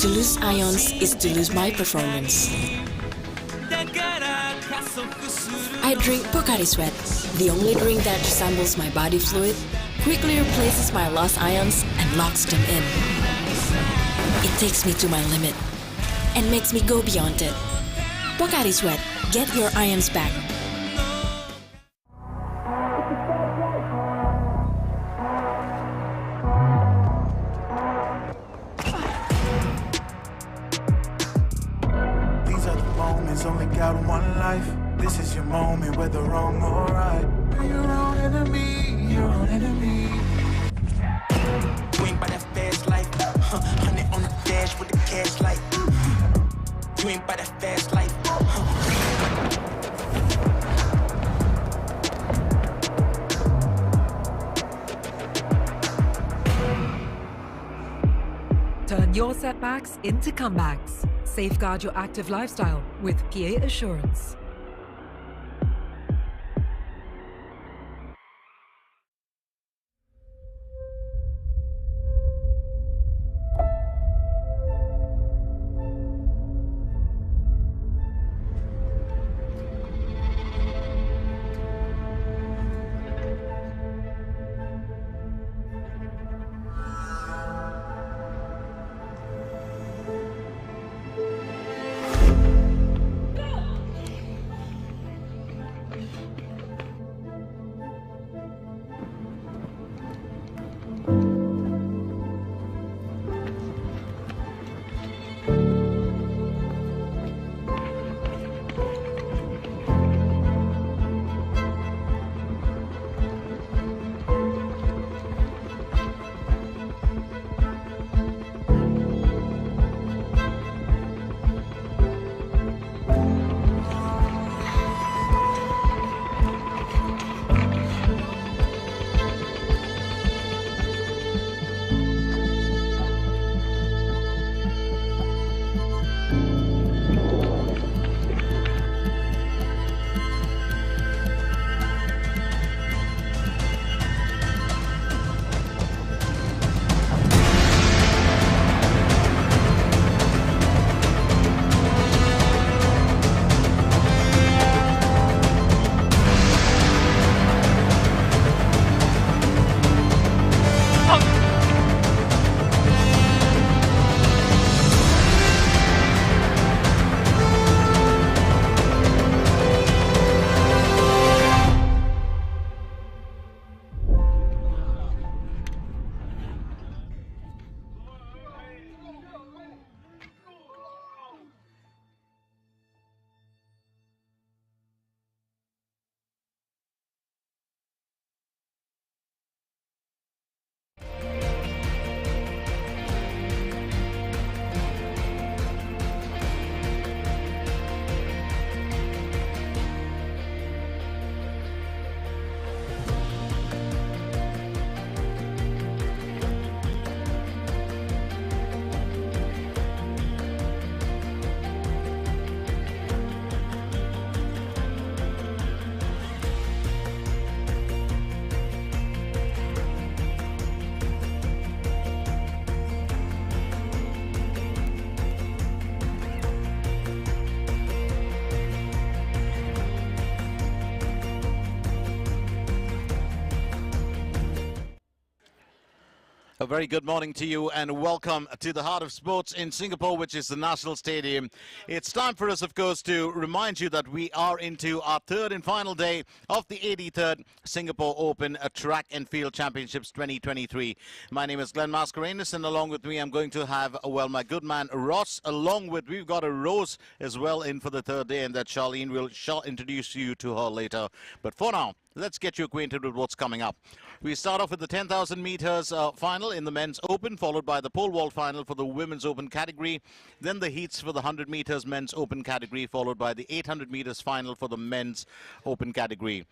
To lose ions is to lose my performance. I drink Pocari Sweat, the only drink that resembles my body fluid, quickly replaces my lost ions and locks them in. It takes me to my limit and makes me go beyond it. Pocari Sweat, get your ions back. These are the moments, only got one life. This is your moment, whether wrong or right. You're your own enemy, your own enemy. You ain't by that fast life, 100 on the dash with the cash light. You ain't by that fast life. Turn your setbacks into comebacks. Safeguard your active lifestyle with PA Assurance. A very good morning to you and welcome to the heart of sports in Singapore, which is the National Stadium. It's time for us, of course, to remind you that we are into our third and final day of the 83rd Singapore Open Track and Field Championships 2023. My name is Glenn Mascarenas, and along with me, I'm going to have, well, my good man Ross, along with, we've got a Rose as well in for the third day, and that Charlene shall introduce you to her later. But for now, let's get you acquainted with what's coming up. We start off with the 10,000 meters final in the men's open, followed by the pole vault final for the women's open category. Then the heats for the 100 meters men's open category, followed by the 800 meters final for the men's open category.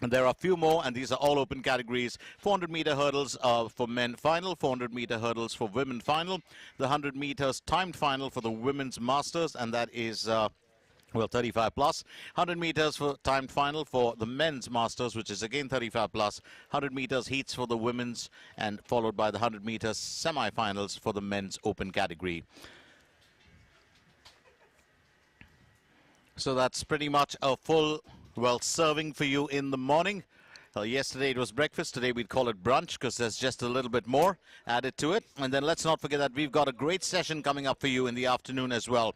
And there are a few more, and these are all open categories. 400 meter hurdles for men final, 400 meter hurdles for women final, the 100 meters timed final for the women's masters, and that is Well, 35 plus, 100 meters for timed final for the men's masters, which is again 35 plus, 100 meters heats for the women's, and followed by the 100 meters semi-finals for the men's open category. So that's pretty much a full, well, serving for you in the morning. Yesterday it was breakfast. Today we'd call it brunch because there's just a little bit more added to it. And then let's not forget that we've got a great session coming up for you in the afternoon as well.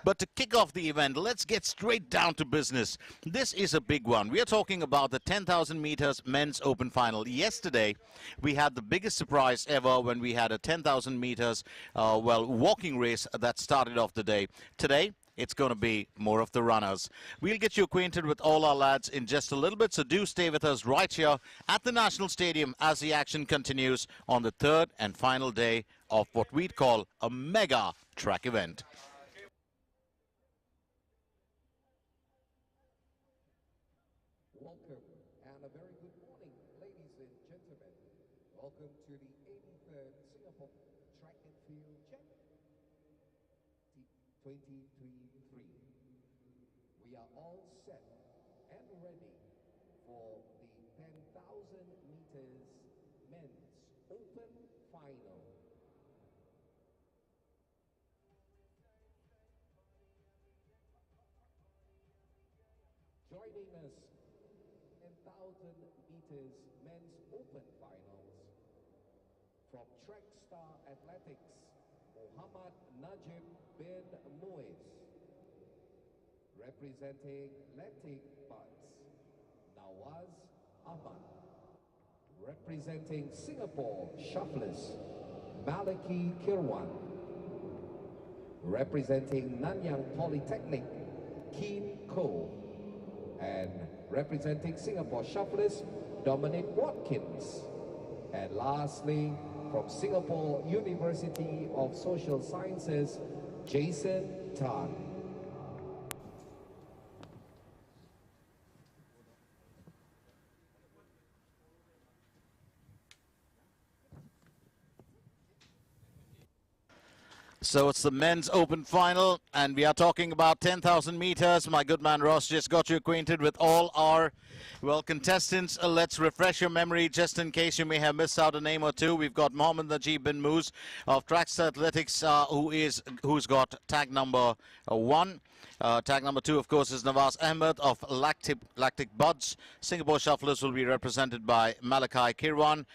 But to kick off the event, let's get straight down to business. This is a big one. We are talking about the 10,000 meters men's open final. Yesterday we had the biggest surprise ever when we had a 10,000 meters, walking race that started off the day. Today, it's going to be more of the runners. We'll get you acquainted with all our lads in just a little bit, so do stay with us right here at the National Stadium as the action continues on the third and final day of what we'd call a mega track event. Welcome and a very good morning, ladies and gentlemen. Welcome to the 83rd Singapore Track and Field Championship 2023. We are all set and ready for the 10,000 meters men's open final. Joining us, 10,000 meters men's open finals from Track Star Athletics, Muhammad Najib bin Muiz. Representing Lactic Buds, Nawaz Ahmad. Representing Singapore Shufflers, Maliki Kirwan. Representing Nanyang Polytechnic, Keen Ko. And representing Singapore Shufflers, Dominic Watkins. And lastly, from Singapore University of Social Sciences, Jason Tan. So it's the men's open final, and we are talking about 10,000 meters. My good man Ross just got you acquainted with all our, well, contestants. Let's refresh your memory just in case you may have missed out a name or two. We've got Mohammed Najib bin Muiz of Trackstar Athletics, who's got tag number 1. Tag number 2, of course, is Nawaz Ahmed of Lactic Buds. Singapore Shufflers will be represented by Malachi Kirwan.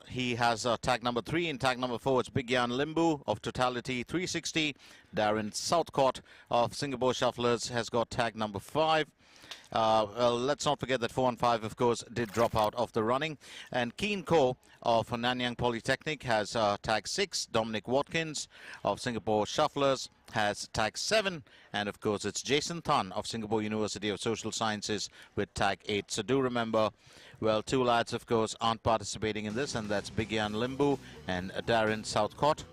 He has tag number 3. In tag number 4, it's Bigyan Limbu of Totality 360. Darren Southcott of Singapore Shufflers has got tag number 5. Well, let's not forget that 4 and 5, of course, did drop out of the running. And Keen Ko of Nanyang Polytechnic has tag 6. Dominic Watkins of Singapore Shufflers has tag 7. And, of course, it's Jason Tan of Singapore University of Social Sciences with tag 8. So do remember, well, 2 lads, of course, aren't participating in this, and that's Bigyan Limbu and Darren Southcott.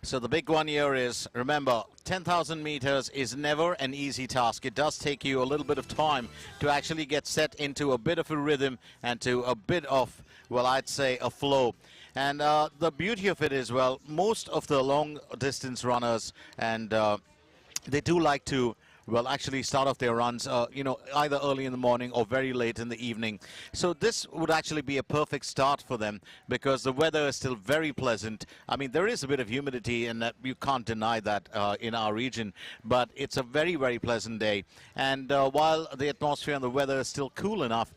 So the big one here is, remember, 10,000 meters is never an easy task. It does take you a little bit of time to actually get set into a bit of a rhythm and to a bit of, well, I'd say a flow. And the beauty of it is, well, most of the long distance runners, and they do like to, well, actually start off their runs, either early in the morning or very late in the evening. So this would actually be a perfect start for them because the weather is still very pleasant. I mean, there is a bit of humidity, and you can't deny that in our region, but it's a very, very pleasant day. And while the atmosphere and the weather is still cool enough,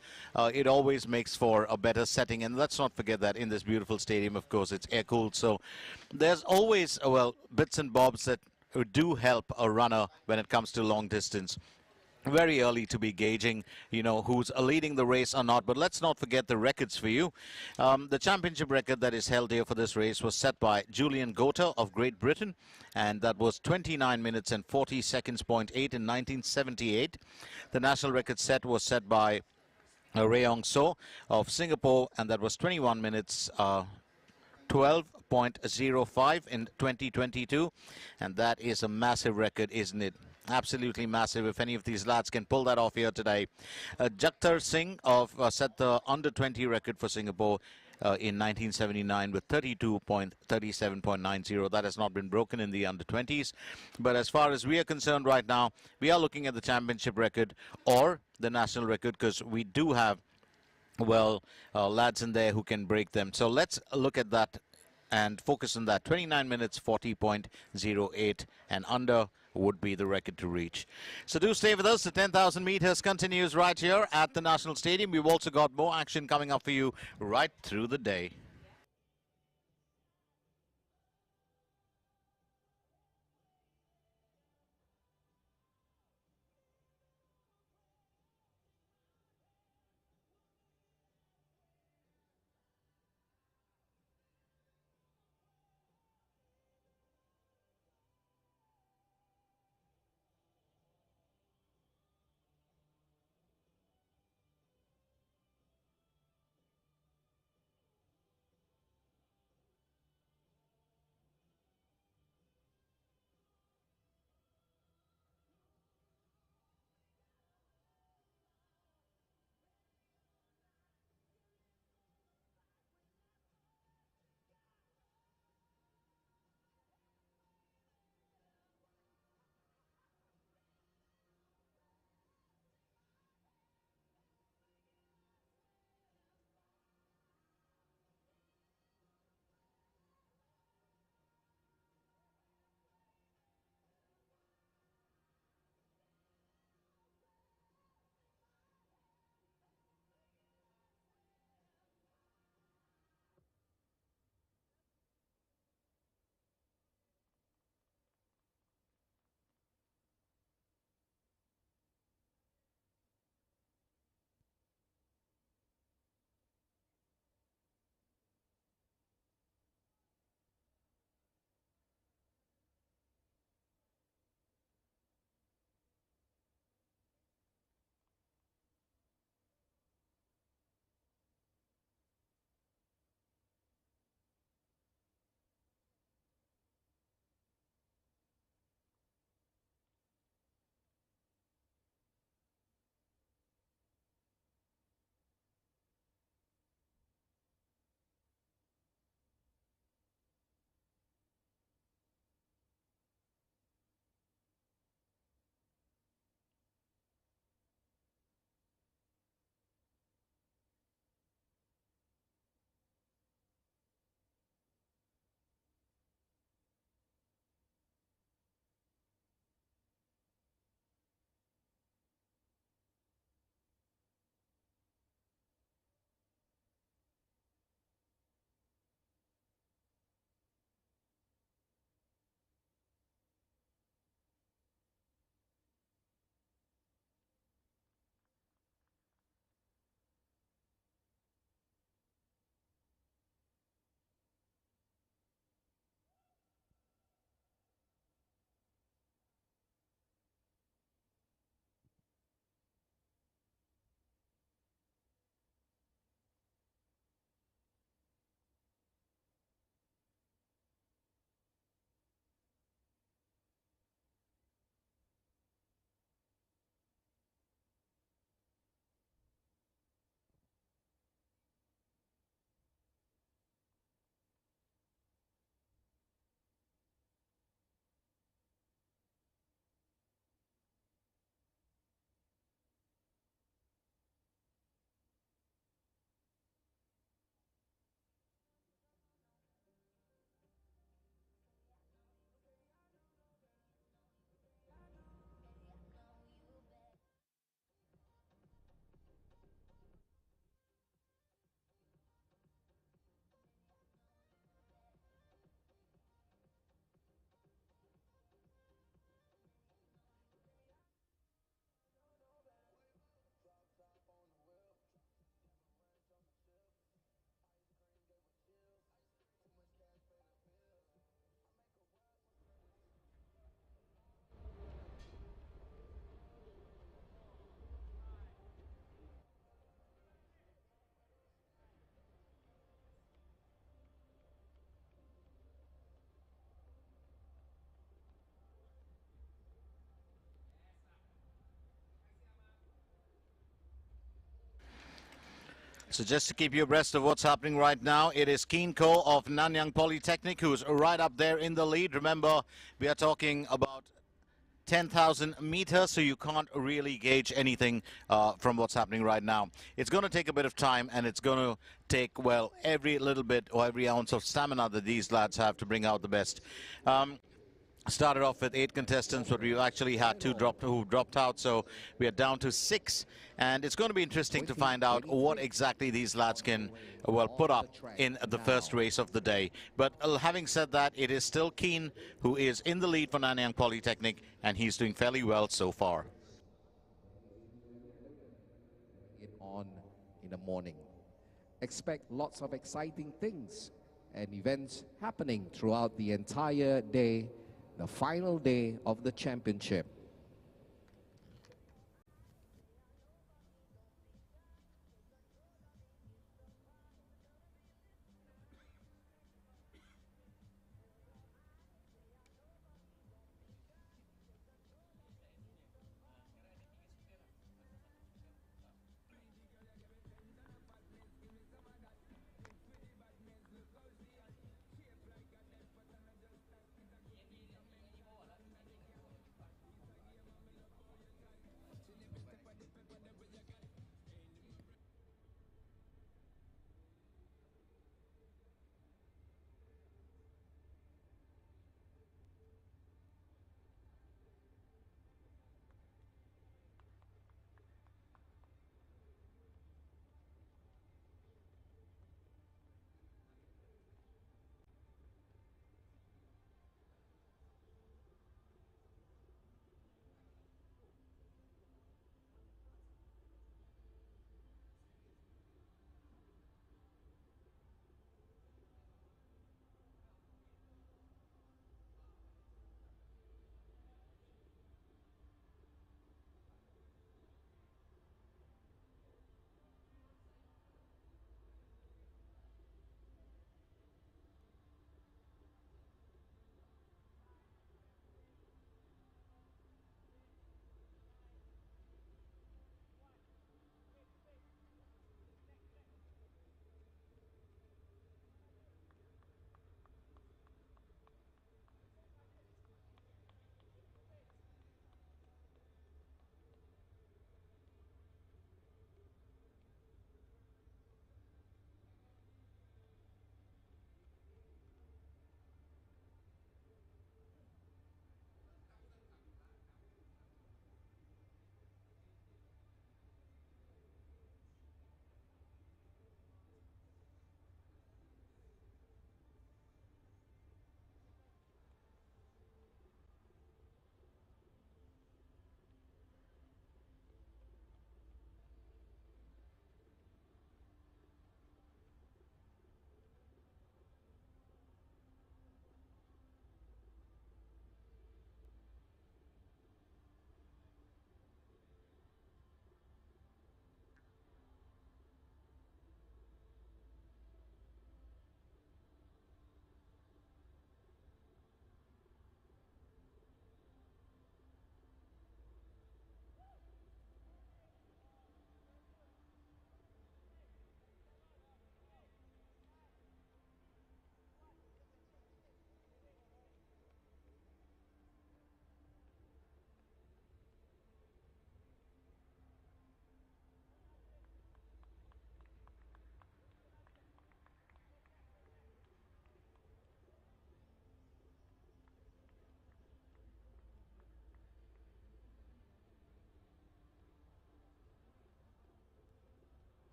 it always makes for a better setting. And let's not forget that in this beautiful stadium, of course, it's air-cooled. So there's always, well, bits and bobs that do help a runner when it comes to long distance. Very early to be gauging, who's leading the race or not. But let's not forget the records for you. The championship record that is held here for this race was set by Julian Gota of Great Britain, and that was 29 minutes and 40 seconds, 0.8 in 1978. The national record was set by Rayong So of Singapore, and that was 21 minutes 12.05 in 2022, and that is a massive record, isn't it? Absolutely massive if any of these lads can pull that off here today. Jaktar Singh of set the under 20 record for Singapore in 1979 with 32.37.90. That has not been broken in the under 20s. But as far as we are concerned right now, we are looking at the championship record or the national record, because we do have, well, lads in there who can break them. So let's look at that and focus on that. 29 minutes 40.08 and under would be the record to reach. So do stay with us. The 10,000 meters continues right here at the National Stadium. We've also got more action coming up for you right through the day. So just to keep you abreast of what's happening right now, it is Keen Ko of Nanyang Polytechnic who's right up there in the lead. Remember, we are talking about 10,000 meters, so you can't really gauge anything from what's happening right now. It's going to take a bit of time, and it's going to take, well, every little bit or every ounce of stamina that these lads have to bring out the best. Started off with 8 contestants, but we've actually had 2 who dropped out, so we are down to 6. And it's going to be interesting to find out what exactly these lads can, well, put up in the first race of the day. But having said that, it is still Keen who is in the lead for Nanyang Polytechnic, and he's doing fairly well so far. On in the morning. Expect lots of exciting things and events happening throughout the entire day, the final day of the championship.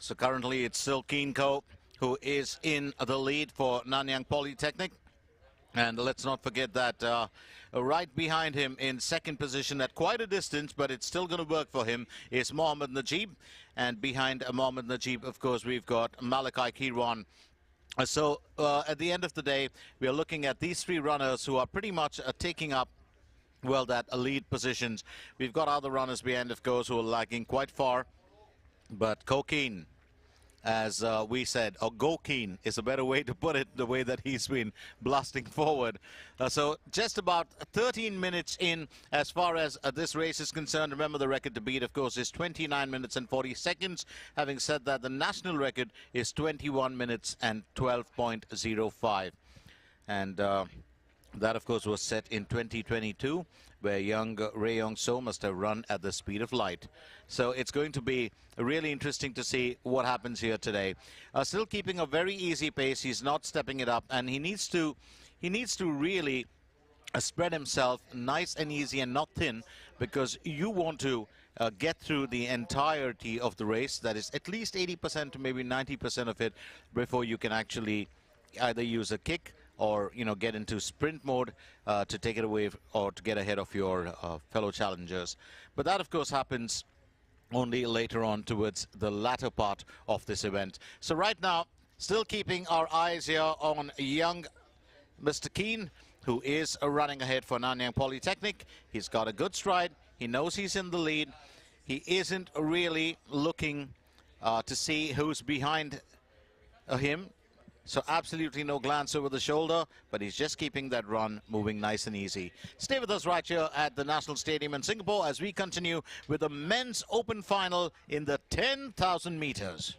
So currently it's still Keenko who is in the lead for Nanyang Polytechnic. And let's not forget that right behind him in second position at quite a distance, but it's still going to work for him, is Mohammad Najib. And behind Mohammad Najib, of course, we've got Malakai Kirwan. So at the end of the day, we are looking at these three runners who are pretty much taking up, well, that lead positions. We've got other runners behind, of course, who are lagging quite far. But Kokeen, as we said, or Gokeen is a better way to put it, the way that he's been blasting forward. So just about 13 minutes in as far as this race is concerned. Remember, the record to beat, of course, is 29 minutes and 40 seconds. Having said that, the national record is 21 minutes and 12.05. And that, of course, was set in 2022, where young Ray Yong-so must have run at the speed of light. So it's going to be really interesting to see what happens here today. Still keeping a very easy pace. He's not stepping it up, and he needs to really spread himself nice and easy and not thin, because you want to get through the entirety of the race. That is at least 80% to maybe 90% of it before you can actually either use a kick or, you know, get into sprint mode to take it away or to get ahead of your fellow challengers. But that, of course, happens only later on towards the latter part of this event. So right now, still keeping our eyes here on young Mr. Keen, who is running ahead for Nanyang Polytechnic. He's got a good stride. He knows he's in the lead. He isn't really looking to see who's behind him. So absolutely no glance over the shoulder, but he's just keeping that run moving nice and easy. Stay with us right here at the National Stadium in Singapore as we continue with the men's open final in the 10,000 meters.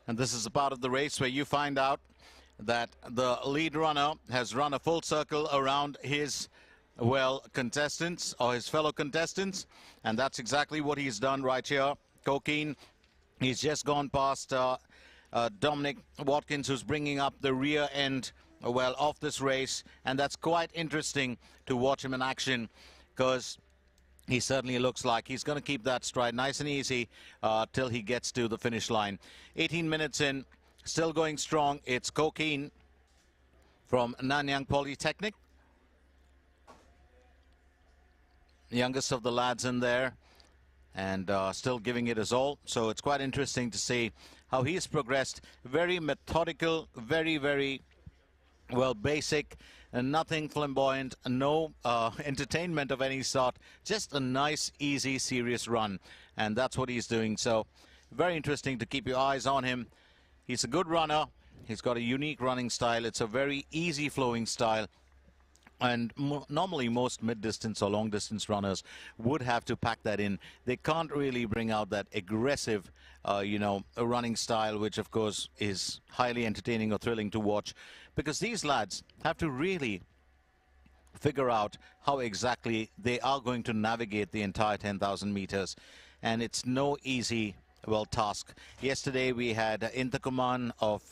And this is a part of the race where you find out that the lead runner has run a full circle around his, well, contestants or his fellow contestants. And that's exactly what he's done right here. Coquine, he's just gone past Dominic Watkins, who's bringing up the rear end, well, of this race. And that's quite interesting to watch him in action, because he certainly looks like he's going to keep that stride nice and easy till he gets to the finish line. 18 minutes in, still going strong. It's Coquine from Nanyang Polytechnic. Youngest of the lads in there, and still giving it his all. So it's quite interesting to see how he's progressed. Very methodical, very, well, basic, and nothing flamboyant, no entertainment of any sort, just a nice, easy, serious run. And that's what he's doing. So very interesting to keep your eyes on him. He's a good runner. He's got a unique running style. It's a very easy flowing style. And normally most mid-distance or long-distance runners would have to pack that in. They can't really bring out that aggressive, you know, a running style, which of course is highly entertaining or thrilling to watch, because these lads have to really figure out how exactly they are going to navigate the entire 10,000 meters. And it's no easy, well, task. Yesterday we had Intakuman of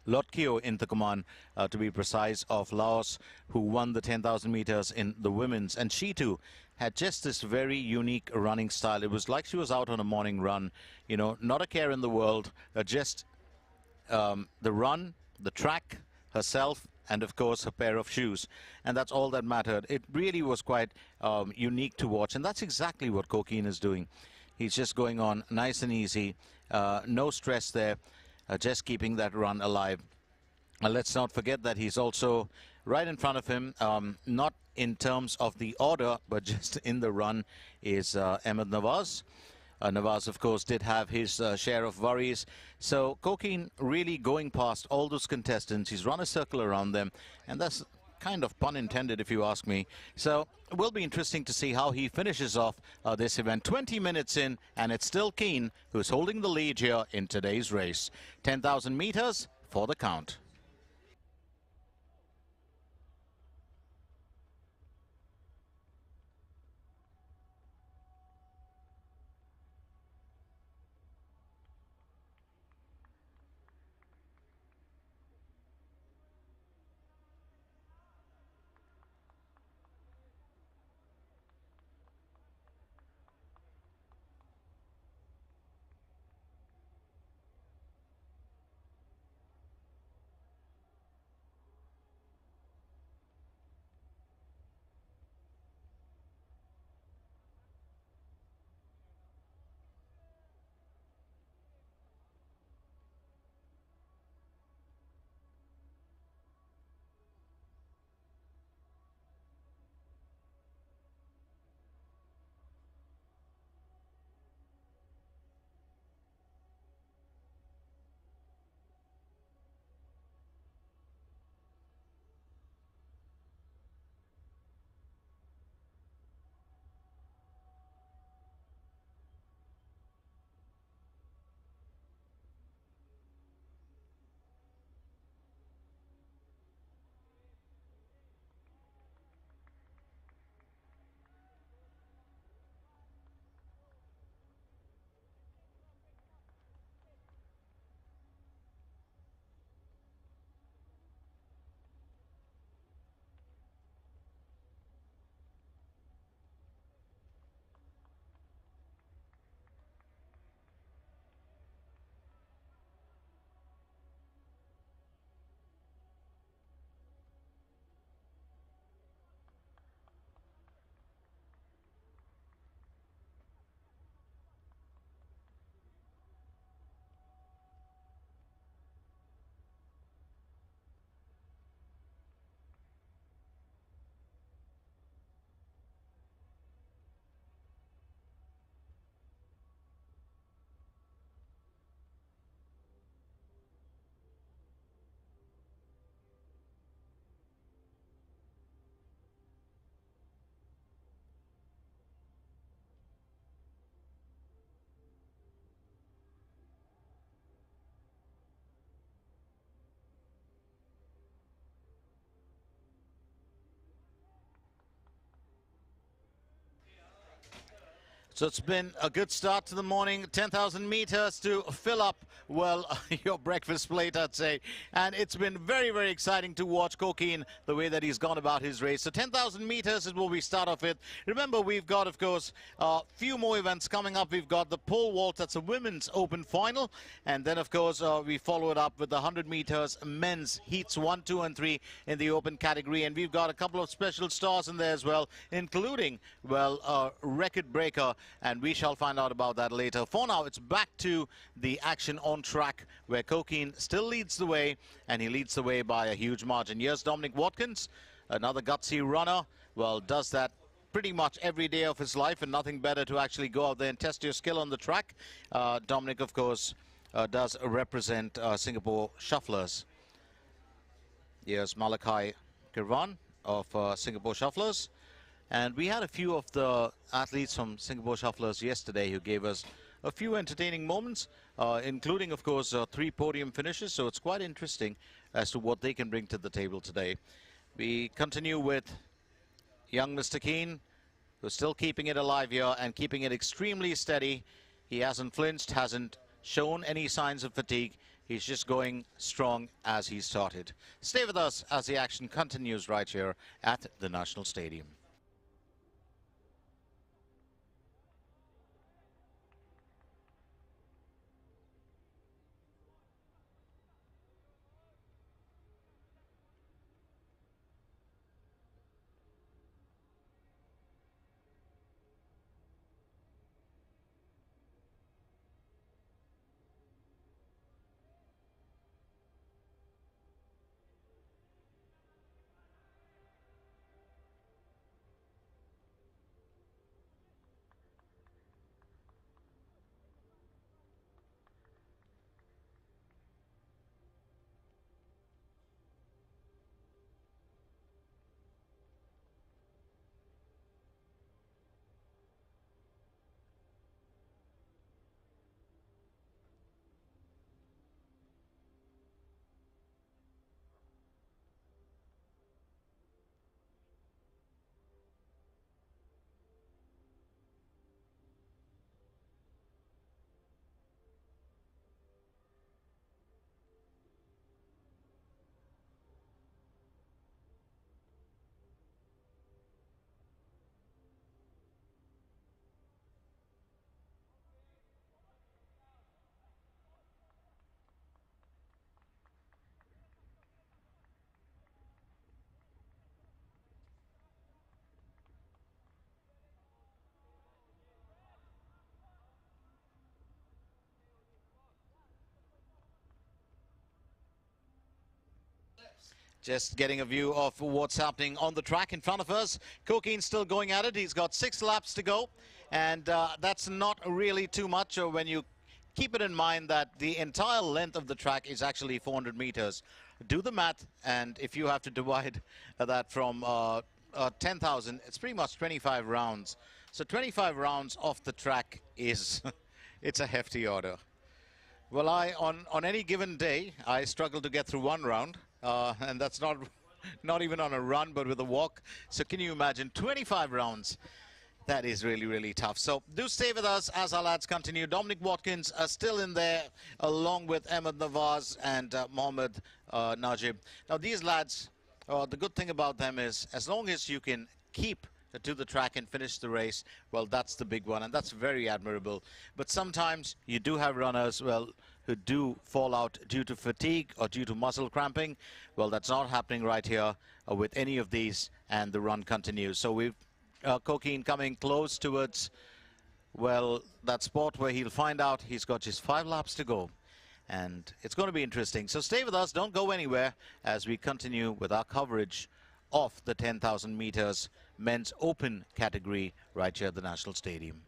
Lotkeo Intakuman, to be precise, of Laos, who won the 10,000 meters in the women's. And she too had just this very unique running style. It was like she was out on a morning run, you know, not a care in the world, just the run, the track, herself, and of course her pair of shoes. And that's all that mattered. It really was quite unique to watch. And that's exactly what Coquine is doing. He's just going on nice and easy, no stress there. Just keeping that run alive. Let's not forget that he's also right in front of him, not in terms of the order, but just in the run, is Ahmed Nawaz. Nawaz, of course, did have his share of worries. So Coquine really going past all those contestants. He's run a circle around them, and that's kind of pun intended, if you ask me. So it will be interesting to see how he finishes off this event. 20 minutes in, and it's still Keane who's holding the lead here in today's race. 10,000 meters for the count. So it's been a good start to the morning. 10,000 meters to fill up, well, your breakfast plate, I'd say. And it's been very, very exciting to watch Coquin, the way that he's gone about his race. So 10,000 meters is what we start off with. Remember, we've got, of course, a few more events coming up. We've got the pole vault, that's a women's open final. And then, of course, we follow it up with the 100 meters men's heats 1, 2, and 3 in the open category. And we've got a couple of special stars in there as well, including, well, a record breaker. And we shall find out about that later. For now, it's back to the action on track where Coquin still leads the way, and he leads the way by a huge margin. Here's Dominic Watkins, another gutsy runner. Well, does that pretty much every day of his life, and nothing better to actually go out there and test your skill on the track. Dominic, of course, does represent Singapore Shufflers. Here's Malachi Kirwan of Singapore Shufflers. And we had a few of the athletes from Singapore Shufflers yesterday who gave us a few entertaining moments, including, of course, 3 podium finishes. So it's quite interesting as to what they can bring to the table today. We continue with young Mr. Keane, who's still keeping it alive here and keeping it extremely steady. He hasn't flinched, hasn't shown any signs of fatigue. He's just going strong as he started. Stay with us as the action continues right here at the National Stadium. Just getting a view of what's happening on the track in front of us. Coquin's still going at it. He's got 6 laps to go. And that's not really too much when you keep it in mind that the entire length of the track is actually 400 meters. Do the math, and if you have to divide that from 10,000, it's pretty much 25 rounds. So 25 rounds off the track is, it's a hefty order. Well, on any given day, I struggle to get through 1 round. And that's not even on a run, but with a walk. So can you imagine 25 rounds? That is really, really tough. So do stay with us as our lads continue. Dominic Watkins are still in there, along with Ahmed Nawaz and Mohammed Najib. Now, these lads, the good thing about them is as long as you can keep to the track and finish the race, well, that's the big one, and that's very admirable. But sometimes you do have runners, well, who do fall out due to fatigue or due to muscle cramping. Well, that's not happening right here with any of these, and the run continues. So we've Coquin coming close towards, well, that spot where he'll find out he's got just 5 laps to go. And it's going to be interesting. So stay with us, don't go anywhere as we continue with our coverage of the 10,000 meters men's open category right here at the National Stadium.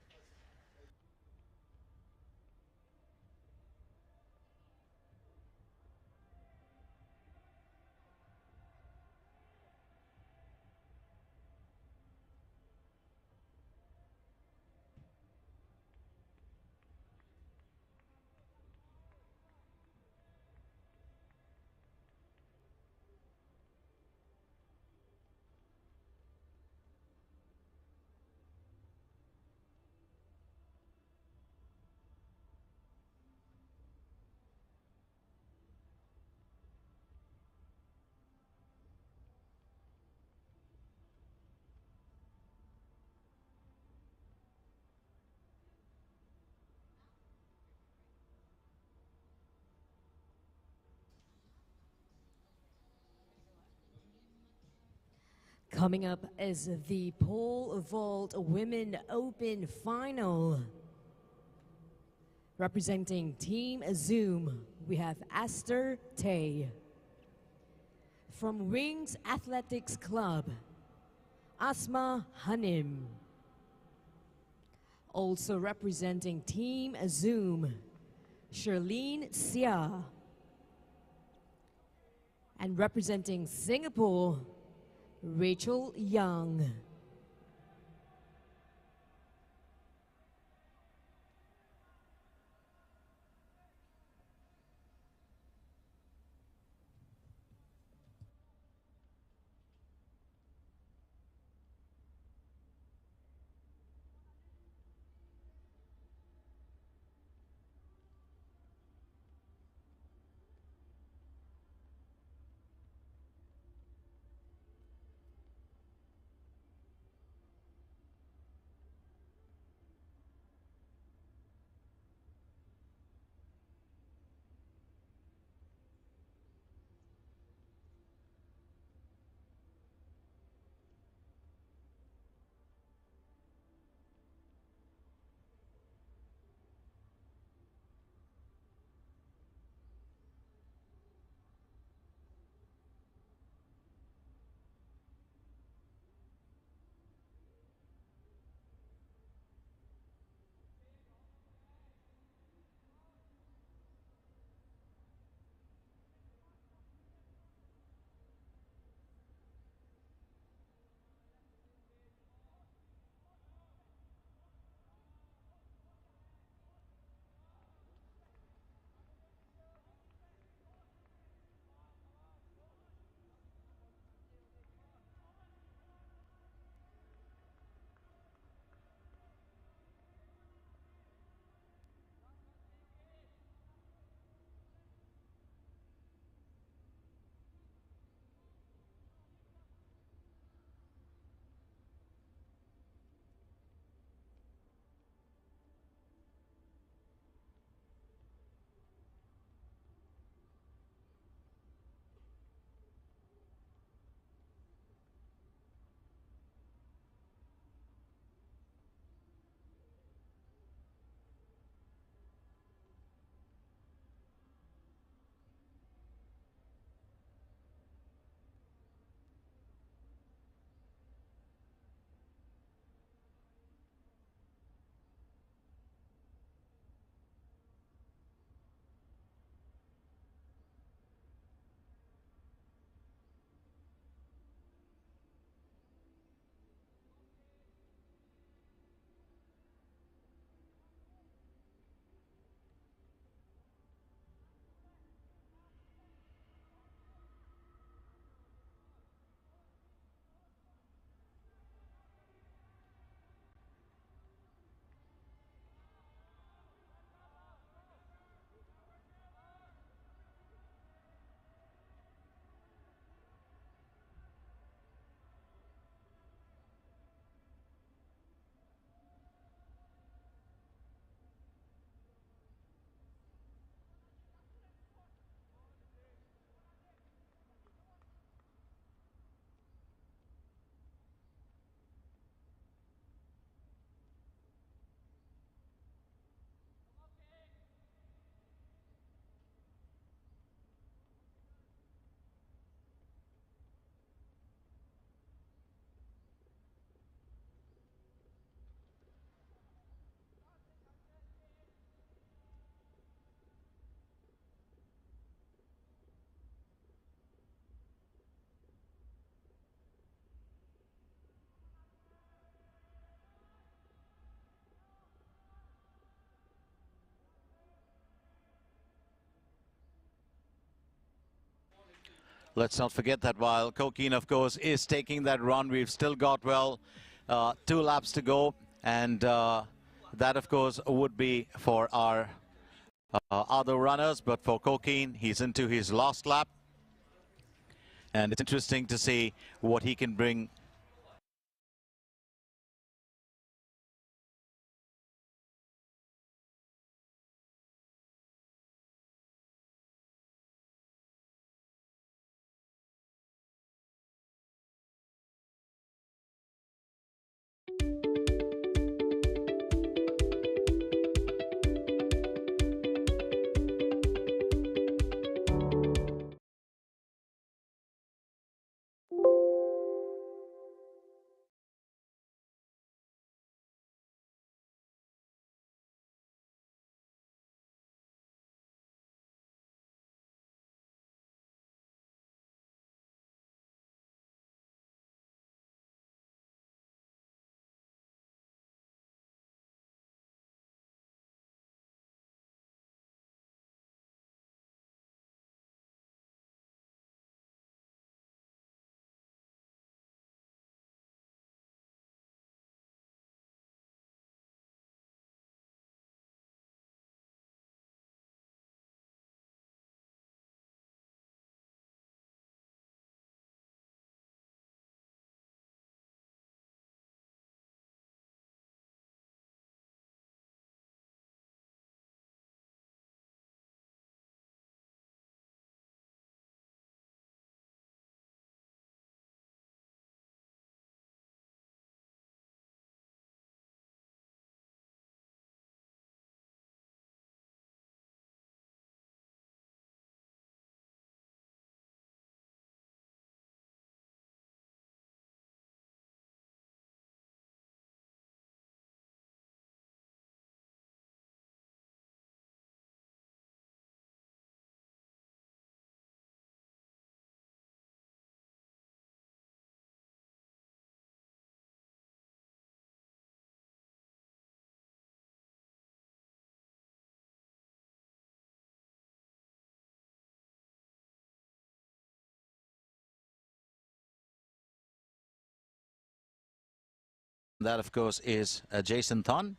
Coming up is the pole vault women open final. Representing Team Zoom, we have Esther Tay. From Wings Athletics Club, Asma Hanim. Also representing Team Zoom, Charlene Sia. And representing Singapore, Rachel Young. Let's not forget that while Kokeen, of course, is taking that run, we've still got, well, 2 laps to go. And that, of course, would be for our other runners. But for Kokeen, he's into his last lap. And it's interesting to see what he can bring That, of course, is Jason Thun.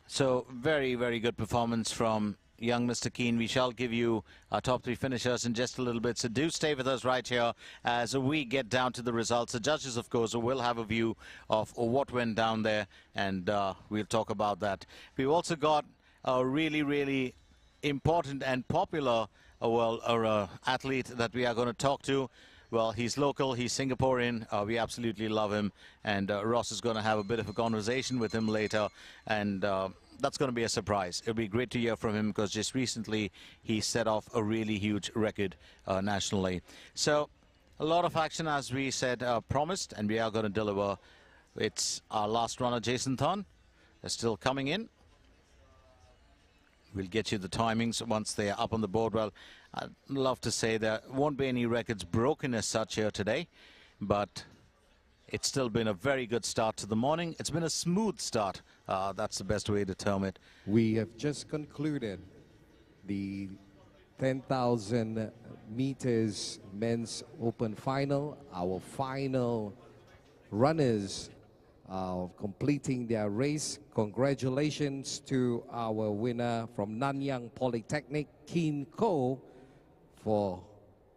So very, very good performance from young Mr. Keane. We shall give you our top three finishers in just a little bit. So do stay with us right here as we get down to the results. The judges, of course, will have a view of what went down there, and we'll talk about that. We've also got a really, really important and popular athlete that we are going to talk to. Well, he's local, he's Singaporean, we absolutely love him, and Ross is going to have a bit of a conversation with him later, and that's going to be a surprise. It'll be great to hear from him because just recently he set off a really huge record nationally. So a lot of action, as we said, promised, and we are going to deliver. It's our last runner, Jason Thun. They're still coming in. We'll get you the timings once they are up on the board. Well, I'd love to say there won't be any records broken as such here today, but it's still been a very good start to the morning. It's been a smooth start. That's the best way to term it. We have just concluded the 10,000 meters men's open final. Our final runners completing their race. Congratulations to our winner from Nanyang Polytechnic, Keen Ko, for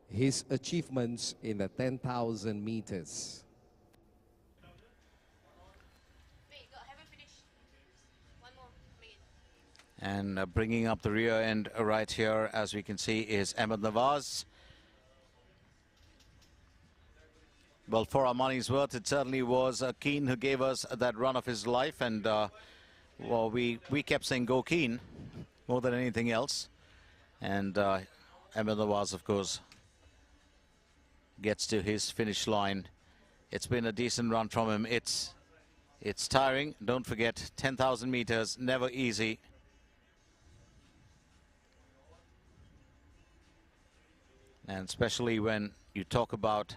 his achievements in the 10,000 meters. And bringing up the rear end right here, as we can see, is Ahmed Nawaz. Well, for our money's worth, it certainly was Keane who gave us that run of his life, and well, we kept saying go Keane more than anything else. And Ahmed Nawaz, of course, gets to his finish line. It's been a decent run from him. It's tiring. Don't forget, 10,000 meters, never easy. And especially when you talk about,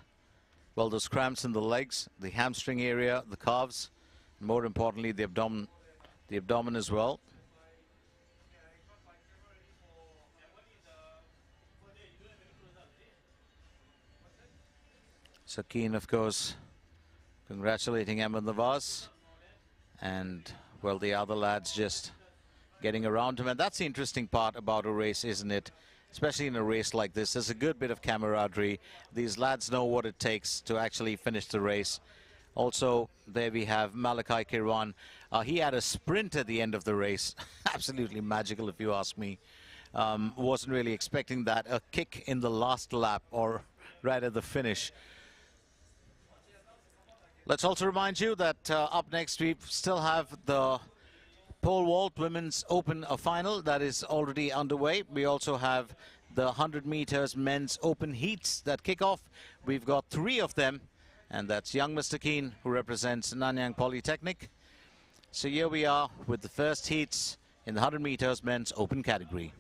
well, those cramps in the legs, the hamstring area, the calves, and more importantly, the abdomen as well. So Keane, of course, congratulating Ahmed Nawaz, and, well, the other lads just getting around him. And that's the interesting part about a race, isn't it? Especially in a race like this, there's a good bit of camaraderie. These lads know what it takes to actually finish the race. Also, there we have Malachi Kirwan. He had a sprint at the end of the race. Absolutely magical, if you ask me. Wasn't really expecting that. A kick in the last lap, or right at the finish. Let's also remind you that up next we still have the pole vault women's open final that is already underway. We also have the 100 meters men's open heats that kick off. We've got 3 of them, and that's young Mr. Keane, who represents Nanyang Polytechnic. So here we are with the first heats in the 100 meters men's open category.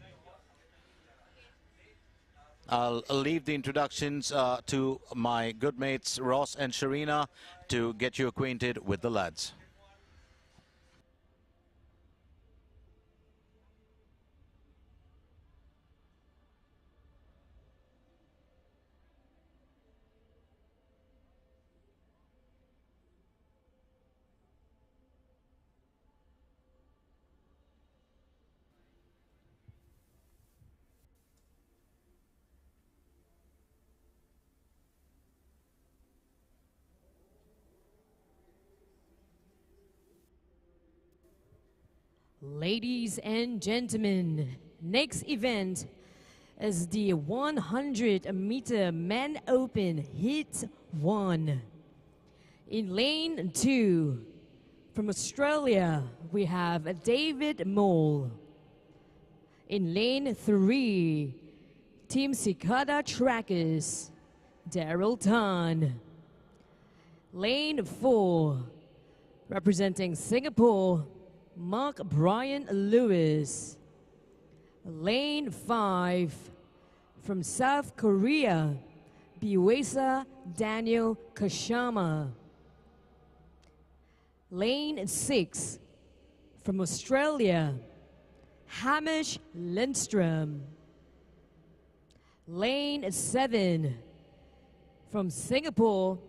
I'll leave the introductions to my good mates Ross and Sharina to get you acquainted with the lads. Ladies and gentlemen, next event is the 100-meter men open heat 1. In lane 2, from Australia, we have David Mole. In lane 3, Team Cicada Trackers, Daryl Tan. Lane 4, representing Singapore, Mark Brian Lewis. Lane 5, from South Korea, Biwesa Daniel Kashama. Lane 6, from Australia, Hamish Lindstrom. Lane 7 from Singapore,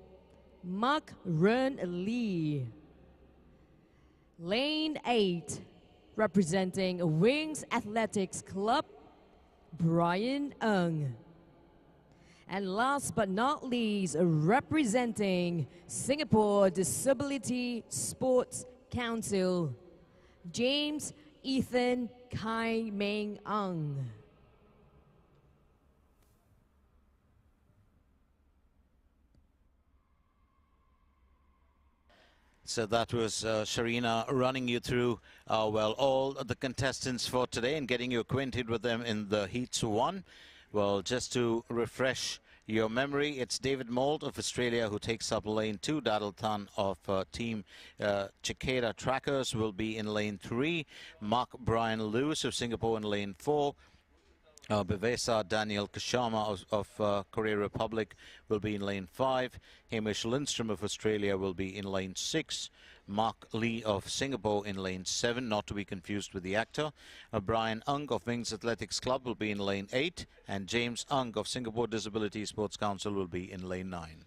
Mark Ren Lee. Lane 8 representing Wings Athletics Club, Brian Ng. And last but not least, representing Singapore Disability Sports Council, James Ethan Kai Meng Ang. So that was Sharina running you through, well, all the contestants for today and getting you acquainted with them in the Heats 1. Well, just to refresh your memory, it's David Moult of Australia who takes up lane 2. Dadal Tan of Team Cicada Trackers will be in lane 3. Mark Brian Lewis of Singapore in lane 4. Bivesa Daniel Kashama of Korea Republic will be in lane 5. Hamish Lindstrom of Australia will be in lane 6. Mark Lee of Singapore in lane 7, not to be confused with the actor. Brian Ung of Wings Athletics Club will be in lane 8. And James Ung of Singapore Disability Sports Council will be in lane 9.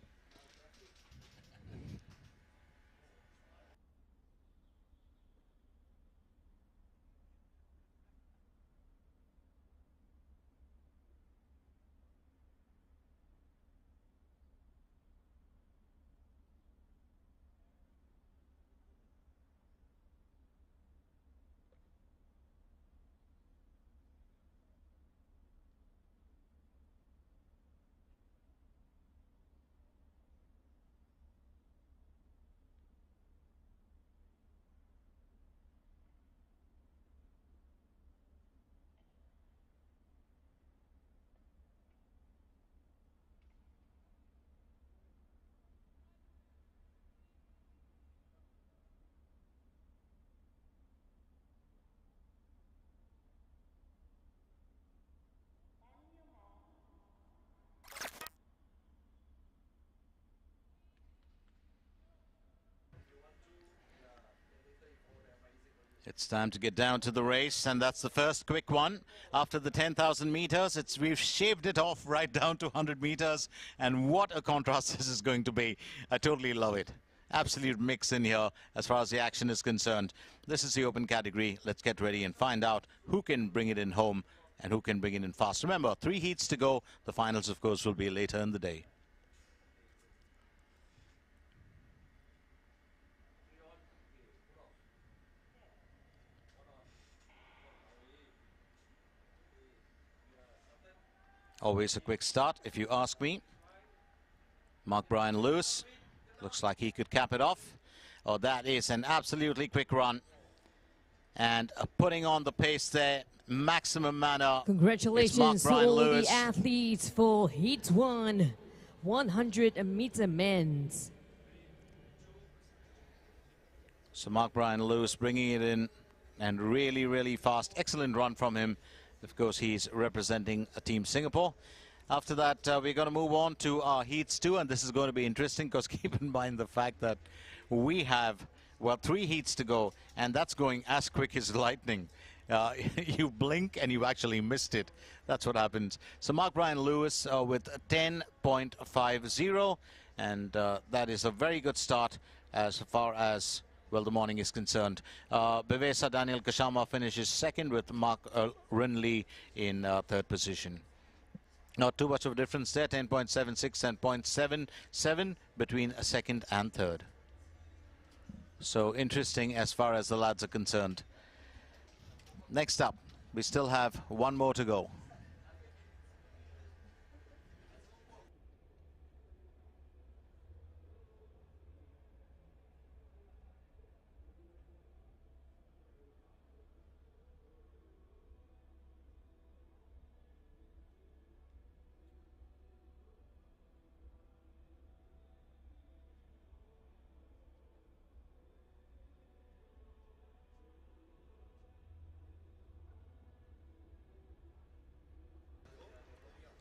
It's time to get down to the race, and that's the first quick one. After the 10,000 meters, we've shaved it off right down to 100 meters, and what a contrast this is going to be. I totally love it. Absolute mix in here as far as the action is concerned. This is the open category. Let's get ready and find out who can bring it in home and who can bring it in fast. Remember, 3 heats to go. The finals, of course, will be later in the day. Always a quick start, if you ask me. Mark Brian Lewis looks like he could cap it off. Oh, that is an absolutely quick run. And putting on the pace there, maximum manner. Congratulations to all Lewis. the athletes for Heat 1, 100-meter men's. So Mark Brian Lewis bringing it in and really, really fast. Excellent run from him. Of course, he's representing Team Singapore. After that, we're going to move on to our Heats 2, and this is going to be interesting because keep in mind the fact that we have, well, 3 heats to go, and that's going as quick as lightning. You blink and you actually missed it. That's what happens. So Mark Brian Lewis with 10.50, and that is a very good start as far as, well, the morning is concerned. Bivesa Daniel Kashama finishes second with Mark Rinley in third position. Not too much of a difference there, 10.76 and 0.77 between second and third. So interesting as far as the lads are concerned. Next up, we still have one more to go.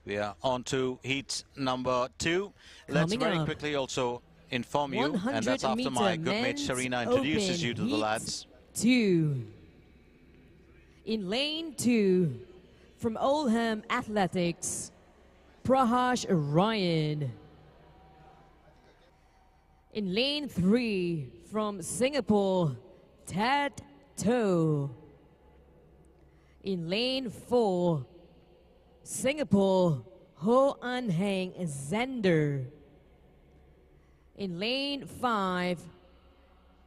We are on to heat number 2. Let's very quickly also inform you, and that's after my good mate Sharina introduces you to the lads. 2. In lane 2, from Oldham Athletics, Prahash Ryan. In lane 3 from Singapore, Ted To. In lane 4, Singapore, Ho An Heng Zender. In lane 5,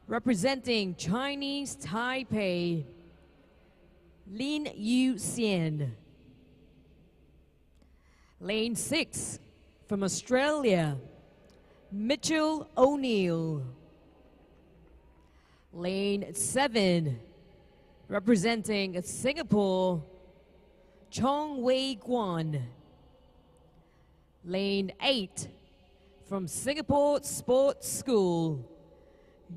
representing Chinese Taipei, Lin Yu Xian. Lane 6, from Australia, Mitchell O'Neill. Lane 7, representing Singapore, Chong Wei Guan. Lane 8, from Singapore Sports School,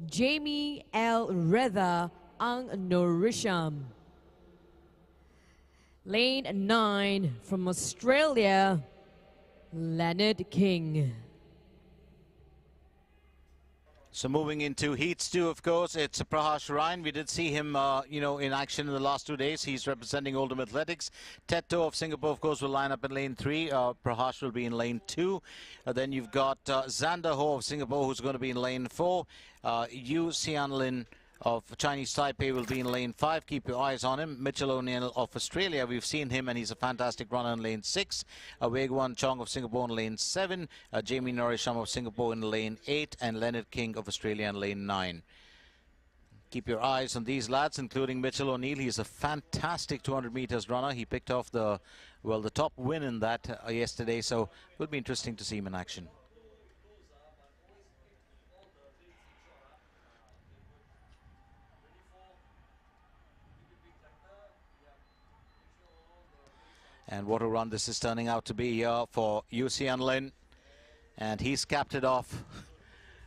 Jamie L. Reza Ang Norisham. Lane 9, from Australia, Leonard King. So moving into heats 2, of course, it's Prahash Ryan. We did see him, in action in the last 2 days. He's representing Oldham Athletics. Ted To of Singapore, of course, will line up in lane 3. Prahash will be in lane 2. Then you've got Xander Ho of Singapore, who's going to be in lane 4. Yu Xianlin of Chinese Taipei will be in lane 5. Keep your eyes on him. Mitchell O'Neill of Australia, we've seen him and he's a fantastic runner in lane 6. Wei Guan Chong of Singapore in lane 7. Jamie Norisham of Singapore in lane 8. And Leonard King of Australia in lane 9. Keep your eyes on these lads, including Mitchell O'Neill. He's a fantastic 200 meters runner. He picked off the top win in that yesterday, so it will be interesting to see him in action. And what a run this is turning out to be for Yu Xianlin. And he's capped it off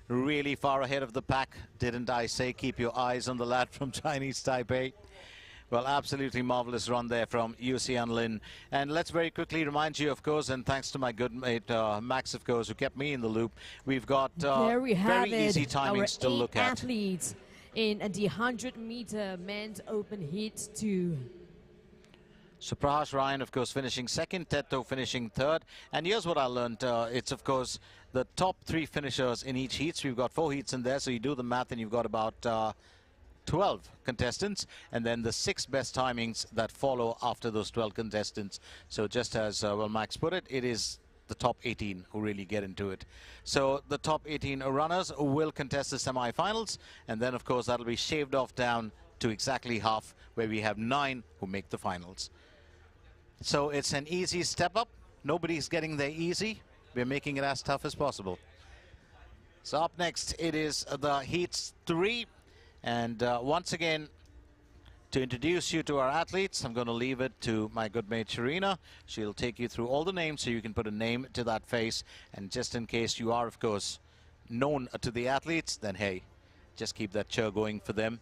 really far ahead of the pack. Didn't I say keep your eyes on the lad from Chinese Taipei? Well, absolutely marvelous run there from Yu Xianlin. And let's very quickly remind you, of course, and thanks to my good mate Max, of course, who kept me in the loop, we've got very easy timings to look at. Athletes in the 100-meter men's open heat 2. So Prahash Ryan, of course, finishing second, Ted To finishing third. And here's what I learned. It's, of course, the top 3 finishers in each heat. So we've got 4 heats in there. So you do the math and you've got about 12 contestants. And then the 6 best timings that follow after those 12 contestants. So just as, Max put it, it is the top 18 who really get into it. So the top 18 runners will contest the semi-finals. And then, of course, that'll be shaved off down to exactly half, where we have 9 who make the finals. So it's an easy step up. Nobody's getting there easy. We're making it as tough as possible. So up next, it is the heats 3. And once again, to introduce you to our athletes, I'm going to leave it to my good mate Sharina. She'll take you through all the names so you can put a name to that face. And just in case you are, of course, known to the athletes, then hey, just keep that cheer going for them.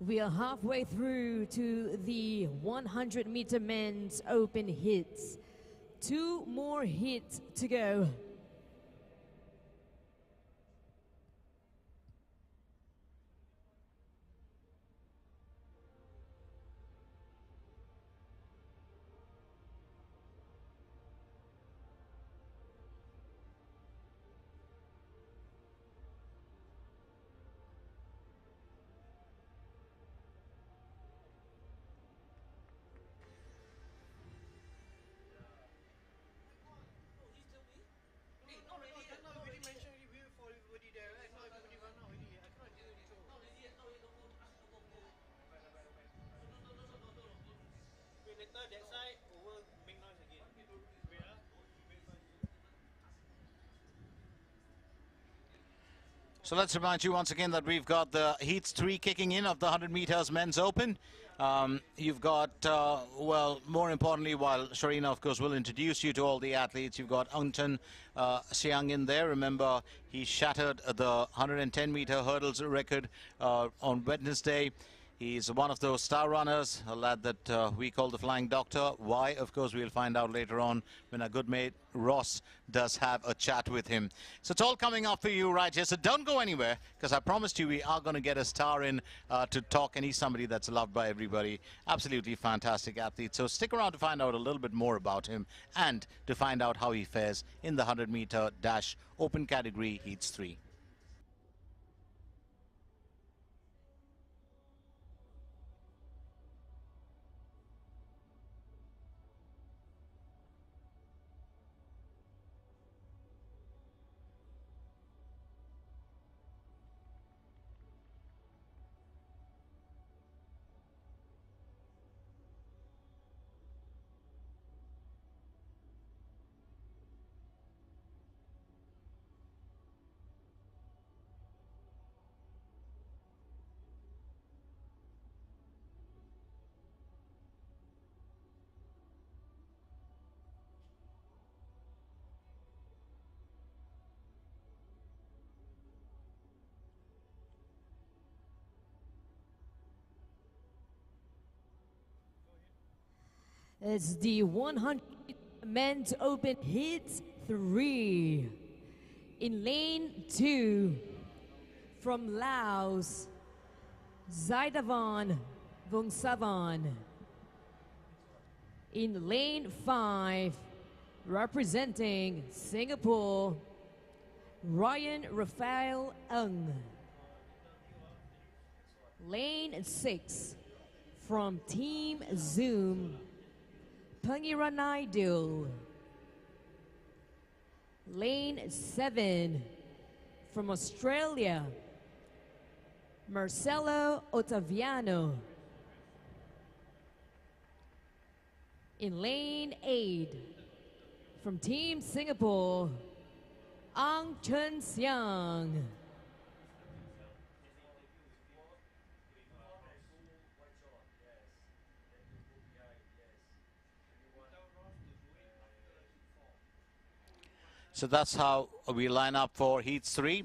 We are halfway through to the 100-meter men's open hits. 2 more hits to go. So let's remind you once again that we've got the heats 3 kicking in of the 100 meters men's open. You've got, well, more importantly, while Sharina, of course, will introduce you to all the athletes, you've got Angchan Siang in there. Remember, he shattered the 110-meter hurdles record on Wednesday. He's one of those star runners, a lad that we call the Flying Doctor. Why? Of course, we'll find out later on when our good mate Ross does have a chat with him. So it's all coming up for you right here. So don't go anywhere, because I promised you we are going to get a star in to talk, and he's somebody that's loved by everybody. Absolutely fantastic athlete. So stick around to find out a little bit more about him and to find out how he fares in the 100-meter dash open category heats 3. It's the 100 men's open hits 3. In lane 2, from Laos, Zaidavan Vongsavan. In lane 5, representing Singapore, Ryan Raphael Ng. Lane 6, from Team Zoom, Pangiranidil. Lane 7, from Australia, Marcelo Ottaviano. In lane 8, from Team Singapore, Ang Chun Siang. So that's how we line up for heats 3.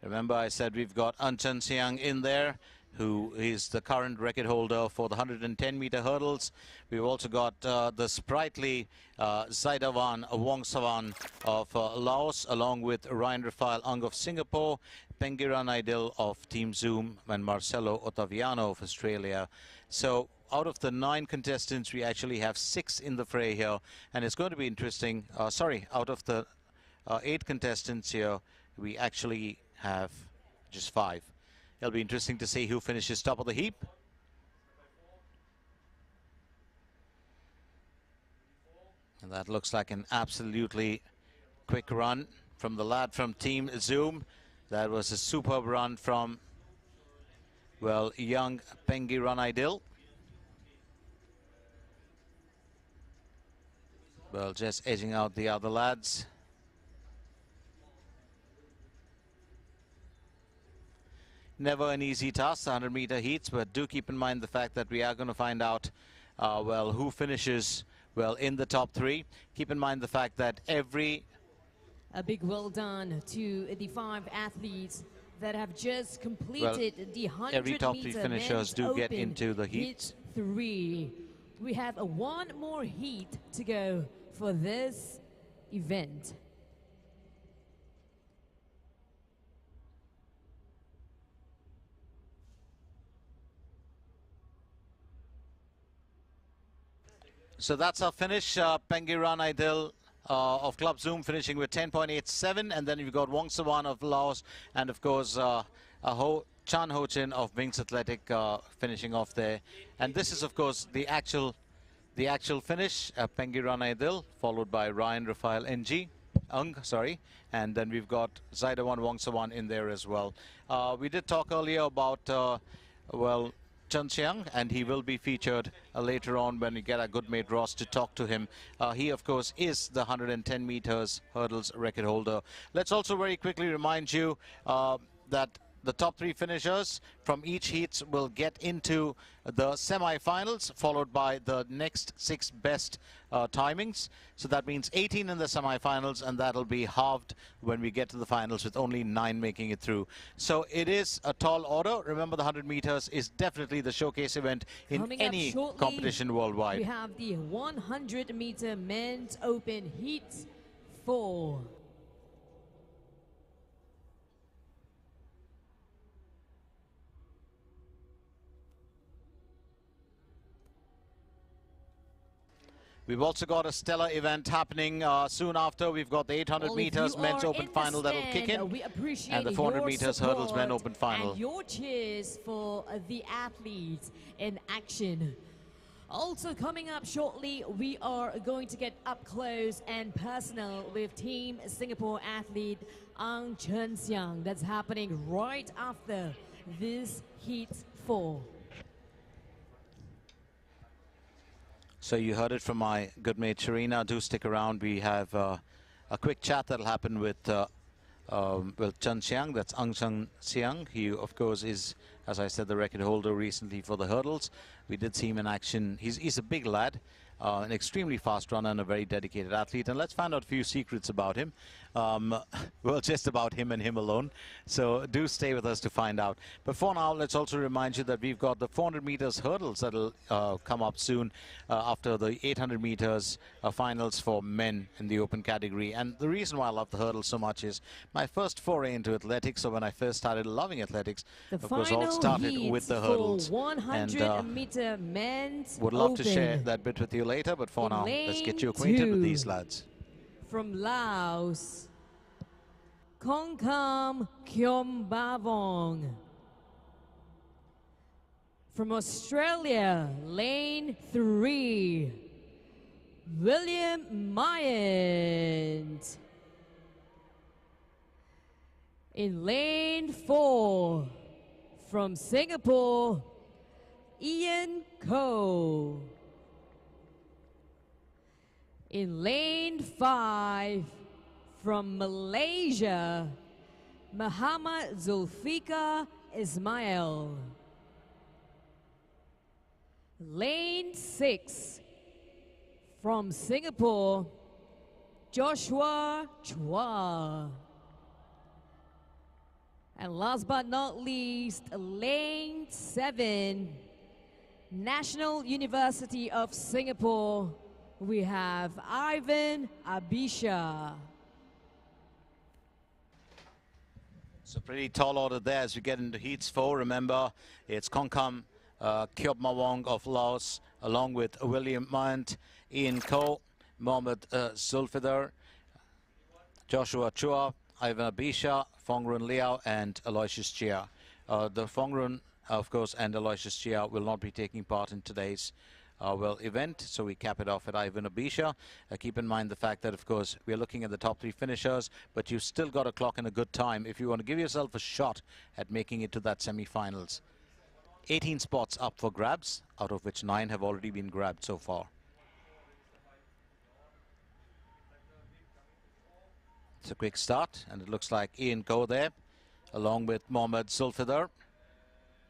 Remember, I said we've got Angchan Siang in there, who is the current record holder for the 110-meter hurdles. We've also got the sprightly Zaidavan Vongsavan of Laos, along with Ryan Raphael Ang of Singapore, Pengiranidil of Team Zoom, and Marcelo Ottaviano of Australia. So out of the 9 contestants, we actually have 6 in the fray here, and it's going to be interesting. Out of the 8 contestants here, we actually have just 5. It'll be interesting to see who finishes top of the heap. And that looks like an absolutely quick run from the lad from Team Zoom. That was a superb run from, well, young Pengiranidil. Well, just edging out the other lads. Never an easy task, the 100-meter heats, but do keep in mind the fact that we are going to find out, well, who finishes, well, in the top 3. Keep in mind the fact that every... A big well done to the 5 athletes that have just completed the 100 every top 3 finishers do get into the heat 3. We have one more heat to go for this event. So that's our finish. Pengiranidil of Club Zoom finishing with 10.87, and then you've got Vongsavan of Laos, and of course Chan Ho Chin of Wings Athletic finishing off there. And this is of course the actual finish. Pengiranidil followed by Ryan Raphael Ang, and then we've got Zaidavan Vongsavan in there as well. We did talk earlier about well, Chun Siang, and he will be featured later on when we get our good mate Ross to talk to him. He, of course, is the 110 meters hurdles record holder. Let's also very quickly remind you that the top 3 finishers from each heat will get into the semi-finals, followed by the next 6 best timings. So that means 18 in the semi-finals, and that'll be halved when we get to the finals, with only 9 making it through. So it is a tall order. Remember, the 100 meters is definitely the showcase event in Coming up any shortly, competition worldwide. we have the 100-meter men's open heat 4. We've also got a stellar event happening soon after. We've got the 800 meters men's open final that'll kick in, and the 400 meters hurdles men open final. And your cheers for the athletes in action. Also coming up shortly, we are going to get up close and personal with Team Singapore athlete Ang Chen Xiang. That's happening right after this heat 4. So you heard it from my good mate Sharina. Do stick around. We have a quick chat that'll happen with Chen Xiang. That's Ang Chen Xiang. He, of course, is, as I said, the record holder recently for the hurdles. We did see him in action. He's a big lad, an extremely fast runner and a very dedicated athlete. And let's find out a few secrets about him. Well, just about him and him alone. So do stay with us to find out. But for now, let's also remind you that we've got the 400 meters hurdles that'll come up soon after the 800 meters finals for men in the open category. And the reason why I love the hurdles so much is my first foray into athletics. So when I first started loving athletics, of course, all started with the hurdles. 100-meter men's would love open. to share that bit with you later, but for now, let's get you acquainted with these lads. From Laos, Kongkam Kyombavong. From Australia, lane 3, William Myant. In lane 4, from Singapore, Ian Koh. In lane 5, from Malaysia, Muhammad Zulfikar Ismail. Lane 6, from Singapore, Joshua Chua. And last but not least, lane 7, National University of Singapore, we have Ivan Abisha. So pretty tall order there as we get into heats 4. Remember, it's Kongkam Kyombavong of Laos, along with William Myant, Ian Koh, Mohammad Zulfikar, Joshua Chua, Ivan Abisha, Fongrun Liao, and Aloysius Chia. The Fongrun, of course, and Aloysius Chia will not be taking part in today's event, so we cap it off at Ivan Abisha. Keep in mind the fact that, of course, we are looking at the top 3 finishers, but you still got to clock in a good time if you want to give yourself a shot at making it to that semi-finals. 18 spots up for grabs, out of which 9 have already been grabbed so far. It's a quick start, and it looks like Ian Koh there, along with Mohammad Zulfikar.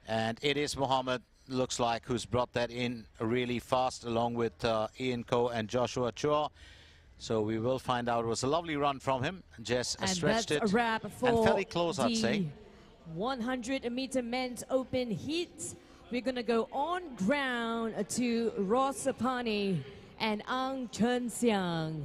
And it is Mohammad, looks like, who's brought that in really fast, along with Ian Koh and Joshua Chua. So we will find out. It was a lovely run from him. Jess stretched it. And that's a wrap for and fairly close, I'd say. 100-meter men's open heat. We're going to go on ground to Ross Sapani and Ang Chen Xiang.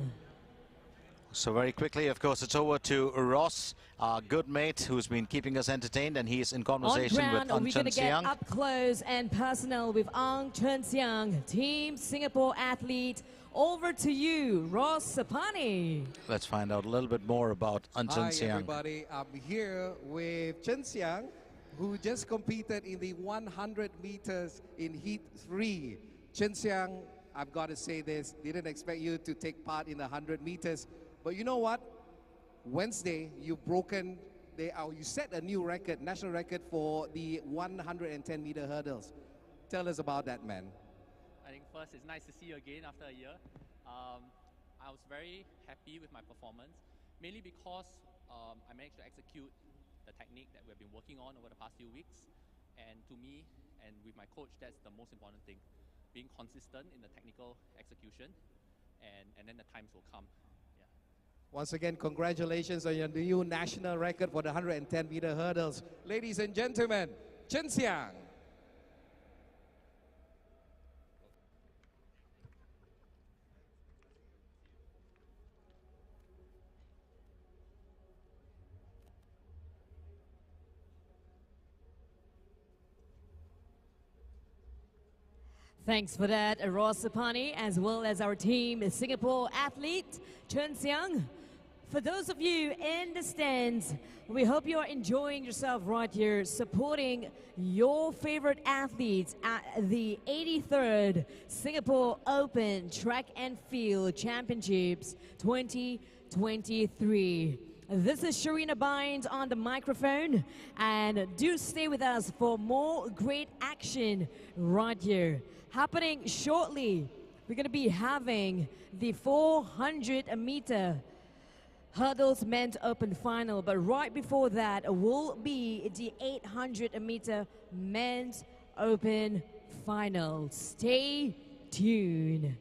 So very quickly, of course, it's over to Ross, our good mate who's been keeping us entertained, and he's in conversation with Ang Chen we're going to get Xiang. up close and personal with Ang Chen Xiang, Team Singapore athlete. Over to you, Ross Sapani. Let's find out a little bit more about Ang Chen Xiang. Hi everybody, I'm here with Chen Xiang, who just competed in the 100 meters in heat 3. Chen Xiang, I've got to say this, didn't expect you to take part in the 100 meters. But you know what? Wednesday, you set a new record, national record for the 110-meter hurdles. Tell us about that, man. I think first, it's nice to see you again after a year. I was very happy with my performance, mainly because I managed to execute the technique that we've been working on over the past few weeks. And to me, and with my coach, that's the most important thing. Being consistent in the technical execution, and then the times will come. Yeah. Once again, congratulations on your new national record for the 110-meter hurdles. Ladies and gentlemen, Chen Xiang. Thanks for that, Ross Sapani, as well as our team Singapore athlete, Chen Xiang. For those of you in the stands, we hope you are enjoying yourself right here, supporting your favorite athletes at the 83rd Singapore Open Track and Field Championships 2023. This is Sharina Bynes on the microphone, and do stay with us for more great action right here. Happening shortly, we're going to be having the 400-meter hurdles men's open final, but right before that will be the 800-meter men's open final. Stay tuned.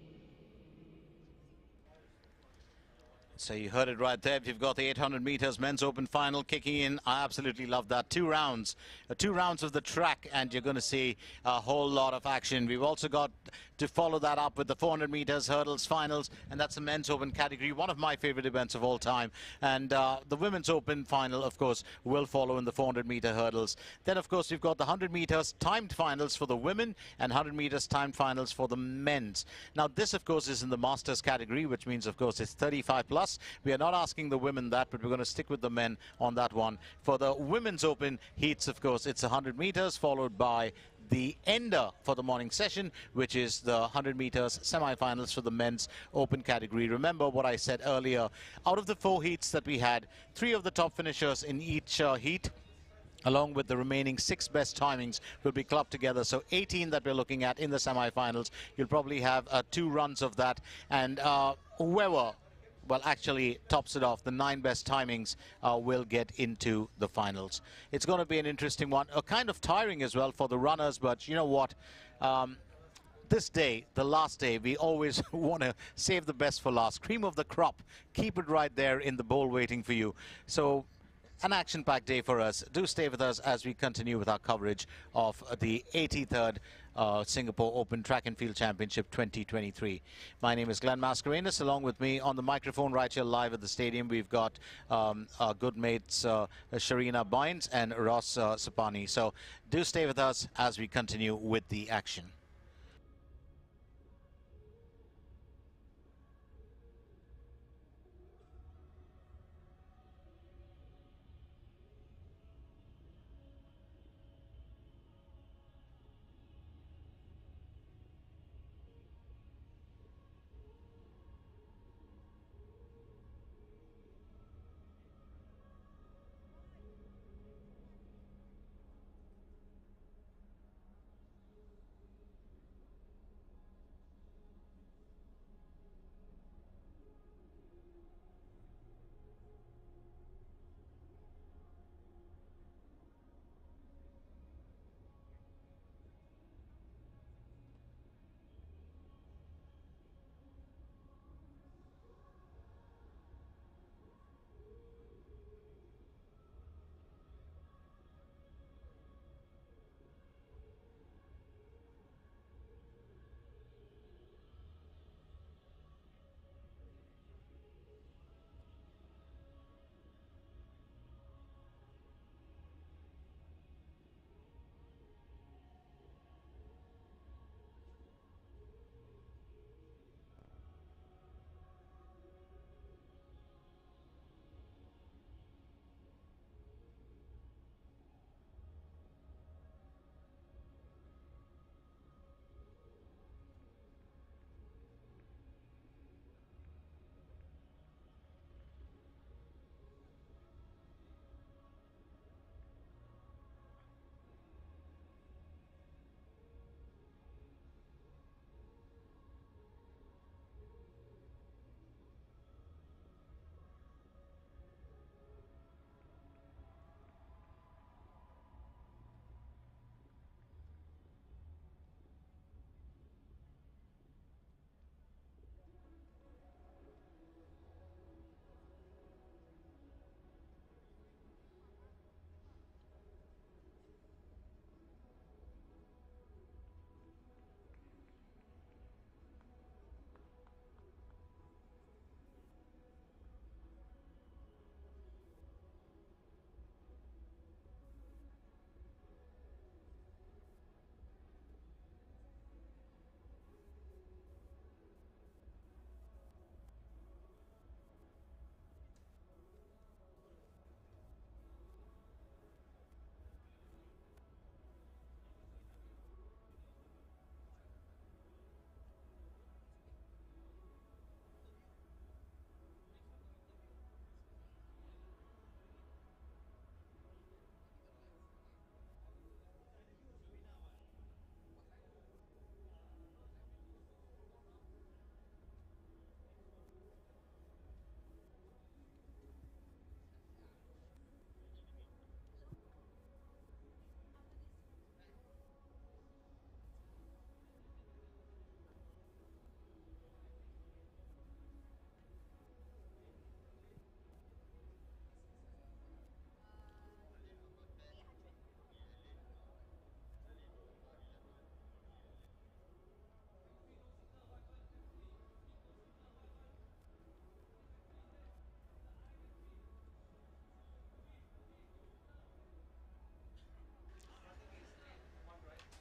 So you heard it right there. You've got the 800 meters men's open final kicking in. I absolutely love that. 2 rounds of the track, and you're going to see a whole lot of action. We've also got to follow that up with the 400 meters hurdles finals, and that's the men's open category, one of my favorite events of all time. And the women's open final, of course, will follow in the 400 meter hurdles. Then, of course, we've got the 100 meters timed finals for the women and 100 meters timed finals for the men's. Now, this, of course, is in the masters category, which means, of course, it's 35 plus. We are not asking the women that, but we're going to stick with the men on that one. For the women's open heats, of course, it's 100 meters, followed by the ender for the morning session, which is the 100 meters semi-finals for the men's open category. Remember what I said earlier. Out of the 4 heats that we had, 3 of the top finishers in each heat, along with the remaining 6 best timings, will be clubbed together. So 18 that we're looking at in the semi-finals. You'll probably have 2 runs of that, and whoever, well, actually tops it off, the 9 best timings will get into the finals. It's going to be an interesting one, kind of tiring as well for the runners, but you know what? This day, the last day, we always want to save the best for last. Cream of the crop. Keep it right there in the bowl waiting for you. So an action-packed day for us. Do stay with us as we continue with our coverage of the 83rd Singapore Open Track and Field Championship 2023. My name is Glenn Mascarenas. Along with me on the microphone right here live at the stadium, we've got our good mates Sharina Bynes and Ross Sapani. So do stay with us as we continue with the action.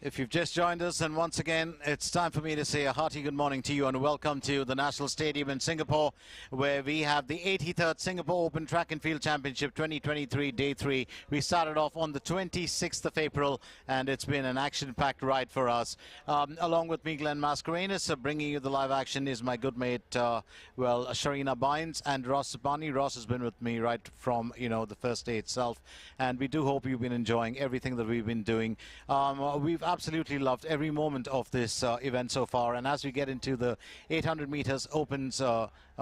If you've just joined us, and once again, it's time for me to say a hearty good morning to you and welcome to the National Stadium in Singapore, where we have the 83rd Singapore Open Track and Field Championship 2023 Day 3. We started off on the 26th of April, and it's been an action-packed ride for us. Along with me, Glenn Mascarenas, bringing you the live action is my good mate, Sharina Bynes and Ross Sabani. Ross has been with me right from, the first day itself, and we do hope you've been enjoying everything that we've been doing. We've absolutely loved every moment of this event so far, and as we get into the 800 meters opens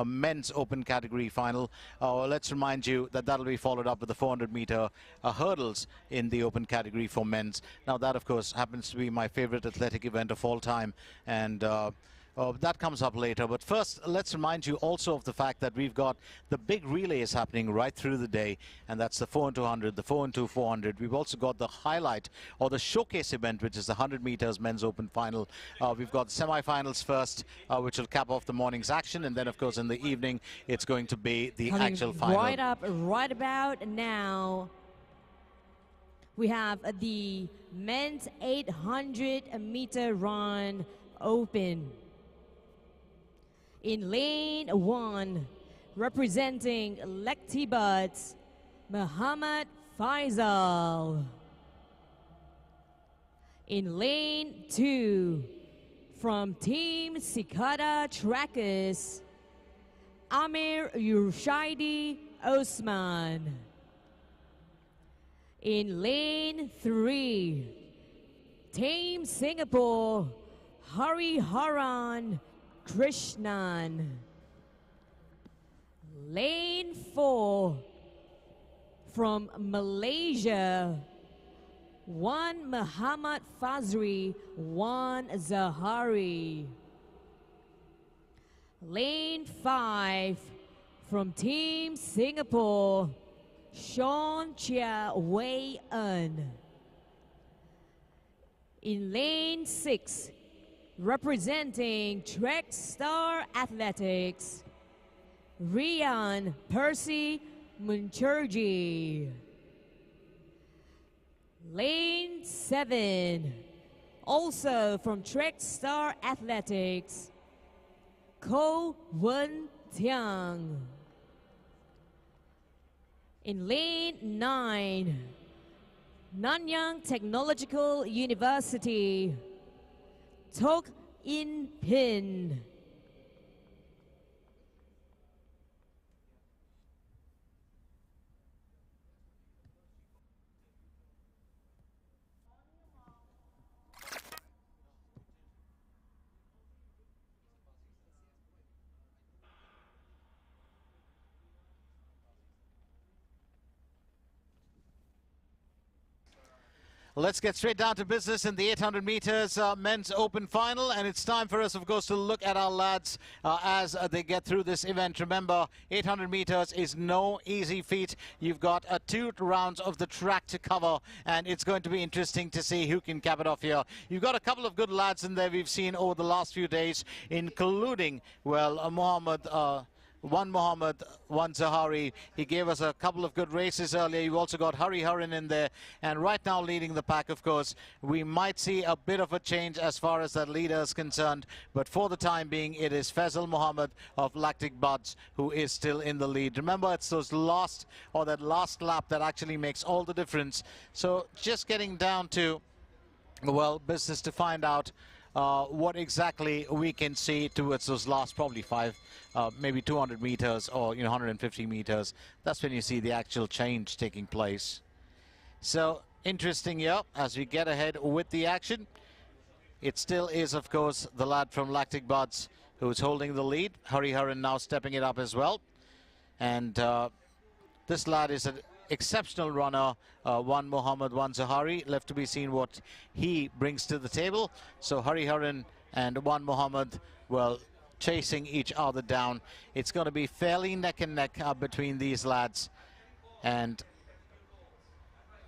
men's open category final, let's remind you that that'll be followed up with the 400 meter hurdles in the open category for men's. Now that of course happens to be my favorite athletic event of all time, and that comes up later. But first, let's remind you also of the fact that we've got the big relays happening right through the day, and that's the 4 into 100, the 4 into 400. We've also got the highlight or the showcase event, which is the 100 meters men's open final. We've got the semi-finals first, which will cap off the morning's action, and then of course in the evening it's going to be the actual final. Right about now, we have the men's 800 meter run open. In lane 1, representing Lectibuds, Muhammad Faisal. In lane 2, from Team Sikada Trackers, Amir Yurshaidi Osman. In lane 3, Team Singapore, Hariharan Krishnan. Lane 4, from Malaysia, Wan Muhammad Fazri, Wan Zahari. Lane 5, from Team Singapore, Sean Chia Wei En. In lane 6, representing Trek Star Athletics, Rian Percy Muncherji. Lane 7, also from Trek Star Athletics, Ko Wen Tiang. In lane 9, Nanyang Technological University, Tok In Pin. Let's get straight down to business in the 800 meters men's open final, and it's time for us, of course, to look at our lads as they get through this event. Remember, 800 meters is no easy feat. You've got 2 rounds of the track to cover, and it's going to be interesting to see who can cap it off here. You've got a couple of good lads in there we've seen over the last few days, including, Wan Zahari. He gave us a couple of good races earlier. You've also got Hariharan in there, and right now leading the pack, of course. We might see a bit of a change as far as that leader is concerned, but for the time being, it is Faisal Muhammad of Lactic Buds who is still in the lead. Remember, it's that last lap that actually makes all the difference. So just getting down to, business to find out what exactly we can see towards those last probably 5, maybe 200 meters or 150 meters. That's when you see the actual change taking place. So interesting here as we get ahead with the action. It still is, of course, the lad from Lactic Buds who's holding the lead. Hariharan now stepping it up as well, and this lad is an exceptional runner. Wan Zahari, left to be seen what he brings to the table. So Hariharan and Wan Muhammad, chasing each other down. It's going to be fairly neck and neck between these lads, and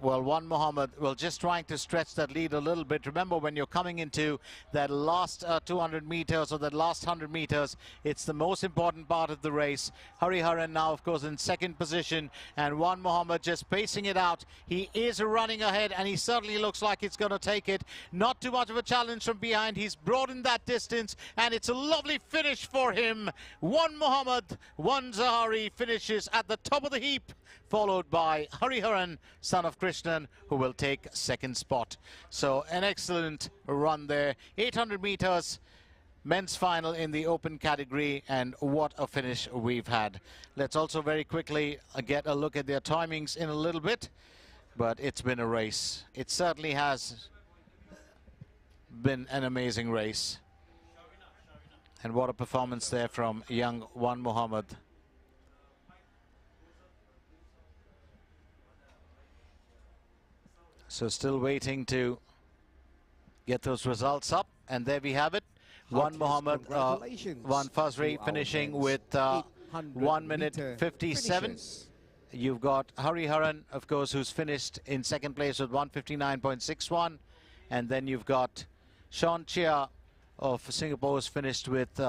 well, One Muhammad, well, just trying to stretch that lead a little bit. Remember, when you're coming into that last 200 meters or that last 100 meters, it's the most important part of the race. Hariharan now, of course, in second position, and One Muhammad just pacing it out. He is running ahead, and he certainly looks like he's going to take it. Not too much of a challenge from behind. He's broadened that distance, and it's a lovely finish for him. One Muhammad, One Zahari finishes at the top of the heap, followed by Hariharan, son of Krishnan, who will take second spot. So an excellent run there. 800 meters, men's final in the open category, and what a finish we've had. Let's also very quickly get a look at their timings in a little bit, but it's been a race. It certainly has been an amazing race. And what a performance there from young One Muhammad. So still waiting to get those results up, and there we have it. One Muhammad, One Fazri finishing with 1 minute 57. You've got Hariharan, of course, who's finished in second place with 159.61, and then you've got Sean Chia of Singapore who's finished with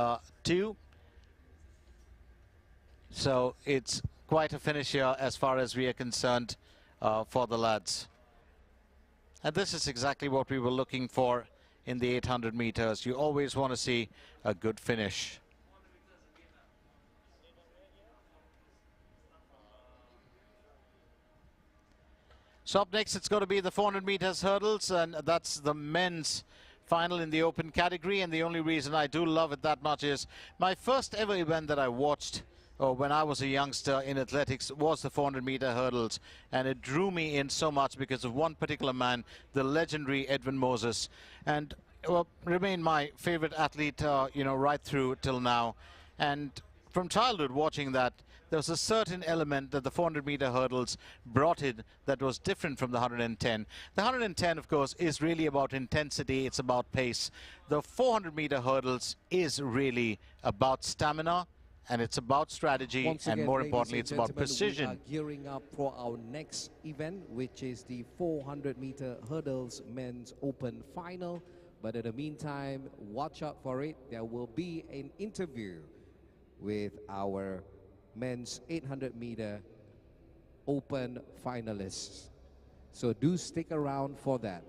2. So it's quite a finish here as far as we are concerned for the lads. And this is exactly what we were looking for in the 800 meters. You always want to see a good finish. So up next, it's going to be the 400 meters hurdles, and that's the men's final in the open category. And the only reason I do love it that much is my first ever event that I watched when I was a youngster in athletics was the 400 meter hurdles, and it drew me in so much because of one particular man, the legendary Edwin Moses, and remained my favorite athlete right through till now. And from childhood watching that, there was a certain element that the 400 meter hurdles brought in that was different from the 110. The 110, of course, is really about intensity, it's about pace. The 400 meter hurdles is really about stamina, and it's about strategy, again, and more importantly, it's about precision. We are gearing up for our next event, which is the 400 meter hurdles men's open final. But in the meantime, watch out for it. There will be an interview with our men's 800 meter open finalists. So do stick around for that.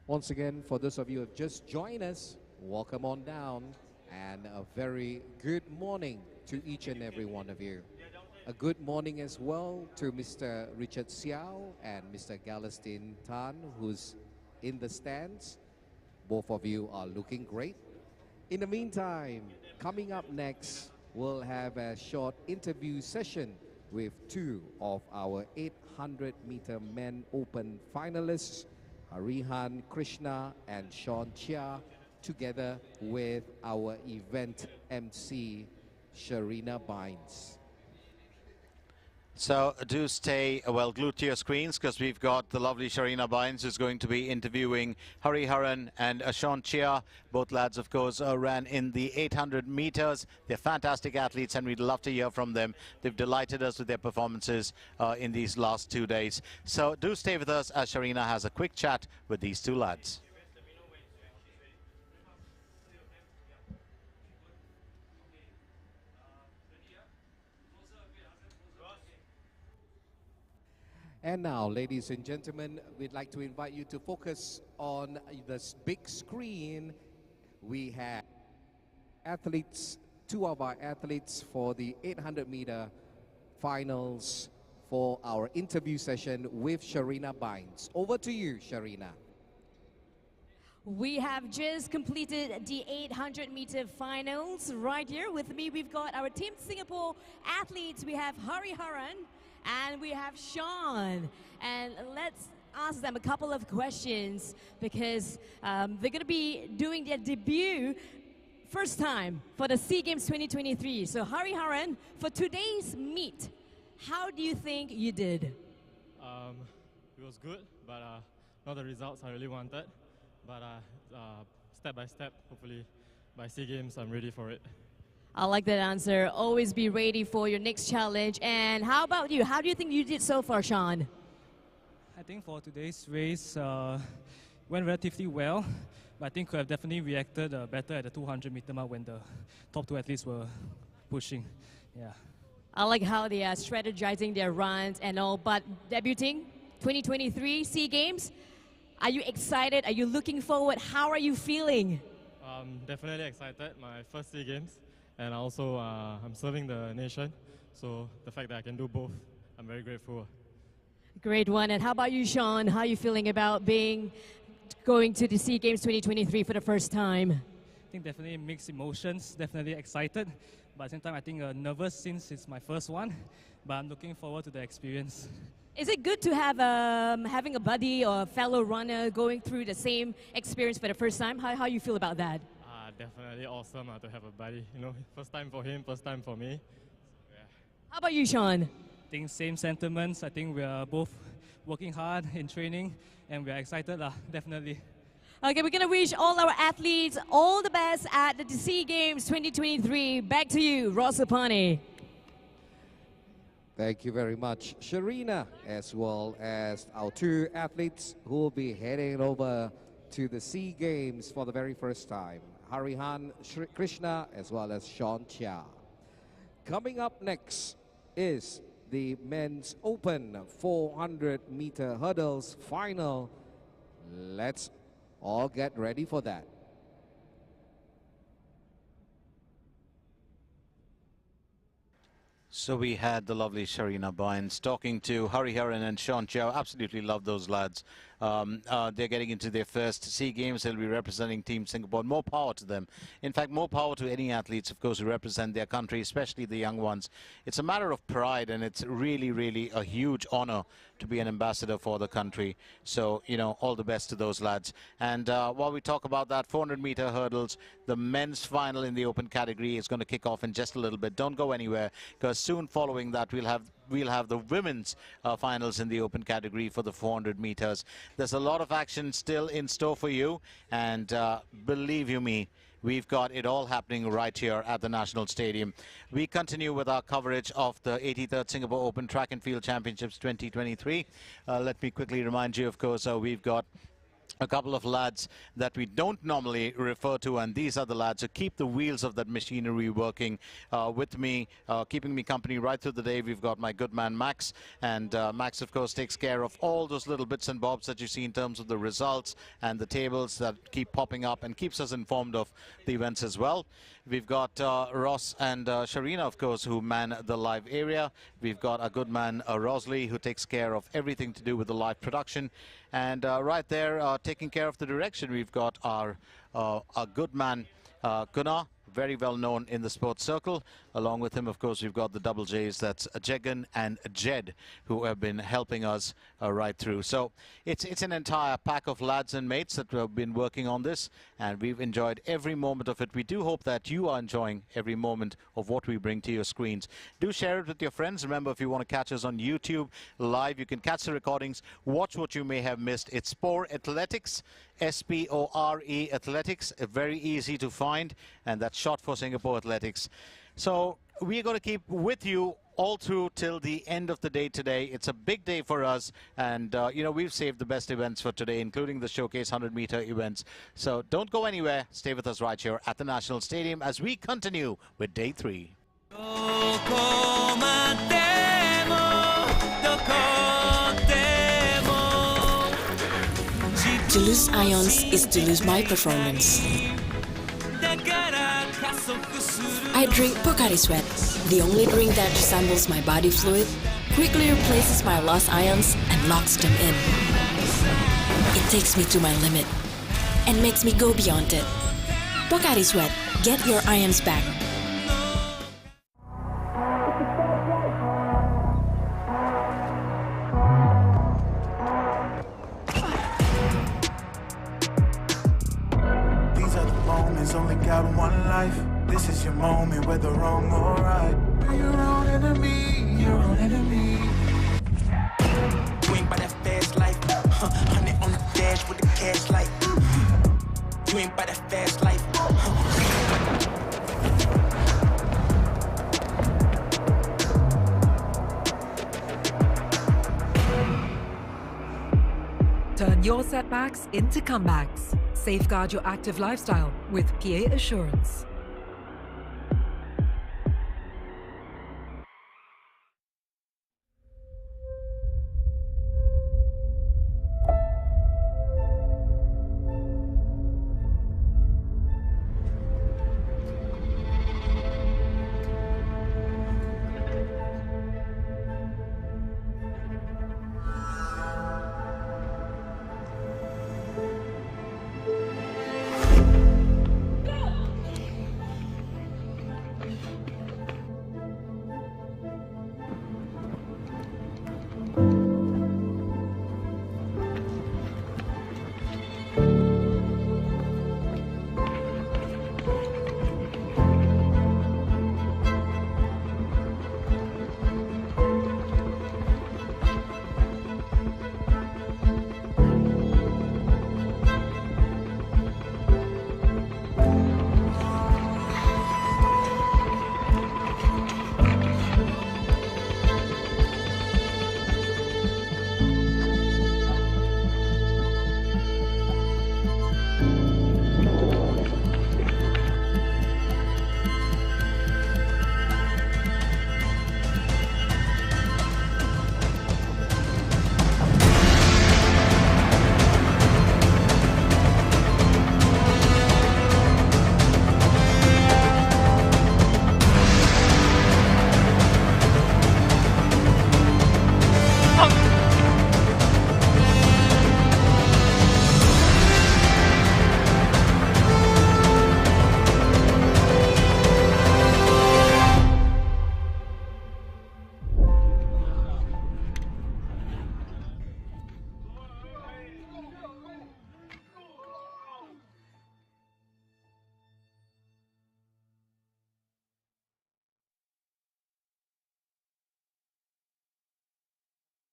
Once again, for those of you who have just joined us, welcome on down, and a very good morning to each and every one of you. A good morning as well to Mr. Richard Xiao and Mr. Galestin Tan, who's in the stands. Both of you are looking great. In the meantime, coming up next, we'll have a short interview session with 2 of our 800 meter men open finalists, Harihan Krishna and Sean Chia, together with our event MC, Sharina Bynes. So do stay glued to your screens, because we've got the lovely Sharina Bynes who's going to be interviewing Hariharan and Sean Chia. Both lads, of course, ran in the 800 meters. They're fantastic athletes, and we'd love to hear from them. They've delighted us with their performances in these last 2 days. So do stay with us as Sharina has a quick chat with these 2 lads. And now, ladies and gentlemen, we'd like to invite you to focus on this big screen. We have athletes, 2 of our athletes for the 800 meter finals for our interview session with Sharina Bynes. Over to you, Sharina. We have just completed the 800 meter finals. Right here with me, we've got our Team Singapore athletes. We have Hariharan and we have Sean. And let's ask them a couple of questions, because they're going to be doing their debut first time for the SEA Games 2023. So Hariharan, for today's meet, how do you think you did? It was good, but not the results I really wanted. But step by step, hopefully by SEA Games, I'm ready for it. I like that answer. Always be ready for your next challenge. And how about you? How do you think you did so far, Sean? I think for today's race went relatively well, but I think could have definitely reacted better at the 200-meter mark when the top two athletes were pushing. Yeah. I like how they are strategizing their runs and all, but debuting 2023 SEA Games, are you excited? Are you looking forward? How are you feeling? Definitely excited. My first SEA Games, and also I'm serving the nation, so the fact that I can do both, I'm very grateful. Great one. And how about you, Sean? How are you feeling about going to the SEA Games 2023 for the first time? I think definitely mixed emotions, definitely excited, but at the same time I think nervous since it's my first one, but I'm looking forward to the experience. Is it good to have having a buddy or a fellow runner going through the same experience for the first time? How you feel about that? Definitely awesome to have a buddy. You know, first time for him, first time for me. Yeah. How about you, Sean? I think same sentiments. I think we are both working hard in training, and we are excited, definitely. Okay, we're going to wish all our athletes all the best at the SEA Games 2023. Back to you, Rosapani. Thank you very much, Sharina, as well as our two athletes who will be heading over to the SEA Games for the very first time. Harihan Krishna as well as Sean Chia. Coming up next is the men's open 400-meter hurdles final. Let's all get ready for that. So we had the lovely Sharina Bynes talking to Hariharan and Sean Chow. Absolutely love those lads. They're getting into their first SEA Games. They'll be representing Team Singapore. More power to them. In fact, more power to any athletes, of course, who represent their country, especially the young ones. It's a matter of pride, and it's really, really a huge honor to be an ambassador for the country. So, you know, all the best to those lads. And while we talk about that, 400-meter hurdles, the men's final in the open category is going to kick off in just a little bit. Don't go anywhere, because soon following that, we'll have the women's finals in the open category for the 400 meters. There's a lot of action still in store for you, and believe you me, we've got it all happening right here at the National Stadium. We continue with our coverage of the 83rd Singapore Open Track and Field Championships 2023. Let me quickly remind you, of course, we've got a couple of lads that we don't normally refer to, and these are the lads who keep the wheels of that machinery working with me, keeping me company right through the day. We've got my good man Max, and Max, of course, takes care of all those little bits and bobs that you see in terms of the results and the tables that keep popping up, and keeps us informed of the events as well. We've got Ross and Sharina, of course, who man the live area. We've got our good man Rosalie, who takes care of everything to do with the live production. And right there, taking care of the direction, we've got our good man Gunnar, very well known in the sports circle. Along with him, of course, we've got the double J's, that's Jegan and Jed, who have been helping us right through. So it's an entire pack of lads and mates that have been working on this, and we've enjoyed every moment of it. We do hope that you are enjoying every moment of what we bring to your screens. Do share it with your friends. Remember, if you want to catch us on YouTube live, you can catch the recordings, watch what you may have missed. It's Spore Athletics, S-P-O-R-E Athletics, very easy to find, and that's short for Singapore Athletics. So we're going to keep with you all through till the end of the day today. It's a big day for us, and you know, we've saved the best events for today, including the Showcase 100-meter events. So don't go anywhere. Stay with us right here at the National Stadium as we continue with day 3. To lose ions is to lose my performance. I drink Pocari Sweat, the only drink that resembles my body fluid, quickly replaces my lost ions and locks them in. It takes me to my limit and makes me go beyond it. Pocari Sweat, get your ions back. These are the moments, only got one life. This is your moment, whether wrong or right. You're your own enemy, your own enemy. You ain't by that fast life, You ain't by the fast life. Turn your setbacks into comebacks. Safeguard your active lifestyle with PA Assurance.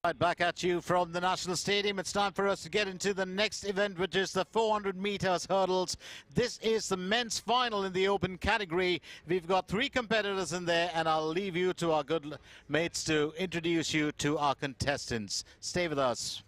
Right back at you from the National Stadium. It's time for us to get into the next event, which is the 400 meters hurdles. This is the men's final in the open category. We've got 3 competitors in there, and I'll leave you to our good mates to introduce you to our contestants. Stay with us.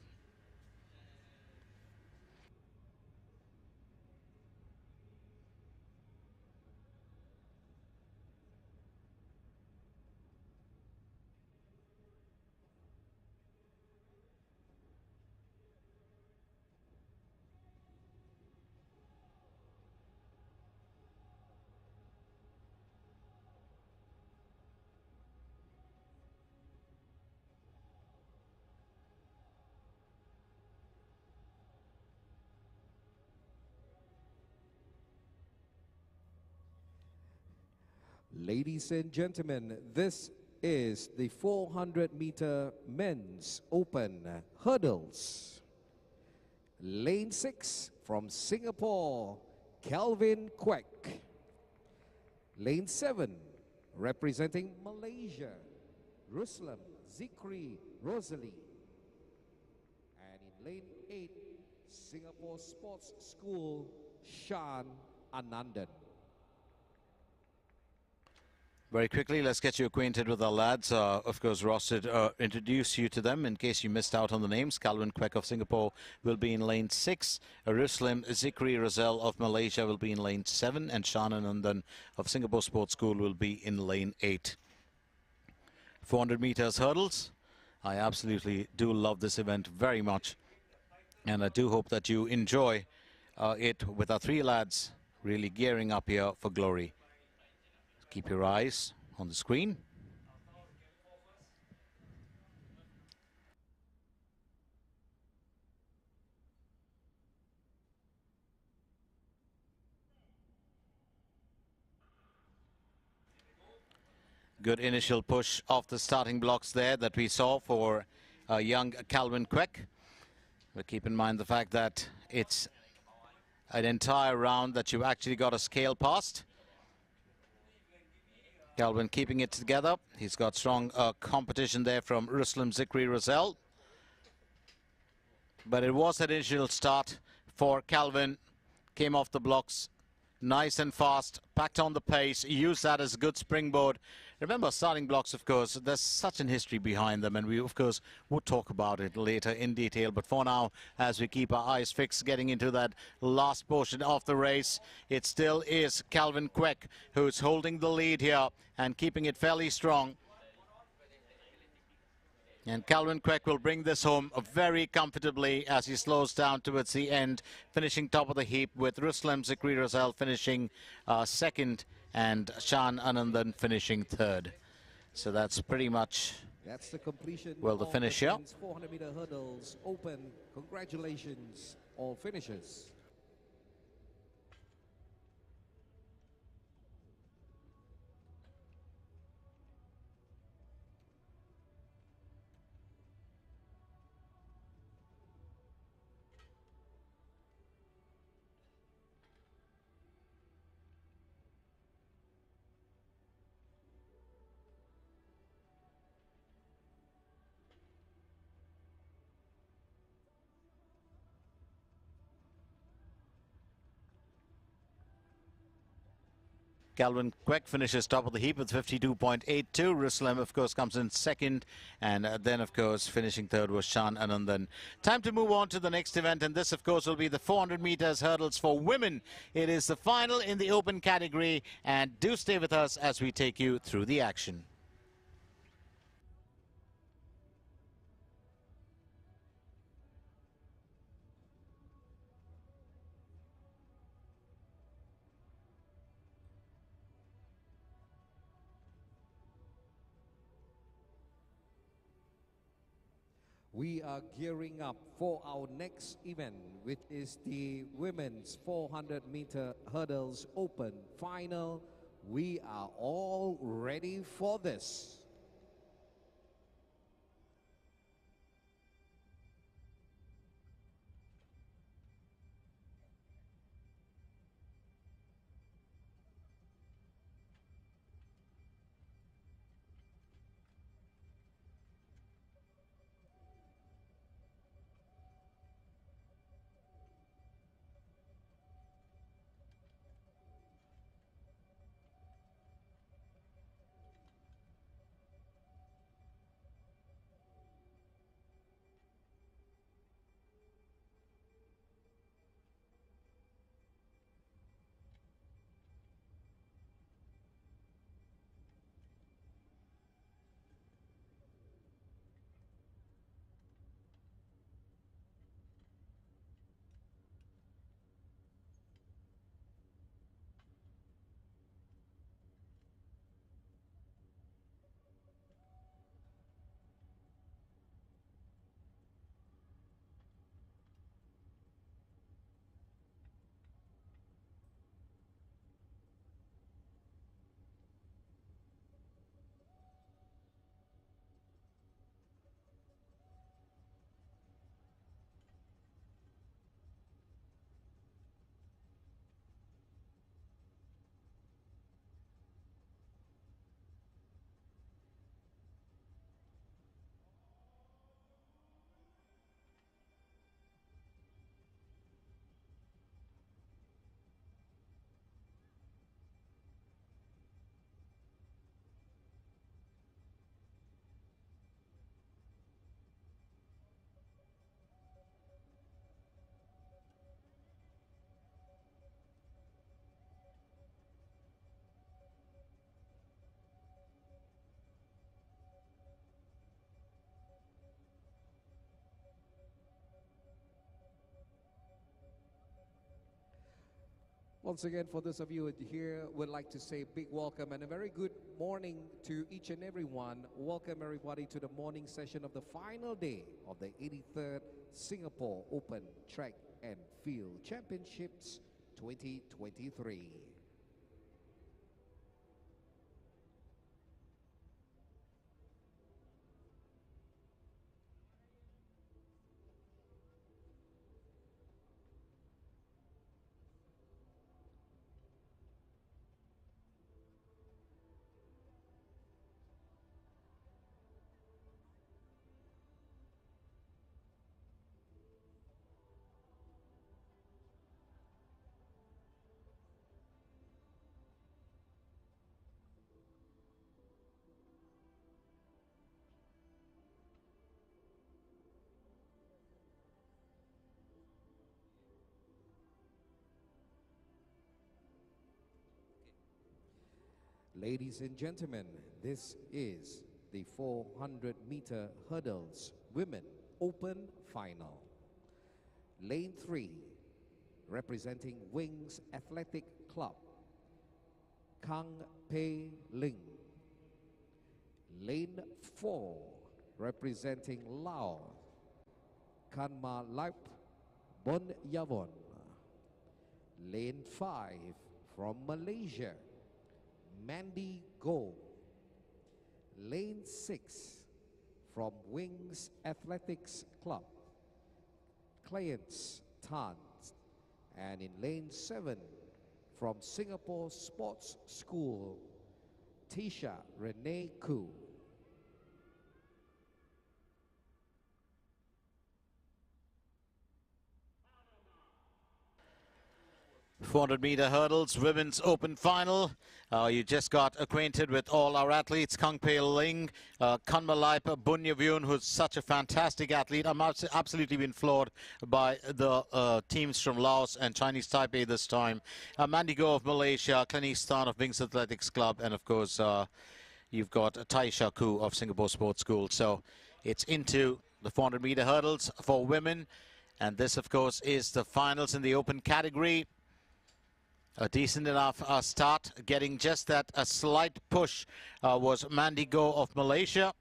Ladies and gentlemen, this is the 400-meter men's open hurdles. Lane 6 from Singapore, Calvin Quek. Lane 7 representing Malaysia, Ruslan Zikri Rosalie. And in lane 8, Singapore Sports School, Shan Anandan. Very quickly, let's get you acquainted with our lads. Of course, Ross did introduce you to them in case you missed out on the names. Calvin Quek of Singapore will be in lane 6. Ruslan Zikri Rosal of Malaysia will be in lane 7. And Shan Anandan of Singapore Sports School will be in lane 8. 400 meters hurdles. I absolutely do love this event very much. And I do hope that you enjoy it with our 3 lads really gearing up here for glory. Keep your eyes on the screen. Good initial push off the starting blocks there that we saw for young Calvin Quek. But keep in mind the fact that it's an entire round that you've actually got to scale past. Calvin keeping it together. He's got strong competition there from Ruslan Zikri Rosal. But it was an initial start for Calvin. came off the blocks nice and fast, packed on the pace, used that as a good springboard. Remember, starting blocks, of course, there's such an history behind them, and we, of course, would talk about it later in detail. But for now, as we keep our eyes fixed, getting into that last portion of the race, it still is Calvin Quek who's holding the lead here and keeping it fairly strong. And Calvin Quek will bring this home very comfortably as he slows down towards the end, finishing top of the heap with Ruslan Zikri Razel finishing second and Shan Anandan finishing third. So that's pretty much the completion the finish here. 400-meter hurdles open. Congratulations, all finishers. Calvin Quek finishes top of the heap with 52.82. Ruslan, of course, comes in second. And then, of course, finishing third was Shan Anandan. Time to move on to the next event. And this, of course, will be the 400 meters hurdles for women. It is the final in the open category. And do stay with us as we take you through the action. We are gearing up for our next event, which is the women's 400-meter hurdles open final. We are all ready for this. Once again, for those of you here, would like to say a big welcome and a very good morning to each and everyone. Welcome everybody to the morning session of the final day of the 83rd Singapore Open Track and Field Championships 2023. Ladies and gentlemen, this is the 400-meter hurdles women open final. Lane 3, representing Wings Athletic Club, Kang Pei Ling. Lane 4, representing Laos, Kanma Laip Bon Yavon. Lane 5, from Malaysia, Mandy Go. Lane 6, from Wings Athletics Club, Clients Tan. And in lane 7, from Singapore Sports School, Tisha Renee Koo. 400-meter hurdles, women's open final. You just got acquainted with all our athletes. Kang Pei Ling, Kanmalaipa Bunyavyun, who's such a fantastic athlete. I'm absolutely been floored by the teams from Laos and Chinese Taipei this time. Mandy Go of Malaysia, Klenistan of Wings Athletics Club, and of course you've got Taisha Koo of Singapore Sports School. So it's into the 400-meter hurdles for women. And this, of course, is the finals in the open category. A decent enough start, getting just that a slight push was Mandy Go of Malaysia.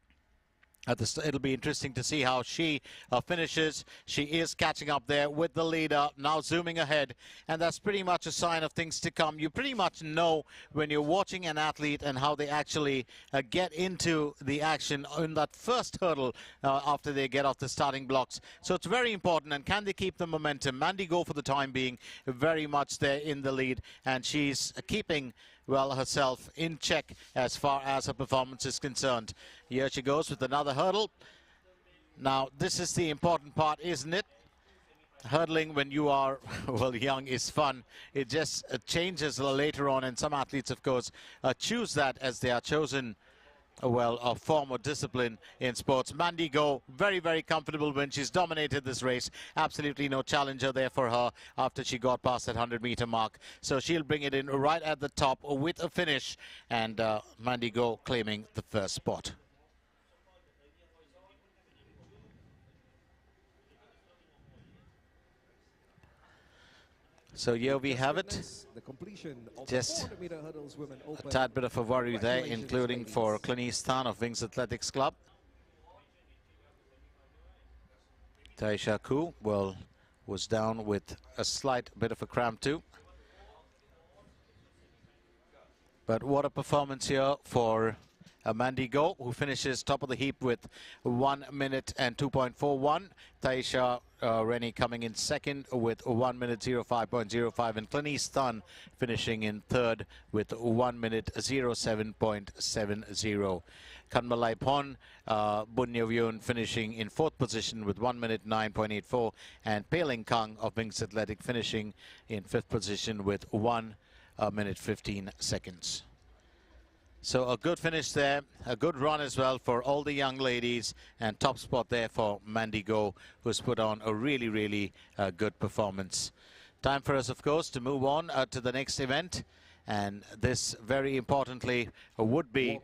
It'll be interesting to see how she finishes. She is catching up there with the leader, now zooming ahead, and that's pretty much a sign of things to come. You pretty much know when you're watching an athlete and how they actually get into the action in that first hurdle after they get off the starting blocks. So it's very important, and can they keep the momentum? Mandy Go, for the time being, very much there in the lead, and she's keeping herself in check as far as her performance is concerned. Here she goes with another hurdle. Now, this is the important part, isn't it? Hurdling when you are, young is fun. It just changes later on, and some athletes, of course, choose that as they are chosen a form or discipline in sports. Mandy Go, very, very comfortable when she's dominated this race. Absolutely no challenger there for her after she got past that 100-meter mark. So she'll bring it in right at the top with a finish, and Mandy Go claiming the first spot. So here we have it. Just a tad bit of a worry there, including for Klenistan of Wings Athletics Club. Taisha Koo, was down with a slight bit of a cramp too. But what a performance here for Mandy Go, who finishes top of the heap with 1 minute and 2.41. Taisha Rennie coming in second with 1 minute 05.05, and Klenistan finishing in third with 1 minute 07.70. Kanmalaipon Bunyavyun finishing in fourth position with 1 minute 9.84, and Pei Kang of Wings Athletic finishing in fifth position with 1 minute 15 seconds. So a good finish there, a good run as well for all the young ladies, and top spot there for Mandy Go, who's put on a really, really good performance. Time for us, of course, to move on to the next event. And this, very importantly, would be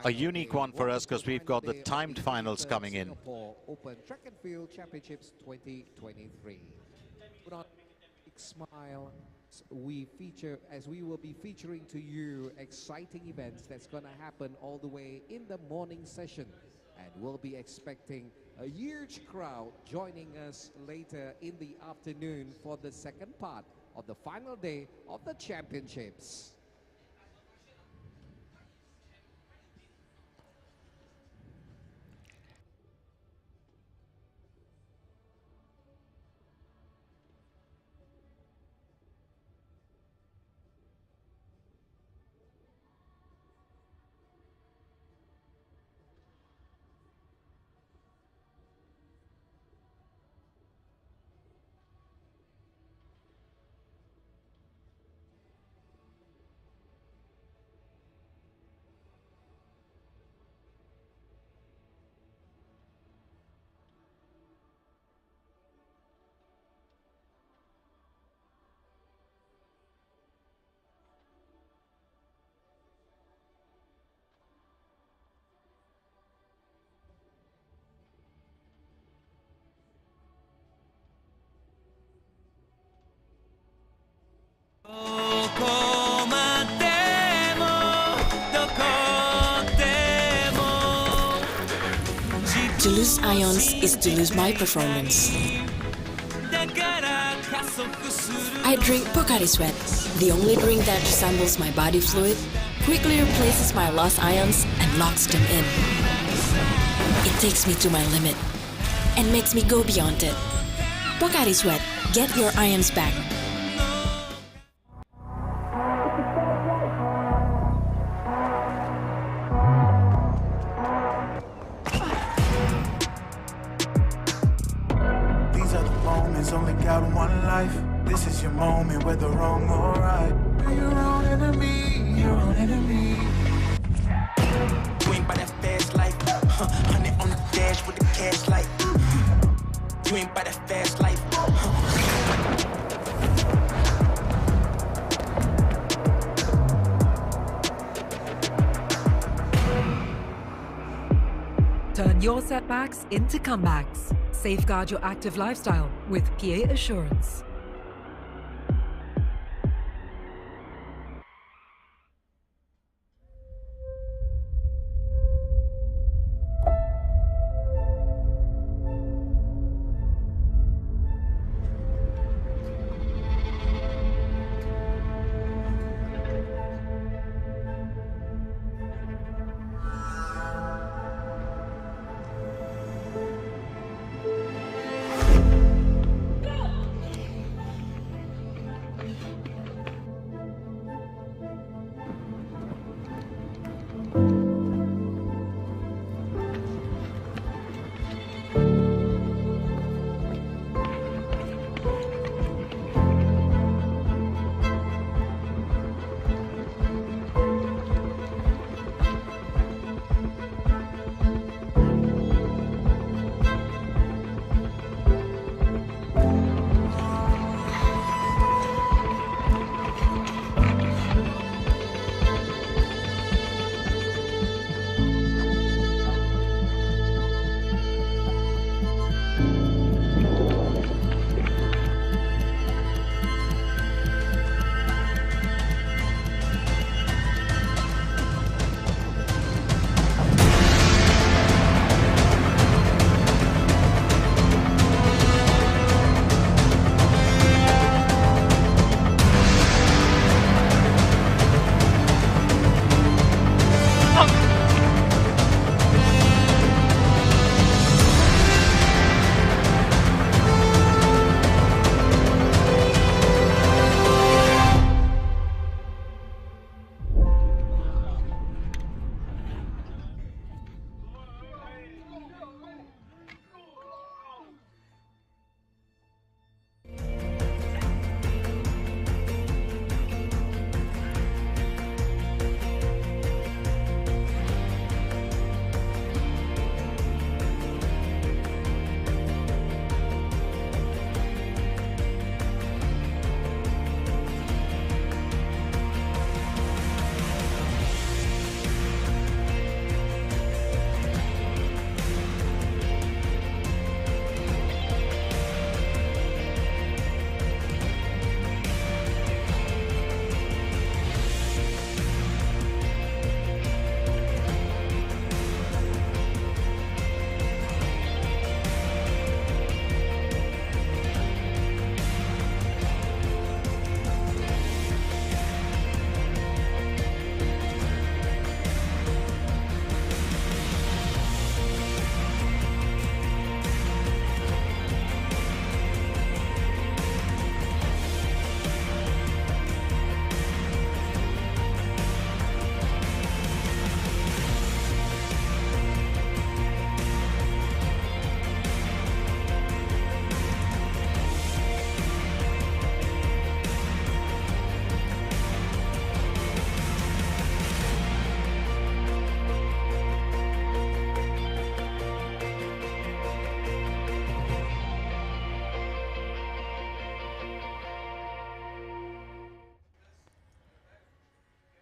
a unique one for us, because we've got the timed finals coming in. Open Track and Field Championships 2023. Put on a big smile. We will be featuring to you exciting events that's going to happen all the way in the morning session, and we'll be expecting a huge crowd joining us later in the afternoon for the second part of the final day of the championships. lose ions is to lose my performance. I drink Pocari Sweat, the only drink that resembles my body fluid, quickly replaces my lost ions and locks them in. It takes me to my limit and makes me go beyond it. Pocari Sweat, get your ions back. These are the moments, only got one life. This is your moment, whether wrong or right. You're your own enemy, your own enemy. You ain't by that fast life. 100 on the dash with the cash light. You ain't by that fast life. Turn your setbacks into comebacks. Safeguard your active lifestyle with PA Assurance.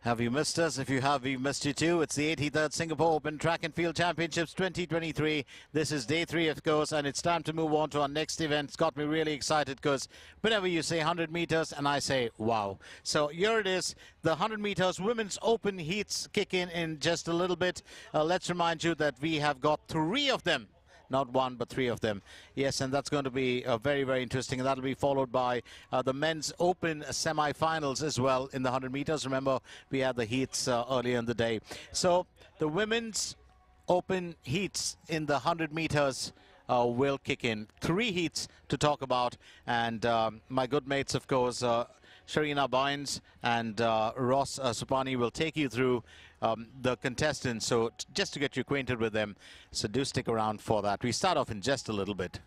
Have you missed us? If you have, we've missed you too. It's the 83rd Singapore Open Track and Field Championships 2023. This is day 3, of course, and it's time to move on to our next event. It's got me really excited because whenever you say 100 meters and I say, wow. So here it is, the 100 meters Women's Open heats kick in just a little bit. Let's remind you that we have got 3 of them not one but three of them. Yes, and that's going to be very, very interesting. And that'll be followed by the men's open semi-finals as well in the 100 meters. Remember, we had the heats earlier in the day. So the women's open heats in the 100 meters will kick in. 3 heats to talk about, and my good mates, of course, Sharina Bynes and Ross Supani will take you through the contestants, so just to get you acquainted with them, so do stick around for that. We start off in just a little bit.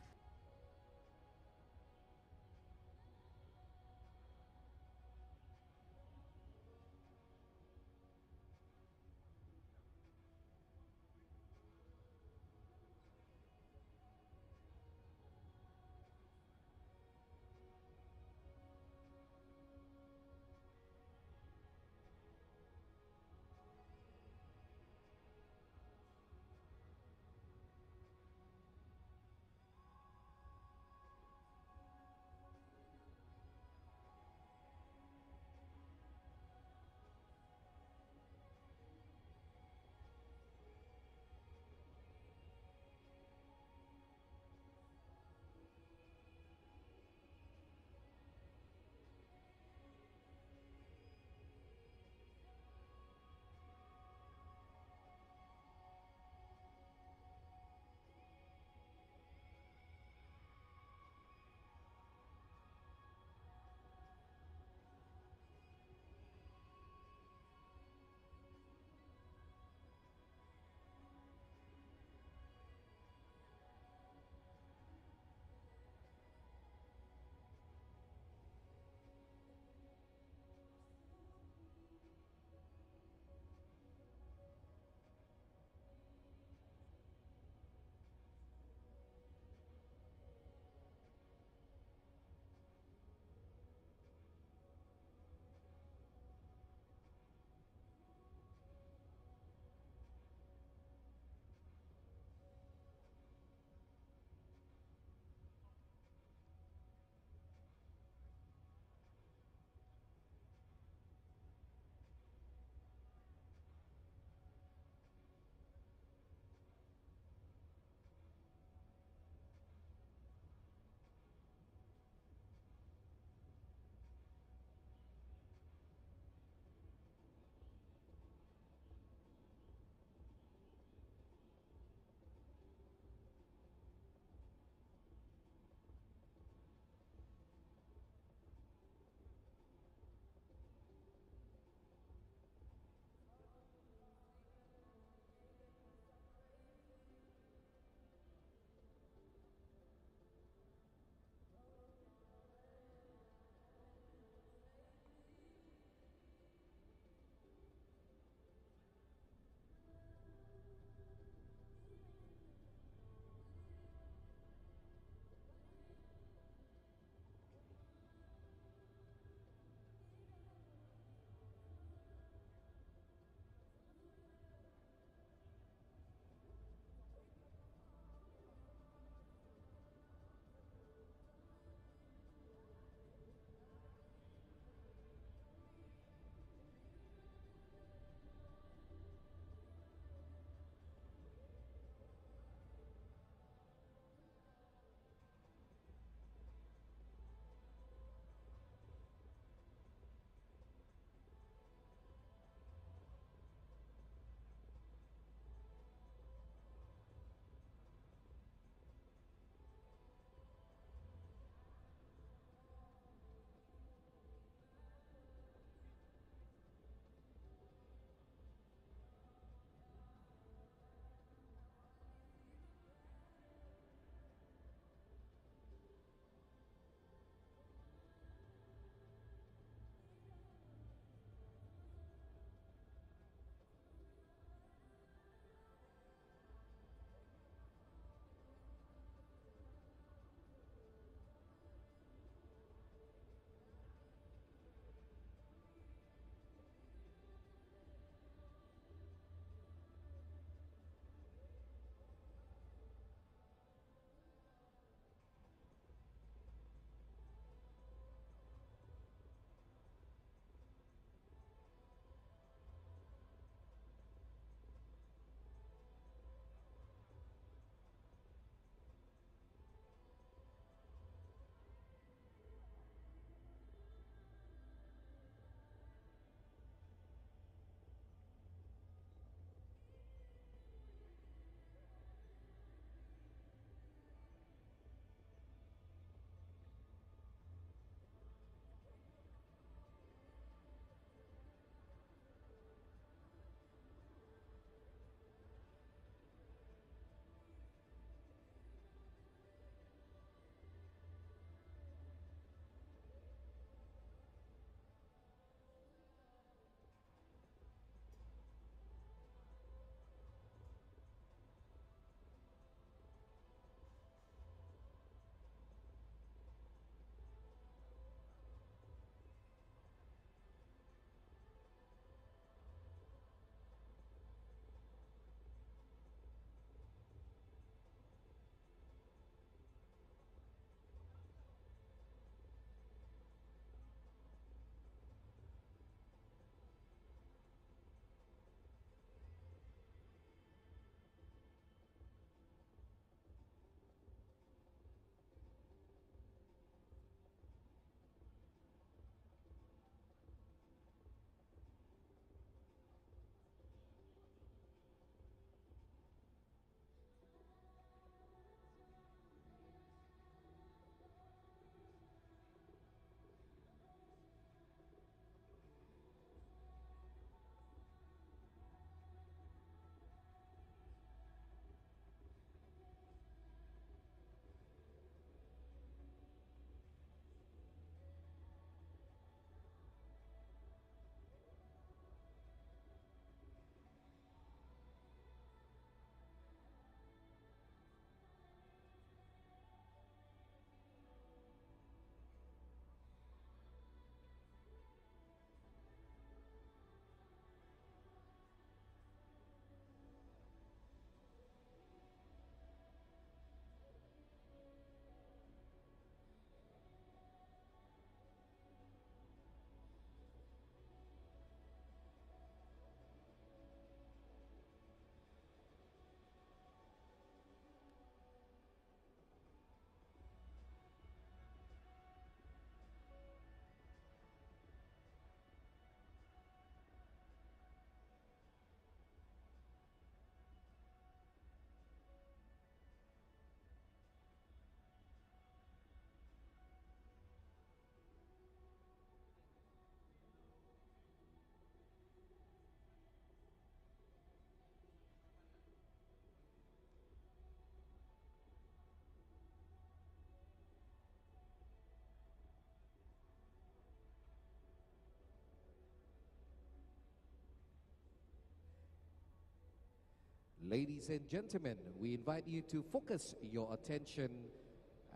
Ladies and gentlemen, we invite you to focus your attention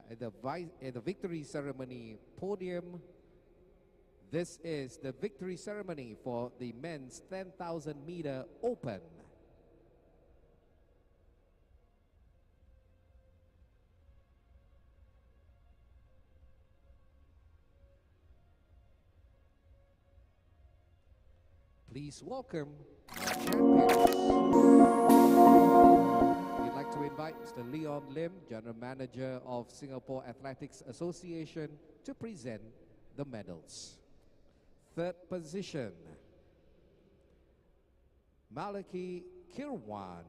at the victory ceremony podium. This is the victory ceremony for the men's 10,000 meter open. Please welcome our champions. We'd like to invite Mr. Leon Lim, General Manager of Singapore Athletics Association, to present the medals. Third position, Malaki Kirwan.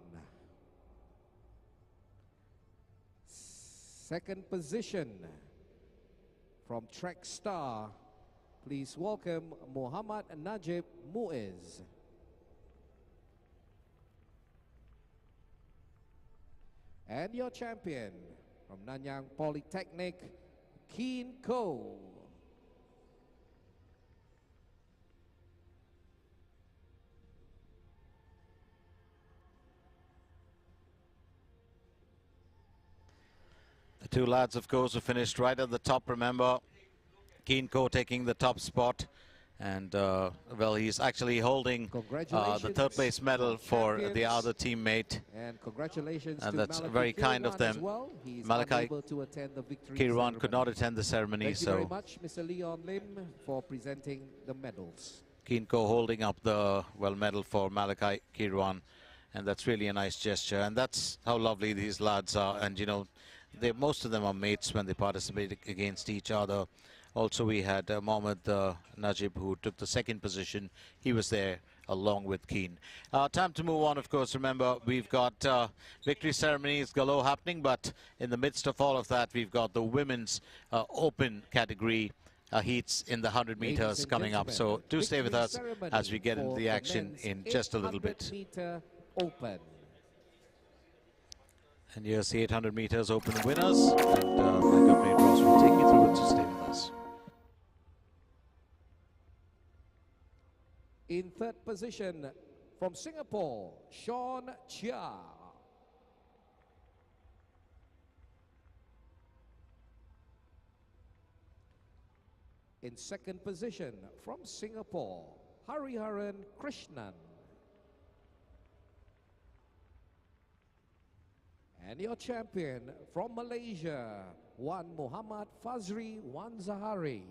Second position, from Track Star, please welcome Muhammad Najib Muiz. And your champion from Nanyang Polytechnic, Keen Ko. The two lads, of course, who finished right at the top, remember. Keen Ko taking the top spot, and well, he's actually holding the third place medal for the other teammate, and congratulations and to that's Malachi very kind of them. well. Malachi Kirwan Kirwan could not attend the ceremony, Thank you so very much, Mr. Leon Lim, for presenting the medals. Keen Ko holding up the medal for Malachi Kirwan, and that's really a nice gesture, and that's how lovely these lads are. And you know, most of them are mates when they participate against each other. Also, we had Mohammed Najib, who took the second position. He was there along with Keen. Time to move on, of course. Remember, we've got victory ceremonies galore happening, but in the midst of all of that, we've got the women's open category heats in the 100 meters coming up. So do stay with us as we get into the action in just a little bit. Open. And here's the 800 meters open winners, and my good mate Ross will take you through it, so stay with us. In third position, from Singapore, Sean Chia. In second position, from Singapore, Hariharan Krishnan. And your champion from Malaysia, Wan Muhammad Fazri Wan Zahari.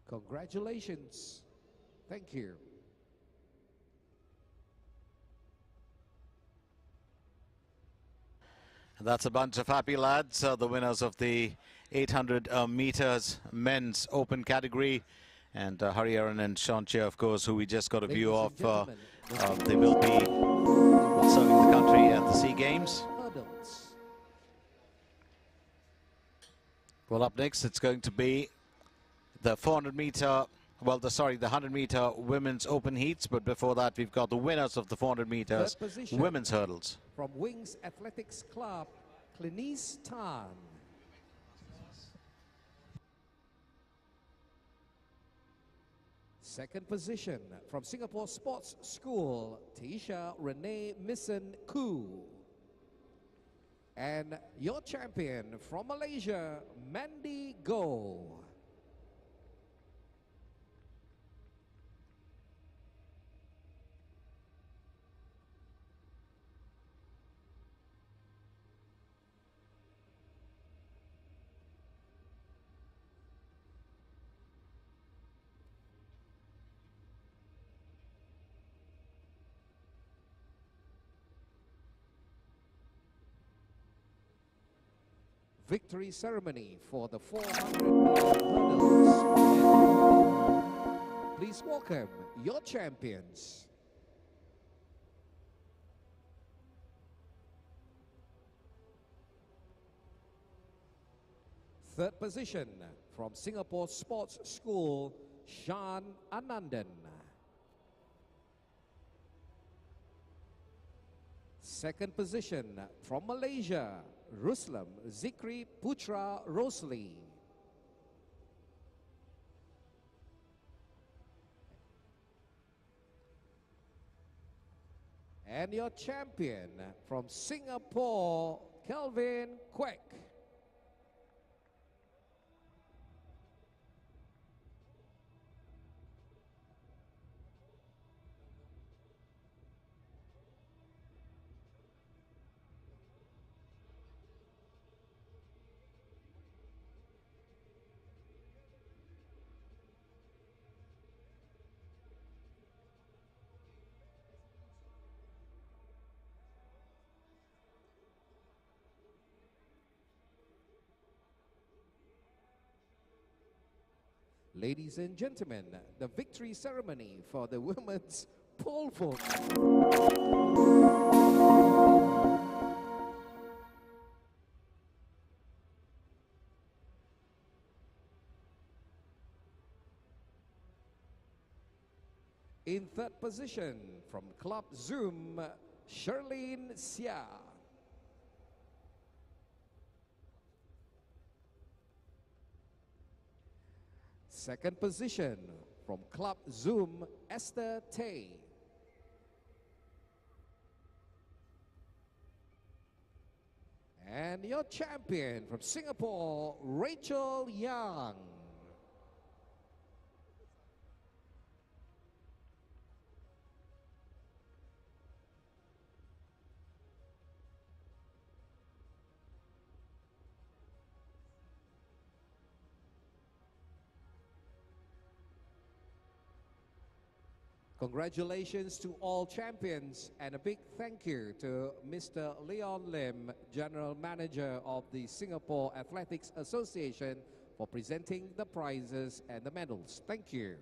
Congratulations. Thank you. That's a bunch of happy lads, the winners of the 800 meters men's open category. And Hariharan and Sean Chia, of course, who we just got a view of, they will be serving the country at the SEA Games. Well, up next, it's going to be the 400 meter, the 100 meter women's open heats. But before that, we've got the winners of the 400 meters women's hurdles. From Wings Athletics Club, Clinice Tan. Second position, from Singapore Sports School, Tisha Renee Missen Koo. And your champion from Malaysia, Mandy Goh. Victory ceremony for the 400 hurdles. Please welcome your champions. Third position, from Singapore Sports School, Shan Anandan. Second position from Malaysia, Ruslam Zikri Putra Rosli. And your champion from Singapore, Kelvin Kwek. Ladies and gentlemen, the victory ceremony for the women's pole vault. In third position from Club Zoom, Sherlyn Sia. Second position from Club Zoom, Esther Tay. And your champion from Singapore, Rachel Young. Congratulations to all champions and a big thank you to Mr. Leon Lim, General Manager of the Singapore Athletics Association, for presenting the prizes and the medals. Thank you.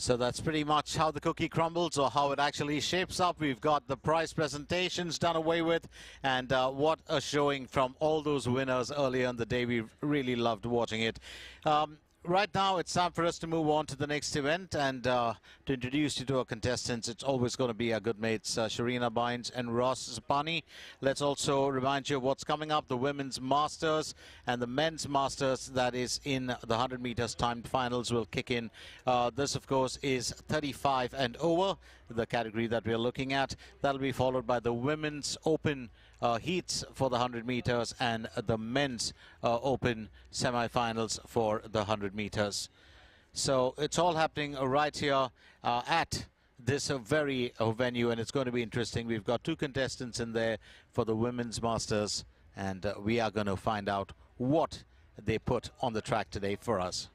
So that's pretty much how the cookie crumbles, or how it actually shapes up. We've got the prize presentations done away with, and what a showing from all those winners earlier in the day. We really loved watching it. Right now, it's time for us to move on to the next event, and to introduce you to our contestants, it's always going to be our good mates, Sharina Bynes and Ross Zapani. Let's also remind you of what's coming up: the Women's Masters and the Men's Masters, that is in the 100 meters timed finals, will kick in. This, of course, is 35 and over, the category that we're looking at. That'll be followed by the Women's Open heats for the 100 meters and the men's open semi-finals for the 100 meters. So it's all happening right here at this very venue, and it's going to be interesting. We've got two contestants in there for the Women's Masters, and we are going to find out what they put on the track today for us.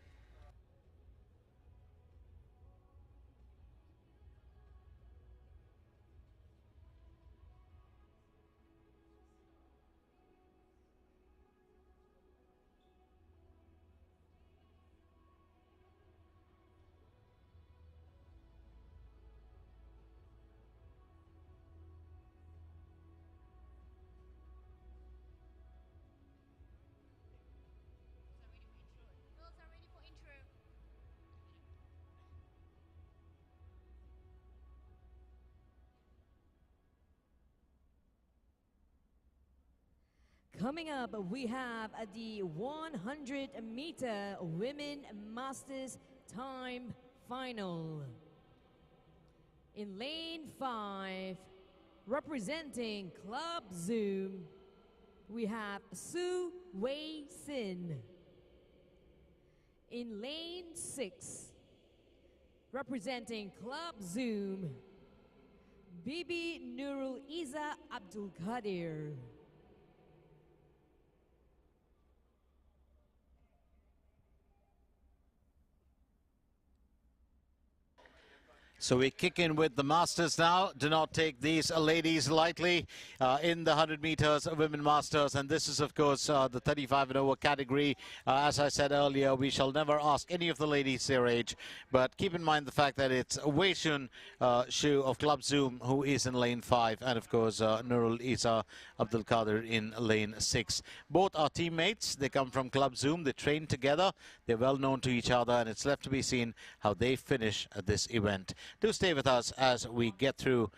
Coming up, we have the 100-meter Women Masters Time Final. In lane 5, representing Club Zoom, we have Su Wei Sin. In lane 6, representing Club Zoom, Bibi Nurul Iza Abdul Qadir. So we kick in with the Masters now. Do not take these ladies lightly in the 100 meters Women Masters. And this is, of course, the 35 and over category. As I said earlier, we shall never ask any of the ladies their age. But keep in mind the fact that it's Wei Shun Shu of Club Zoom who is in lane 5. And, of course, Nurul Isa Abdul Qadir in lane 6. Both are teammates. They come from Club Zoom. They train together. They're well known to each other. And it's left to be seen how they finish this event. Do stay with us as we get through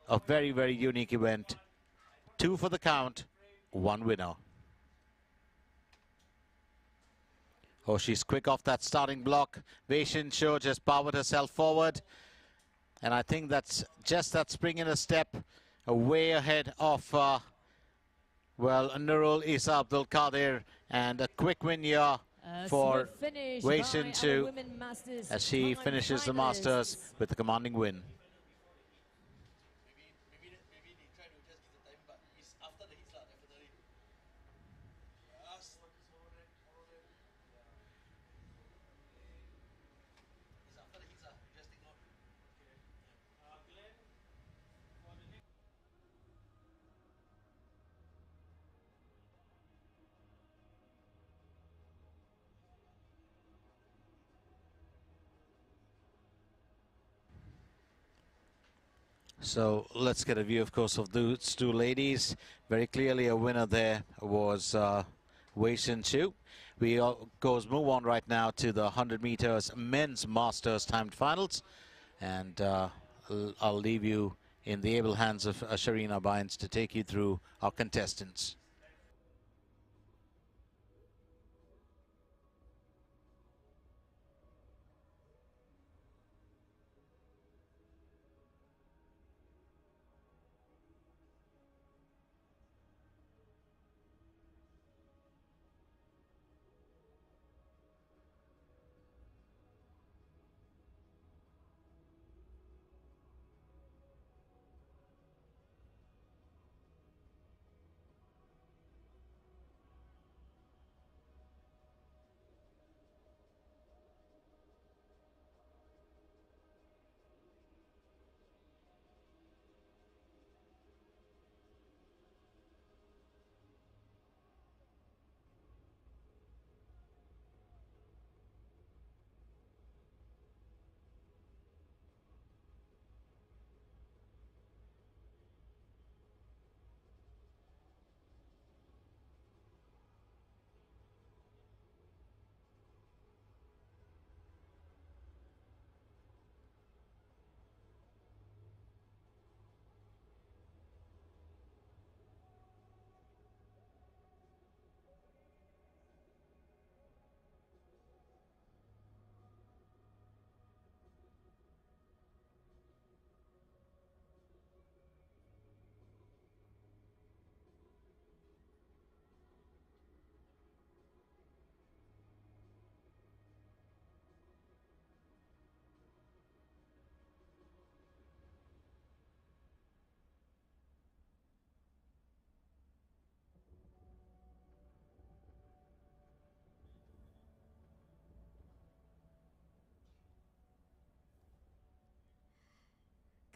a very, very unique event. 2 for the count, 1 winner. Oh, she's quick off that starting block. Wei Shin Cho just powered herself forward. And I think that's just that spring in a step way ahead of, well, Nurul Isa Abdul Qadir. And a quick win here for Wei Shin Chu as she finishes the Masters with a commanding win. So let's get a view, of course, of those two ladies. Very clearly a winner there was Wei Shin Chu. We, of course, move on right now to the 100 meters men's Masters timed finals. And I'll leave you in the able hands of Sharina Bynes to take you through our contestants.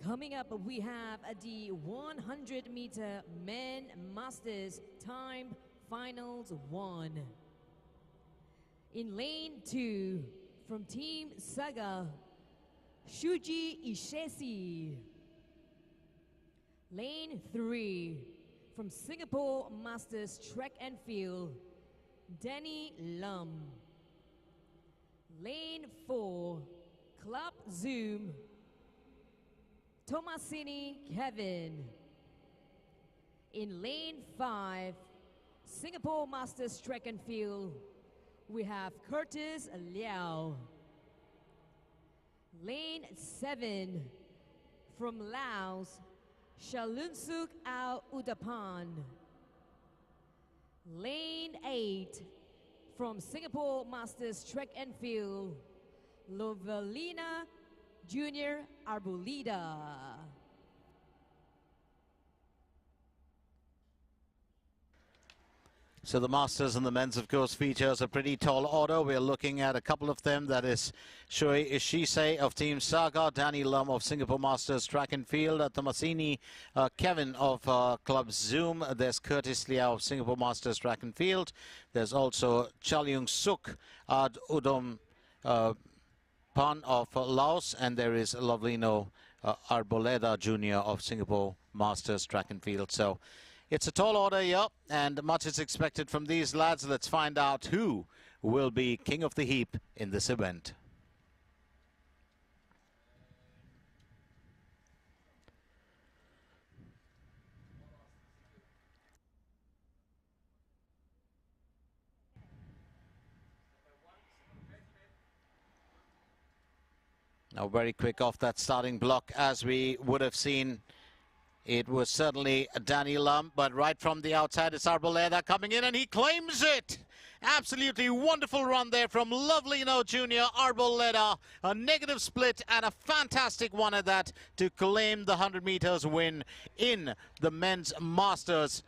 Coming up, we have the 100-meter men Masters time finals 1. In lane 2, from Team Saga, Shuji Ishesi. Lane 3, from Singapore Masters Track and Field, Danny Lum. Lane 4, Club Zoom, Tomasini Kevin. In lane 5, Singapore Masters Track and Field, we have Curtis Liao. Lane 7, from Laos, Shalunsuk Al Udapan. Lane 8, from Singapore Masters Track and Field, Lovelina Junior Arboleda. So the Masters and the men's, of course, features a pretty tall order. We're looking at a couple of them. That is Shoei Ishise of Team Saga, Danny Lum of Singapore Masters Track and Field, Tomasini Kevin of Club Zoom. There's Curtis Liao of Singapore Masters Track and Field. There's also Chalyung Suk Ad Udom Pan of Laos, and there is Lovelino Arboleda Jr. of Singapore Masters Track and Field. So it's a tall order here, and much is expected from these lads. Let's find out who will be king of the heap in this event. Now very quick off that starting block, as we would have seen. It was certainly Danny Lum, but right from the outside, it's Arboleda coming in, and he claims it. Absolutely wonderful run there from Lovelino Jr. Arboleda. A negative split and a fantastic one at that to claim the 100 meters win in the men's Masters.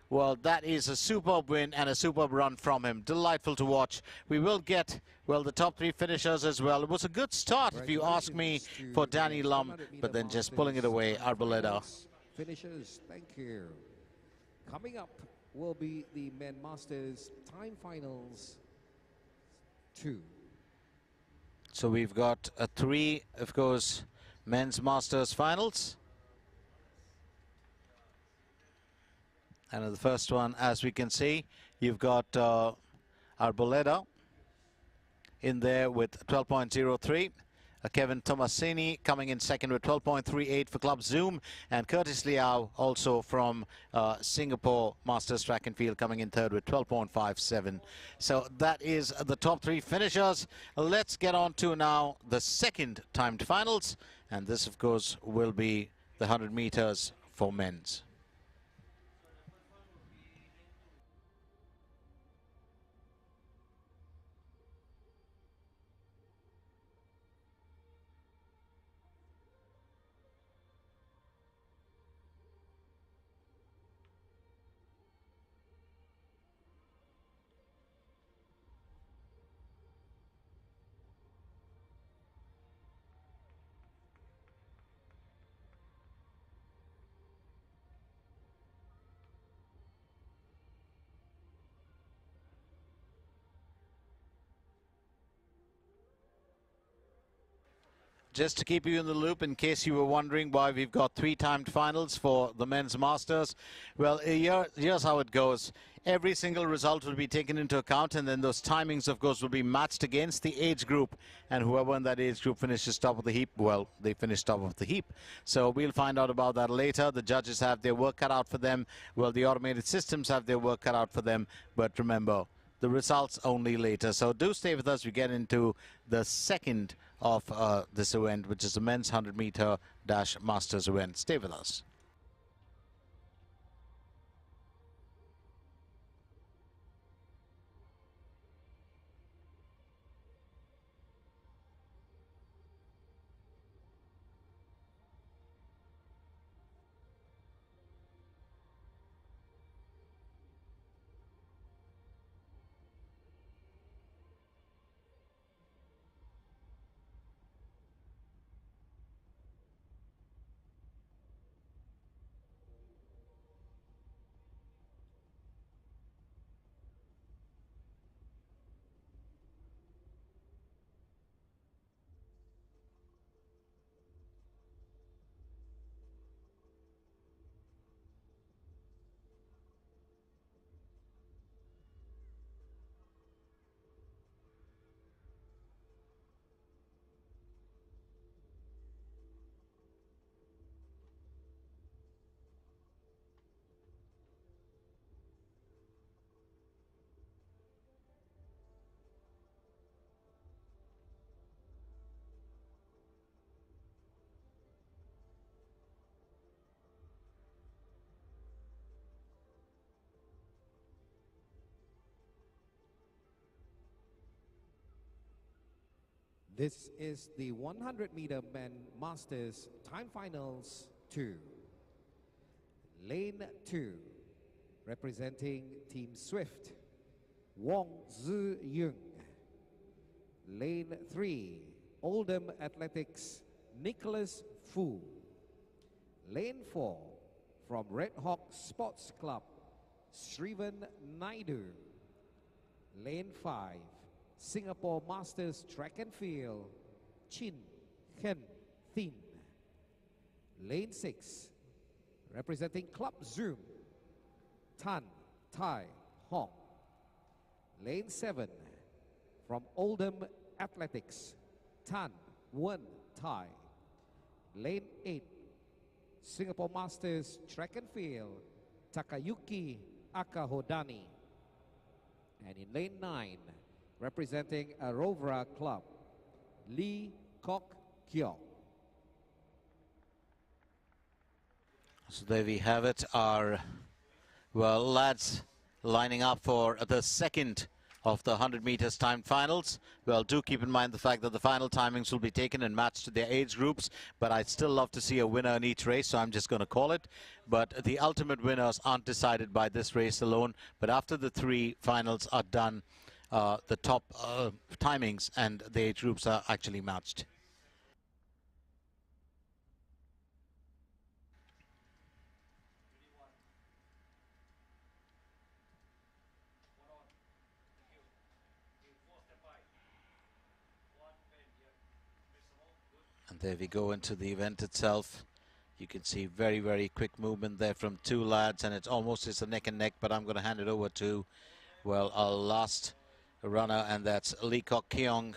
Well, that is a superb win and a superb run from him. Delightful to watch. We will get, well, the top three finishers as well. It was a good start, if you ask me, for Danny Lum, but then just pulling it away, Arboleda. Finishers, thank you. Coming up will be the Men Masters Time Finals 2. So we've got three, of course, Men's Masters Finals. And in the first one, as we can see, you've got Arboleda in there with 12.03. Kevin Tomasini coming in second with 12.38 for Club Zoom, and Curtis Liao also from Singapore Masters Track and Field coming in third with 12.57. So that is the top three finishers. Let's get on to now the second timed finals, and this of course will be the 100 meters for men's. Just to keep you in the loop, in case you were wondering why we've got three timed finals for the men's Masters, well, here's how it goes. Every single result will be taken into account, and then those timings, of course, will be matched against the age group, and whoever in that age group finishes top of the heap, well, they finish top of the heap. So we'll find out about that later. The judges have their work cut out for them. Well, the automated systems have their work cut out for them, but remember, the results only later. So do stay with us. We get into the second of this event, which is the men's 100-meter dash Masters event. Stay with us. This is the 100-meter Men Masters Time Finals 2. Lane 2. Representing Team Swift, Wong Zi Yung. Lane 3, Oldham Athletics, Nicholas Fu. Lane 4, from Red Hawk Sports Club, Srivan Naidu. Lane 5, Singapore Masters Track and Field, Chin Hen Thin. Lane 6, representing Club Zoom, Tan Tai Hong. Lane 7, from Oldham Athletics, Tan Wen Tai. Lane 8, Singapore Masters Track and Field, Takayuki Akahodani. And in lane 9, representing Arovra Club, Lee Kok Kyo. So there we have it, our, well, lads lining up for the second of the 100 meters timed finals. Well, do keep in mind the fact that the final timings will be taken and matched to their age groups, but I'd still love to see a winner in each race, so I'm just going to call it. But the ultimate winners aren't decided by this race alone, but after the 3 finals are done, the top timings and the age groups are actually matched. And there we go into the event itself. You can see very, very quick movement there from 2 lads, and it's almost a neck and neck, but I'm going to hand it over to, well, our last runner, and that's Lee Kok Keong.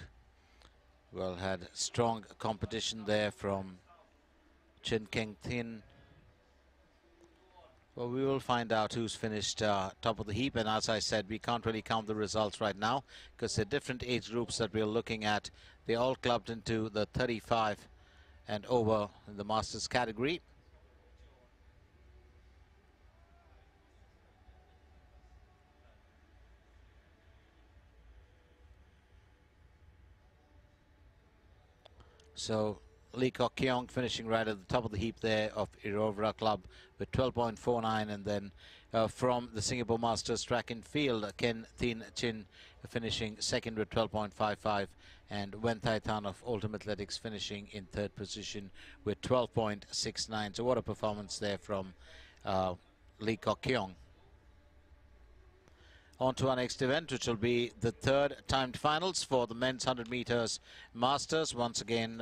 Well, had strong competition there from Chin Keng Thin. Well, we will find out who's finished top of the heap, and as I said, we can't really count the results right now because they're different age groups that we're looking at. They all clubbed into the 35 and over in the Masters category. So Lee Kok Keong finishing right at the top of the heap there of Irovra Club with 12.49, and then from the Singapore Masters Track and Field, Ken Thin Chin finishing second with 12.55, and Wen Tai Tan of Oldham Athletics finishing in 3rd position with 12.69. So what a performance there from Lee Kok Keong. On to our next event, which will be the 3rd timed finals for the men's 100 meters Masters. Once again,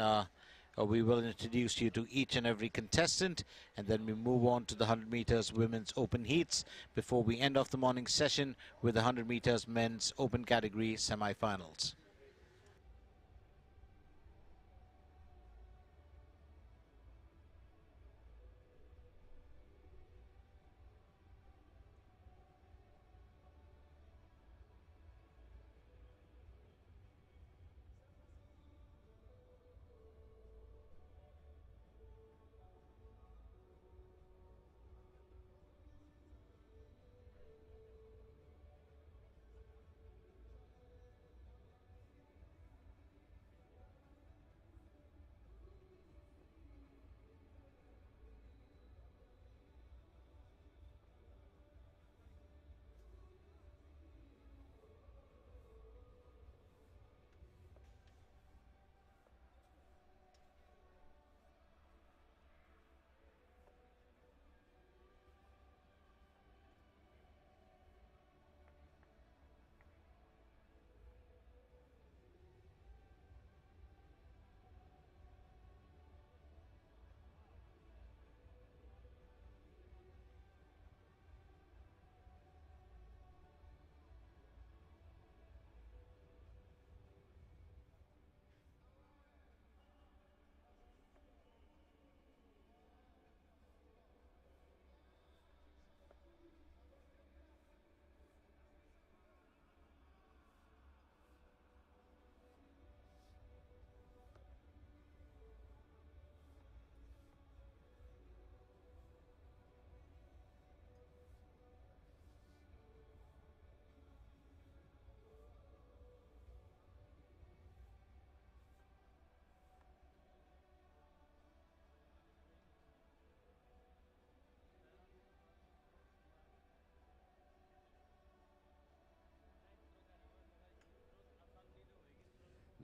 we will introduce you to each and every contestant, and then we move on to the 100 meters women's open heats before we end off the morning session with the 100 meters men's open category semi-finals.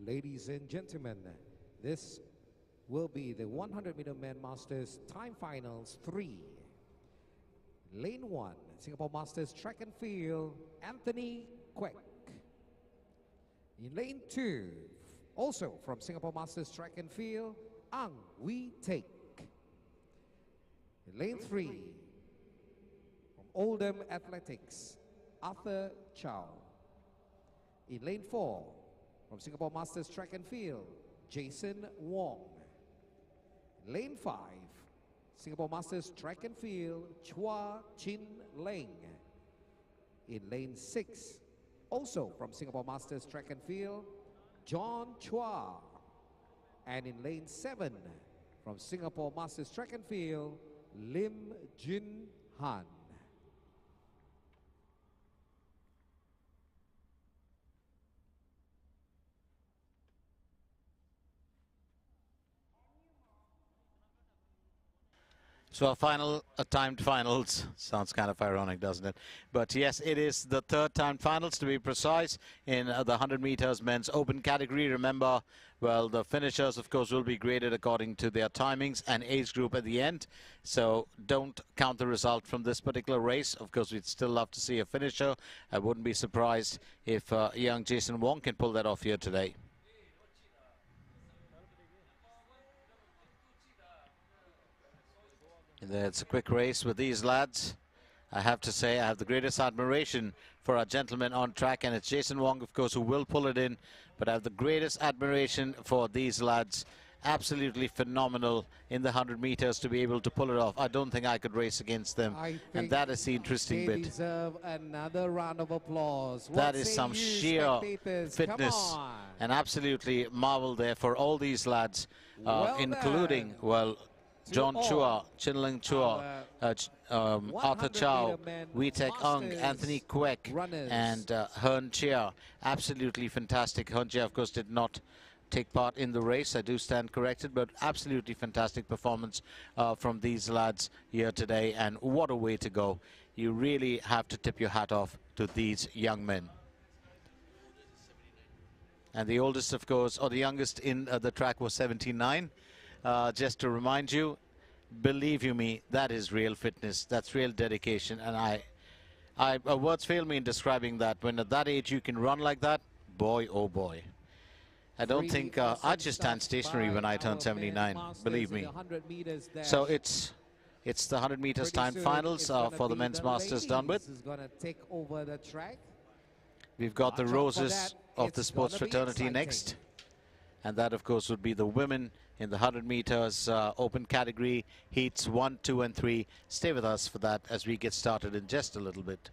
Ladies and gentlemen, this will be the 100-meter men masters time finals 3. Lane 1, Singapore Masters Track and Field, Anthony Kwek. In lane 2, also from Singapore Masters Track and Field, Ang Wee Teck. In lane 3, from Oldham Athletics, Arthur Chow. In lane 4, from Singapore Masters Track and Field, Jason Wong. Lane 5, Singapore Masters Track and Field, Chua Chin Leng. In lane 6, also from Singapore Masters Track and Field, John Chua. And in lane 7, from Singapore Masters Track and Field, Lim Jin Han. So our final timed finals, sounds kind of ironic, doesn't it? But yes, it is the third timed finals, to be precise, in the 100 meters men's open category. Remember, well, the finishers, of course, will be graded according to their timings and age group at the end. So don't count the result from this particular race. Of course, we'd still love to see a finisher. I wouldn't be surprised if young Jason Wong can pull that off here today. It's a quick race with these lads. I have to say I have the greatest admiration for our gentleman on track, and it's Jason Wong, of course, who will pull it in. But I have the greatest admiration for these lads. Absolutely phenomenal in the 100 meters to be able to pull it off. I don't think I could race against them, and that is the interesting bit. They deserve another round of applause. That is some sheer fitness, and absolutely marvel there for all these lads, including, well, John Chua, Chin Leng Chua, Arthur Chow, Wee Teck Ung, Anthony Kwek, and Hearn Chia. Absolutely fantastic. Hearn Chia, of course, did not take part in the race. I do stand corrected, but absolutely fantastic performance from these lads here today. And what a way to go. You really have to tip your hat off to these young men. And the oldest, of course, or the youngest in the track was 79. Just to remind you, believe you me, that is real fitness. That's real dedication. And words fail me in describing that. When at that age you can run like that, boy, oh boy. I don't think I'd just stand stationary when I turn 79, believe me. So it's the 100 meters timed finals for the men's masters done with. We've got the roses of the sports fraternity next. And that, of course, would be the women in the 100 meters open category, heats 1, 2, and 3. Stay with us for that as we get started in just a little bit.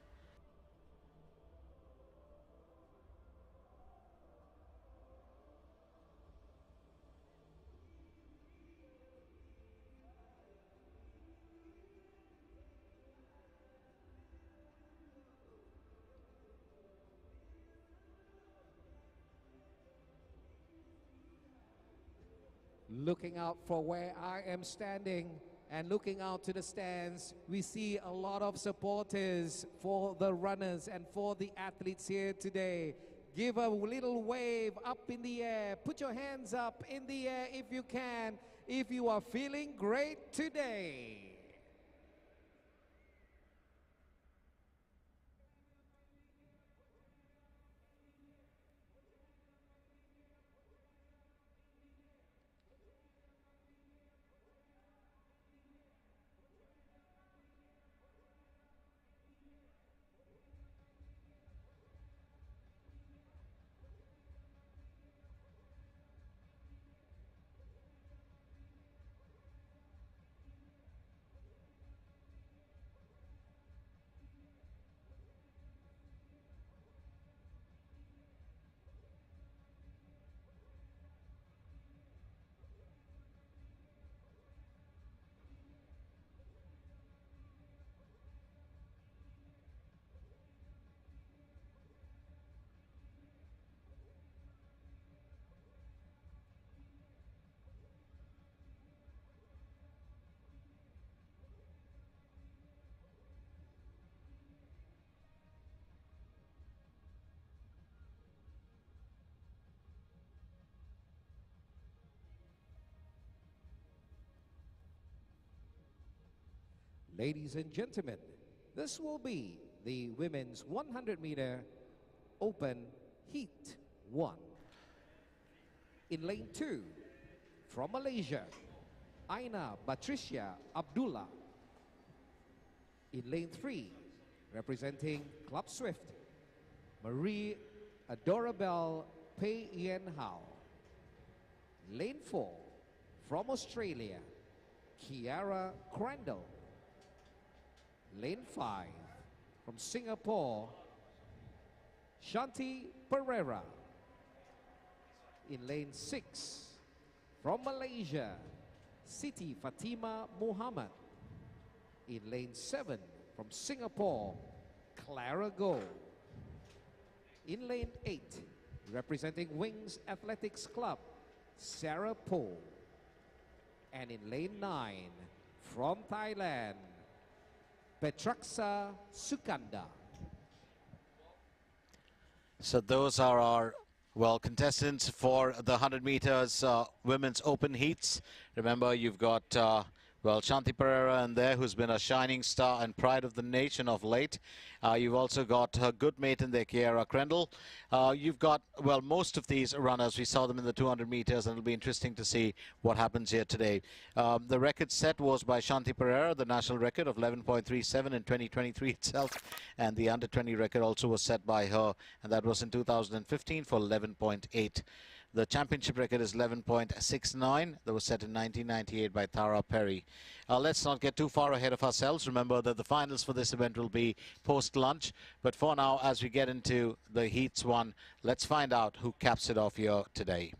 Looking out for where I am standing and looking out to the stands, we see a lot of supporters for the runners and for the athletes here today. Give a little wave up in the air. Put your hands up in the air if you can, if you are feeling great today. Ladies and gentlemen, this will be the women's 100-meter open heat 1. In lane 2, from Malaysia, Aina Patricia Abdullah. In lane 3, representing Club Swift, Marie Adorabelle Pei Yen Hao. Lane 4, from Australia, Kiara Crandall. Lane 5, from Singapore, Shanti Pereira. In lane 6, from Malaysia, Siti Fatima Muhammad. In lane 7, from Singapore, Clara Go. In lane 8, representing Wings Athletics Club, Sarah Po. And in lane 9, from Thailand, Petraksa Sukanda. So those are our, well, contestants for the 100 meters women's open heats. Remember, you've got, well, Shanti Pereira in there, who's been a shining star and pride of the nation of late. You've also got her good mate in there, Kiara Crandall. You've got, well, most of these runners, we saw them in the 200 meters, and it'll be interesting to see what happens here today. The record set was by Shanti Pereira, the national record of 11.37 in 2023 itself, and the under 20 record also was set by her, and that was in 2015 for 11.8. The championship record is 11.69. That was set in 1998 by Tara Perry. Let's not get too far ahead of ourselves. Remember that the finals for this event will be post-lunch. But for now, as we get into the heats 1, let's find out who caps it off here today.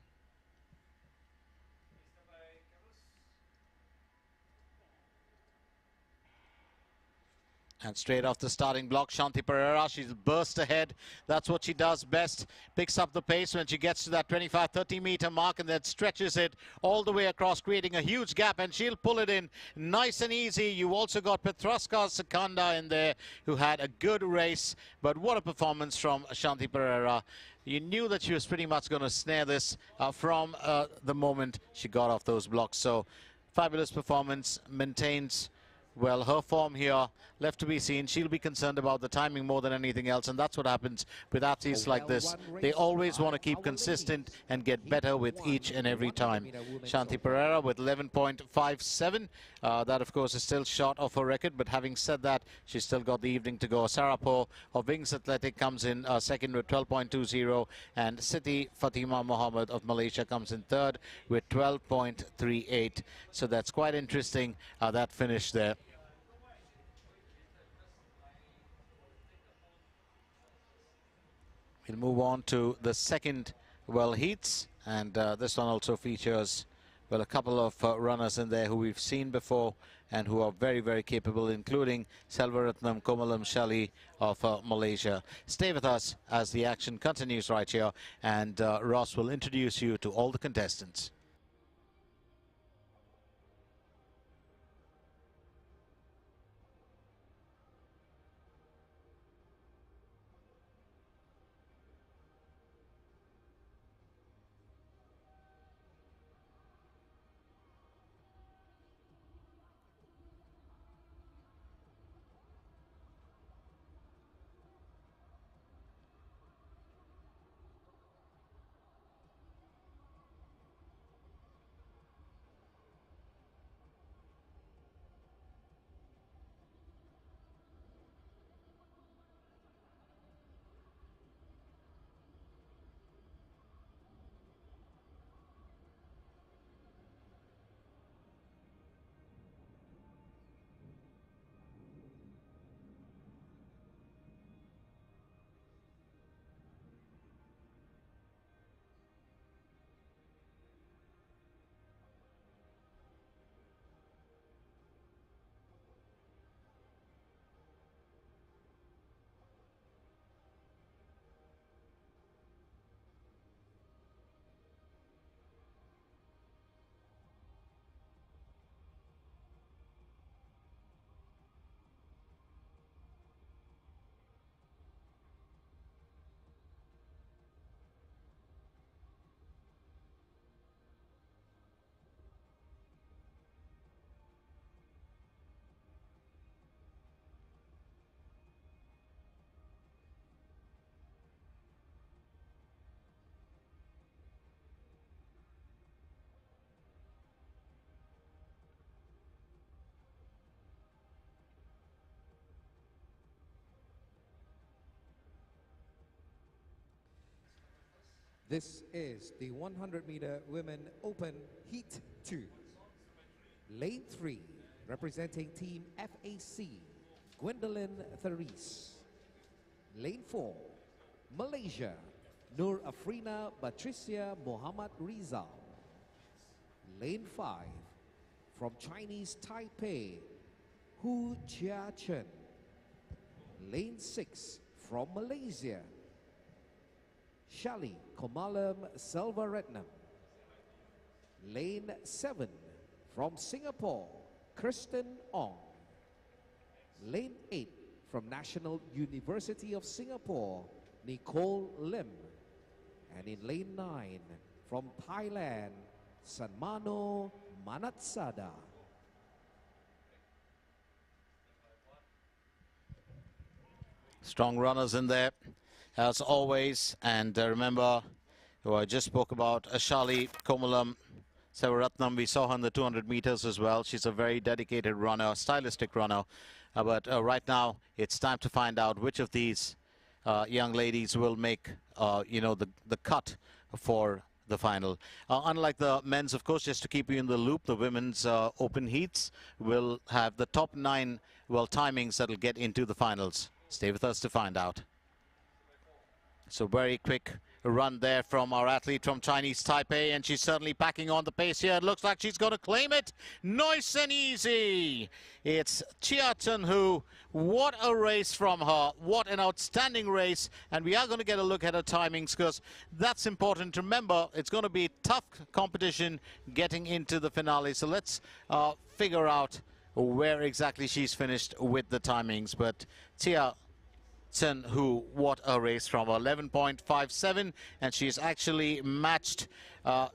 And straight off the starting block, Shanti Pereira, she's burst ahead. That's what she does best. Picks up the pace when she gets to that 25-30 meter mark and then stretches it all the way across, creating a huge gap, and she'll pull it in nice and easy. You also got Petraska Sekanda in there, who had a good race. But what a performance from Shanti Pereira. You knew that she was pretty much going to snare this from the moment she got off those blocks. So fabulous performance, maintains, well, her form here, left to be seen. She'll be concerned about the timing more than anything else, and that's what happens with athletes like this. They always want to keep consistent and get better with each and every time. Shanti Pereira with 11.57. That, of course, is still short of her record, but having said that, she's still got the evening to go. Sarah Po of Wings Athletic comes in second with 12.20, and Siti Fatima Mohammed of Malaysia comes in third with 12.38. So that's quite interesting, that finish there. We'll move on to the second, well, heats, and this one also features, well, a couple of runners in there who we've seen before and who are very, very capable, including Selvaratnam Komalam Shali of Malaysia. Stay with us as the action continues right here, and Ross will introduce you to all the contestants. This is the 100-meter Women Open Heat 2. Lane 3, representing Team FAC, Gwendolyn Therese. Lane 4, Malaysia, Nur Afrina Patricia Muhammad Rizal. Lane 5, from Chinese Taipei, Hu Chia Chen. Lane 6, from Malaysia, Shali Komalam Selvaratnam. Lane 7, from Singapore, Kristen Ong. Lane 8, from National University of Singapore, Nicole Lim. And in lane 9, from Thailand, Sanmano Manatsada. Strong runners in there, as always. And remember, who I just spoke about, Ashali Komalam Sevaratnam. We saw her in the 200 meters as well. She's a very dedicated runner, stylistic runner. But right now, it's time to find out which of these young ladies will make, the cut for the final. Unlike the men's, of course, just to keep you in the loop, the women's open heats will have the top 9, timings that will get into the finals. Stay with us to find out. So very quick run there from our athlete from Chinese Taipei, and she's certainly packing on the pace here. It looks like she's going to claim it. Nice and easy. It's Chia Chen Hu. What a race from her. What an outstanding race. And we are going to get a look at her timings, because that's important. Remember, it's going to be tough competition getting into the finale. So let's figure out where exactly she's finished with the timings. But Chia Chen Hu, what a race from her. 11.57, and she's actually matched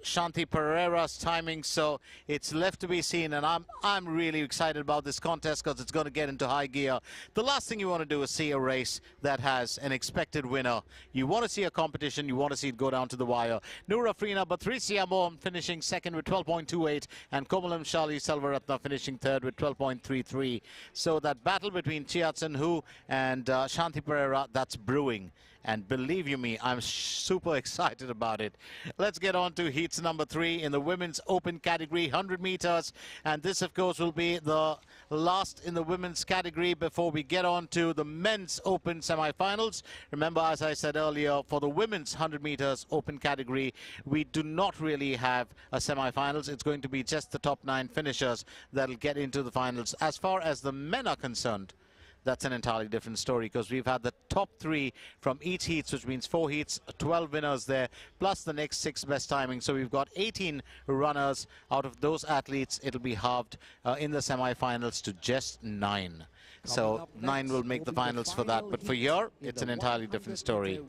Shanti Pereira's timing, so it's left to be seen. And I'm really excited about this contest, because it's going to get into high gear. The last thing you want to do is see a race that has an expected winner. You want to see a competition, you want to see it go down to the wire. Nur Afrina Patricia Mohan finishing second with 12.28, and Komalam Shali Selvaratna finishing third with 12.33. So that battle between Chia Chen Hu and Shanti Pereira, that's brewing. And believe you me, I'm super excited about it. Let's get on to heats number 3 in the women's open category, 100 meters. And this, of course, will be the last in the women's category before we get on to the men's open semifinals. Remember, as I said earlier, for the women's 100 meters open category, we do not really have a semifinals. It's going to be just the top 9 finishers that'll get into the finals. As far as the men are concerned, that's an entirely different story, because we've had the top 3 from each heats, which means 4 heats, 12 winners there, plus the next 6 best timings. So we've got 18 runners. Out of those athletes, it'll be halved in the semifinals to just 9. So 9 will make the finals for that. But for here, it's an entirely different story.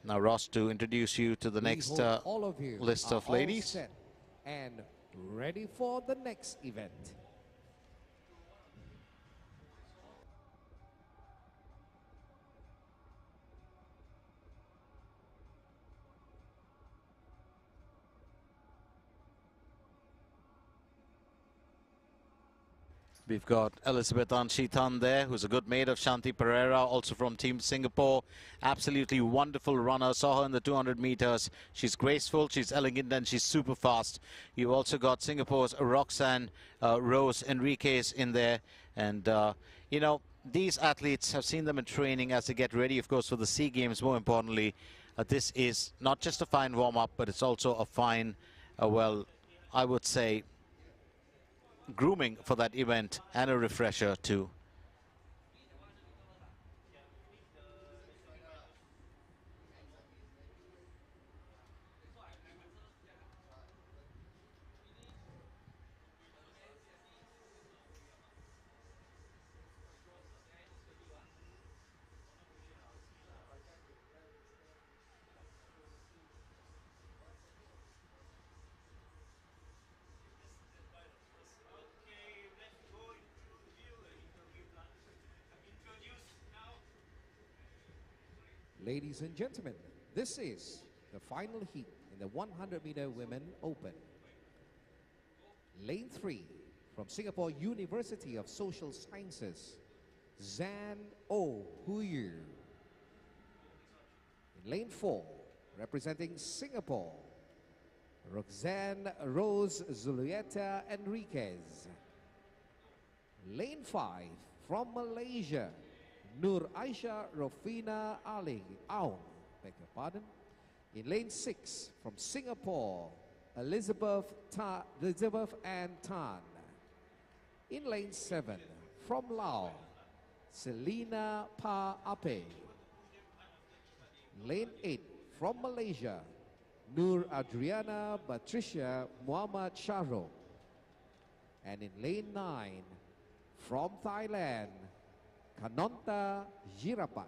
Now, Ross, to introduce you to the next list of ladies. And ready for the next event. We've got Elizabeth Anshitan there, who's a good mate of Shanti Pereira, also from Team Singapore. Absolutely wonderful runner. Saw her in the 200 meters. She's graceful, she's elegant, and she's super fast. You've also got Singapore's Roxanne Rose Enriquez in there. And, these athletes, have seen them in training as they get ready, of course, for the SEA Games. More importantly, this is not just a fine warm-up, but it's also a fine, I would say, grooming for that event, and a refresher too. Ladies and gentlemen, this is the final heat in the 100-meter women open. Lane 3, from Singapore University of Social Sciences, Zan O Huyu. In lane 4, representing Singapore, Roxanne Rose Zulieta Enriquez. Lane 5 from Malaysia, Nur Aisyah Rofina Aung, beg your pardon. In lane 6 from Singapore, Elizabeth Ann Tan. In lane 7 from Laos, Selina Pa Ape. Lane 8 from Malaysia, Nur Adriana Patricia Muhammad Shahro. And in lane 9 from Thailand, Kanonta Jirapat.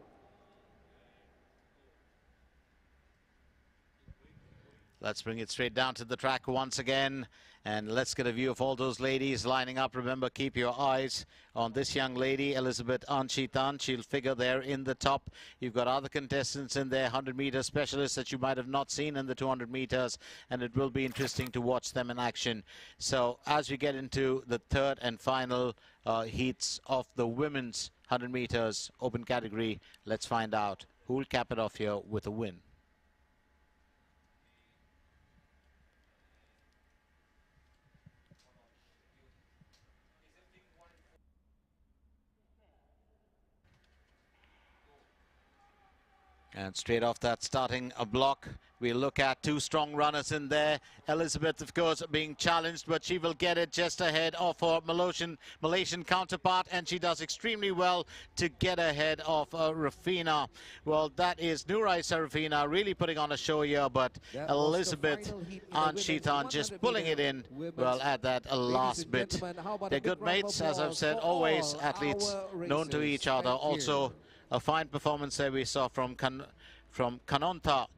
Let's bring it straight down to the track once again, and let's get a view of all those ladies lining up. Remember, keep your eyes on this young lady, Elizabeth Anshitan. She'll figure there in the top. You've got other contestants in there, 100-meter specialists that you might have not seen in the 200 meters, and it will be interesting to watch them in action. So as we get into the third and final heats of the women's 100 meters open category, let's find out who will cap it off here with a win. And straight off that starting block, we look at two strong runners in there. Elizabeth, of course, being challenged, but she will get it just ahead of her Malaysian counterpart, and she does extremely well to get ahead of Rafina. Well, that is Nurai Sarafina really putting on a show here, but Elizabeth Anshitan just pulling it in, well, at that last bit. They're good mates, as I've said, always athletes known to each other. Also, a fine performance there we saw from Kanonta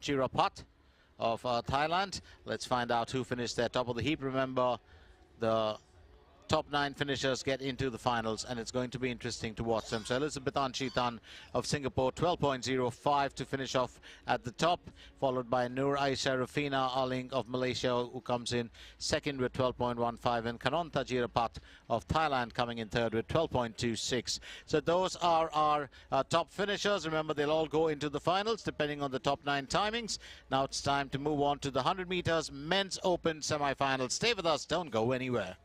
Jirapat of Thailand. Let's find out who finished there top of the heap. Remember, the top 9 finishers get into the finals, and it's going to be interesting to watch them. So Elizabeth Anshitan of Singapore, 12.05 to finish off at the top, followed by Nur Aisyah Rafina Aling of Malaysia, who comes in second with 12.15, and Kanonta Jirapat of Thailand coming in third with 12.26. So those are our top finishers. Remember, they'll all go into the finals depending on the top 9 timings. Now it's time to move on to the 100 meters men's open semi-finals. Stay with us, don't go anywhere.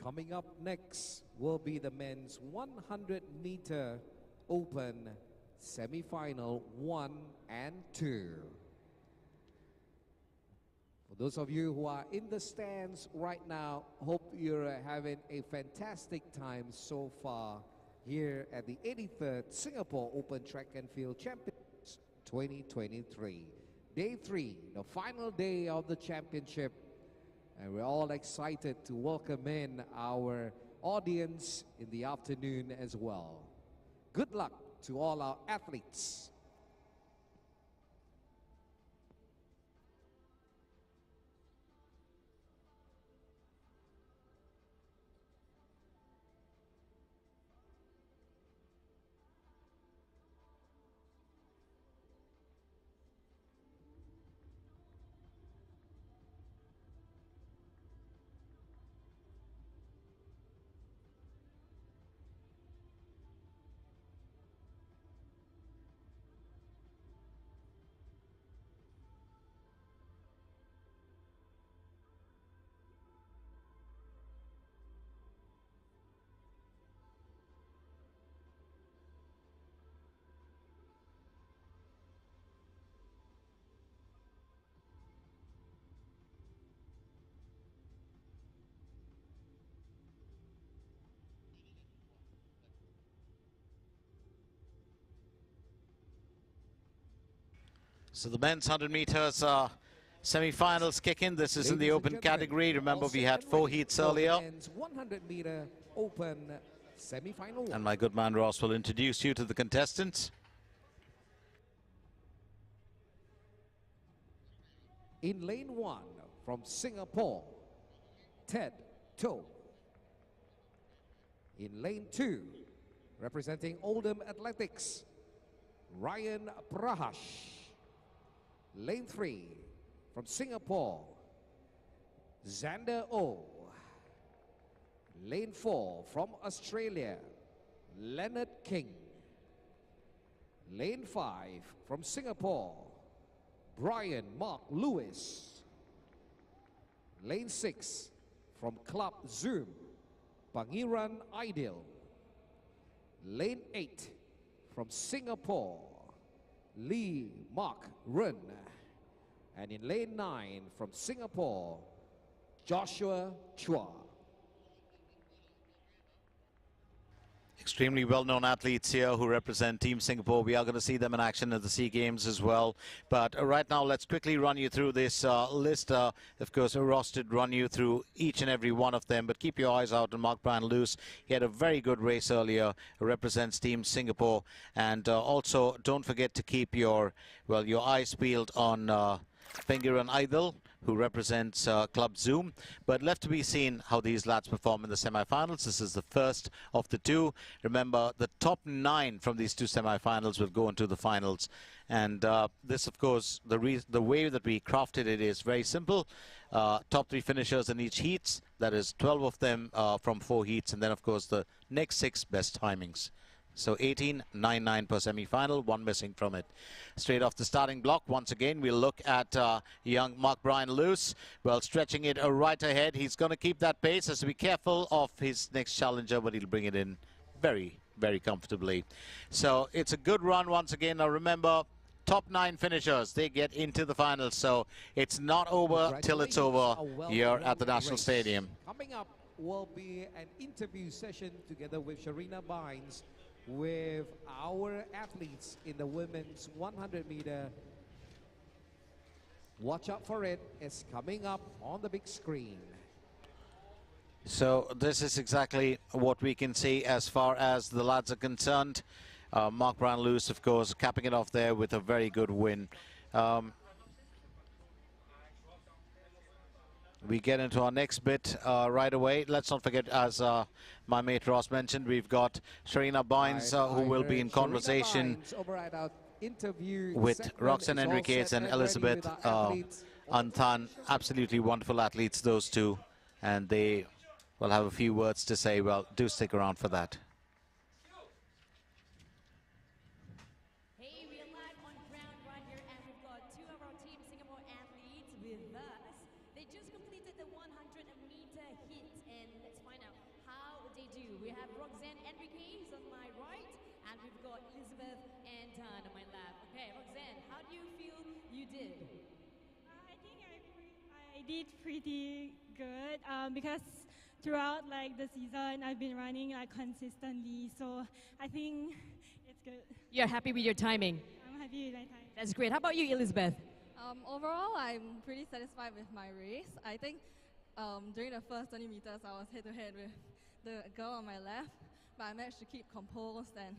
Coming up next will be the men's 100-meter open semi-final 1 and 2. For those of you who are in the stands right now, hope you're having a fantastic time so far here at the 83rd Singapore Open Track and Field Championships 2023. Day 3, the final day of the championship. And we're all excited to welcome in our audience in the afternoon as well. Good luck to all our athletes. So the men's 100 meters semi-finals kick in. This is in the open category. Remember, we had 4 heats earlier. 100-meter open semi-final. And my good man Ross will introduce you to the contestants. In lane 1 from Singapore, Ted To. In lane 2, representing Oldham Athletics, Ryan Prahash. Lane 3 from Singapore, Xander O. Lane 4 from Australia, Leonard King. Lane 5 from Singapore, Brian Mark Lewis. Lane 6 from Club Zoom, Pangeran Ideal. Lane 8 from Singapore, Lee Mark Run. And in lane 9 from Singapore, Joshua Chua. Extremely well-known athletes here who represent Team Singapore. We are going to see them in action at the SEA Games as well. But right now, let's quickly run you through this list. Of course, Ross did run you through each and every one of them. But keep your eyes out on Mark-Brian Luce. He had a very good race earlier. Represents Team Singapore. And also, don't forget to keep your eyes peeled on Pangeran Idol, who represents Club Zoom. But left to be seen how these lads perform in the semi-finals. This is the first of the 2. Remember, the top 9 from these 2 semi-finals will go into the finals. And this, of course, the way that we crafted it is very simple. Top 3 finishers in each heats. That is 12 of them from 4 heats. And then, of course, the next 6 best timings. So 18, 9, 9 per semi-final, 1 missing from it. Straight off the starting block, once again, we'll look at young Mark-Brian Luce. Well, stretching it right ahead. He's going to keep that pace. Has to be careful of his next challenger, but he'll bring it in very, very comfortably. So it's a good run once again. Now remember, top 9 finishers, they get into the finals. So it's not over till it's over here at the National Stadium. Coming up will be an interview session together with Sharina Bynes, with our athletes in the women's 100-meter. Watch out for it. It's coming up on the big screen. So this is exactly what we can see as far as the lads are concerned. Mark-Brian Luce, of course, capping it off there with a very good win. We get into our next bit right away. Let's not forget, as my mate Ross mentioned, we've got Sharina Bynes, who will be in conversation with Roxanne Enriquez and Elizabeth Anthan. Absolutely wonderful athletes, those 2. And they will have a few words to say. Well, do stick around for that. Hey, we are live on ground right here, and we've got 2 of our Team Singapore athletes with us. They just completed the 100-meter hit, and let's find out how they do. We have Roxanne Enriquez on my right, and we've got Elizabeth Anton on my left. Okay, Roxanne, how do you feel you did? I think I did pretty good because throughout the season I've been running consistently, so I think it's good. You're happy with your timing? I'm happy with my time. That's great. How about you, Elizabeth? Overall, I'm pretty satisfied with my race. I think during the first 20 meters, I was head-to-head with the girl on my left, but I managed to keep composed and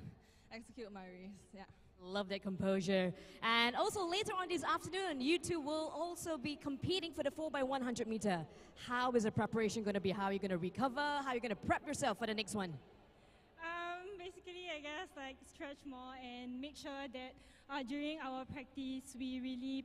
execute my race. Yeah. Love that composure. And also later on this afternoon, you 2 will also be competing for the 4x100 meter. How is the preparation going to be? How are you going to recover? How are you going to prep yourself for the next one? Basically, I guess stretch more and make sure that during our practice we really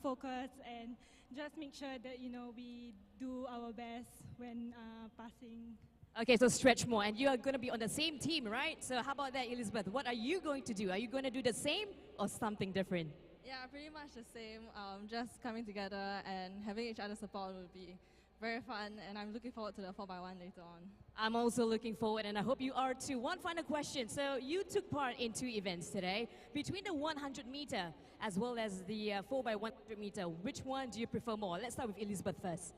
focus and just make sure that we do our best when passing. Okay, so stretch more, and you are going to be on the same team, right? So how about that, Elizabeth? What are you going to do? Are you going to do the same or something different? Yeah, pretty much the same. Just coming together and having each other's support will be very fun, and I'm looking forward to the 4x1 later on. I'm also looking forward, and I hope you are too. One final question. So you took part in 2 events today. Between the 100 meter as well as the 4x100 meter, which one do you prefer more? Let's start with Elizabeth first.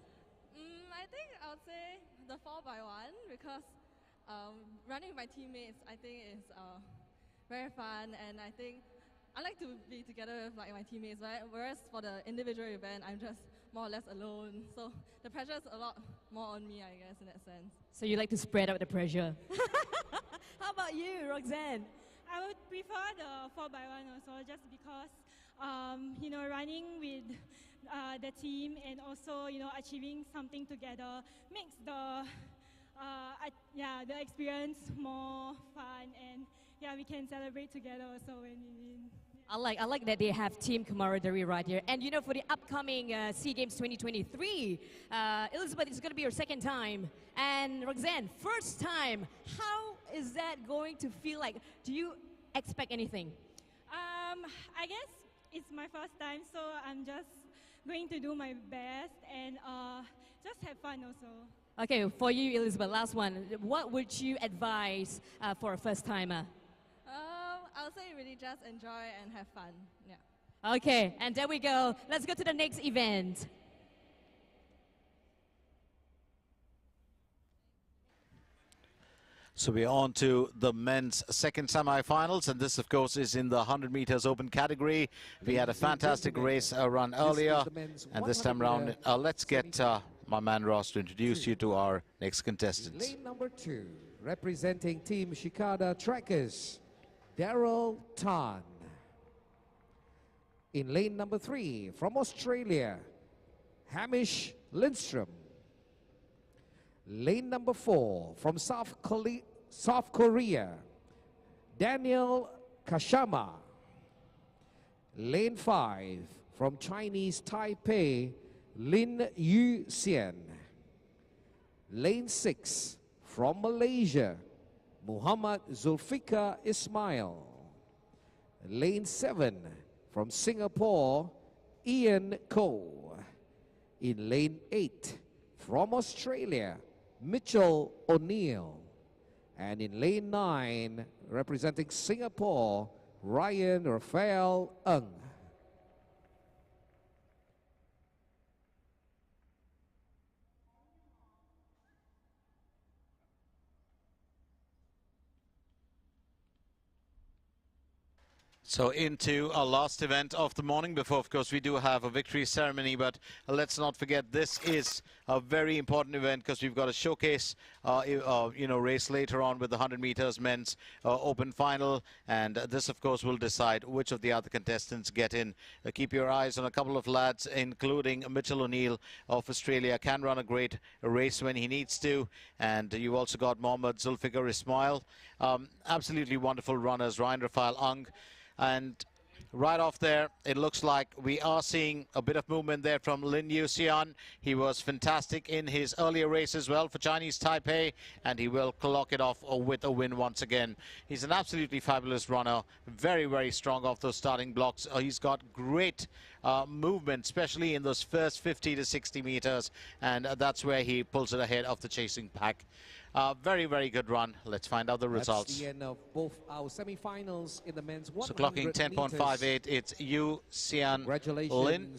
I think I would say the 4x1 because running with my teammates I think is very fun, and I think I like to be together with like my teammates, right? Whereas for the individual event, I'm just more or less alone. So the pressure is a lot more on me, I guess, in that sense. So you like to spread out the pressure. How about you, Roxanne? I would prefer the 4x1 also, just because, you know, running with the team and also, you know, achieving something together makes the experience more fun, and yeah, we can celebrate together also when we win. I like that they have team camaraderie right here. And you know, for the upcoming SEA Games 2023, Elizabeth, it's going to be your second time. And Roxanne, first time. How is that going to feel like? Do you expect anything? I guess it's my first time, so I'm just going to do my best and just have fun also. Okay, for you, Elizabeth, last one. What would you advise for a first timer? I would say really just enjoy and have fun. Yeah. Okay, and there we go. Let's go to the next event. So we're on to the men's second semi-finals, and this, of course, is in the 100 meters open category. We had a fantastic race run earlier, and this time around, let's get my man Ross to introduce you to our next contestants. Lane number 2, representing Team Shikada Trackers, Daryl Tan. In lane number 3, from Australia, Hamish Lindstrom. Lane number 4, from South Korea, Daniel Kashama. Lane 5, from Chinese Taipei, Lin Yu Xian. Lane 6, from Malaysia, Muhammad Zulfikar Ismail. Lane 7, from Singapore, Ian Koh. In lane 8, from Australia, Mitchell O'Neill. And in lane 9, representing Singapore, Ryan Raphael Ng. So into our last event of the morning before, of course, we do have a victory ceremony. But let's not forget, this is a very important event because we've got a showcase, race later on with the 100 meters men's open final. And this, of course, will decide which of the other contestants get in. Keep your eyes on a couple of lads, including Mitchell O'Neill of Australia. Can run a great race when he needs to. And you've also got Mohammad Zulfikar Ismail. Absolutely wonderful runners, Ryan Raphael Ng. And right off there, it looks like we are seeing a bit of movement there from Lin Yu Xian. He was fantastic in his earlier race as well for Chinese Taipei, and he will clock it off with a win once again. He's an absolutely fabulous runner, very, very strong off those starting blocks. He's got great movement, especially in those first 50 to 60 meters, and that's where he pulls it ahead of the chasing pack. Very, very good run. Let's find out the results. That's the end of both our semi-finals in the men's 100 So clocking 10.58, it's Yu Xian Lin.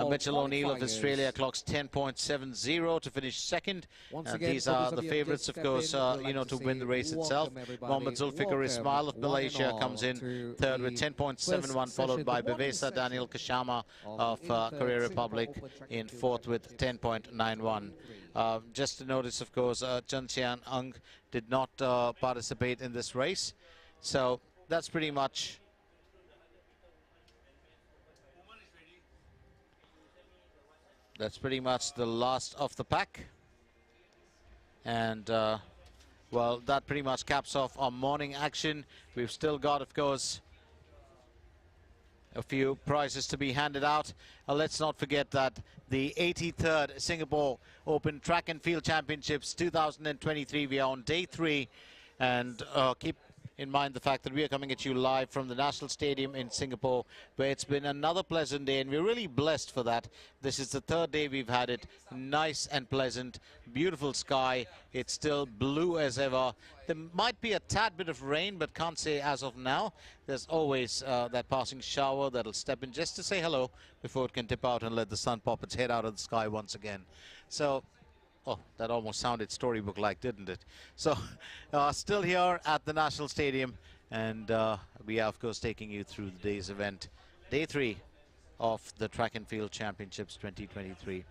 Mitchell O'Neill of Australia clocks 10.70 to finish second. And these are the favourites, of course, to win the race itself. Mohammad Zulfikar Ismail of Malaysia comes in third with 10.71, followed by Bevesa Daniel Kashama of Korea Republic in fourth with 10.91. Just to notice, of course, Chun Xian Ng did not participate in this race. So that's pretty much the last of the pack. And well, that pretty much caps off our morning action. We've still got, of course, a few prizes to be handed out. Let's not forget that the 83rd Singapore Open Track and Field Championships 2023, we are on day 3, and keep in mind the fact that we are coming at you live from the National Stadium in Singapore, where it's been another pleasant day, and we're really blessed for that. This is the third day we've had it. Nice and pleasant, beautiful sky. It's still blue as ever. There might be a tad bit of rain, but can't say as of now. There's always that passing shower that'll step in just to say hello before it can dip out and let the sun pop its head out of the sky once again. So, oh, that almost sounded storybook-like, didn't it? So, still here at the National Stadium, And we are, of course, taking you through the day's event, day 3 of the Track and Field Championships 2023.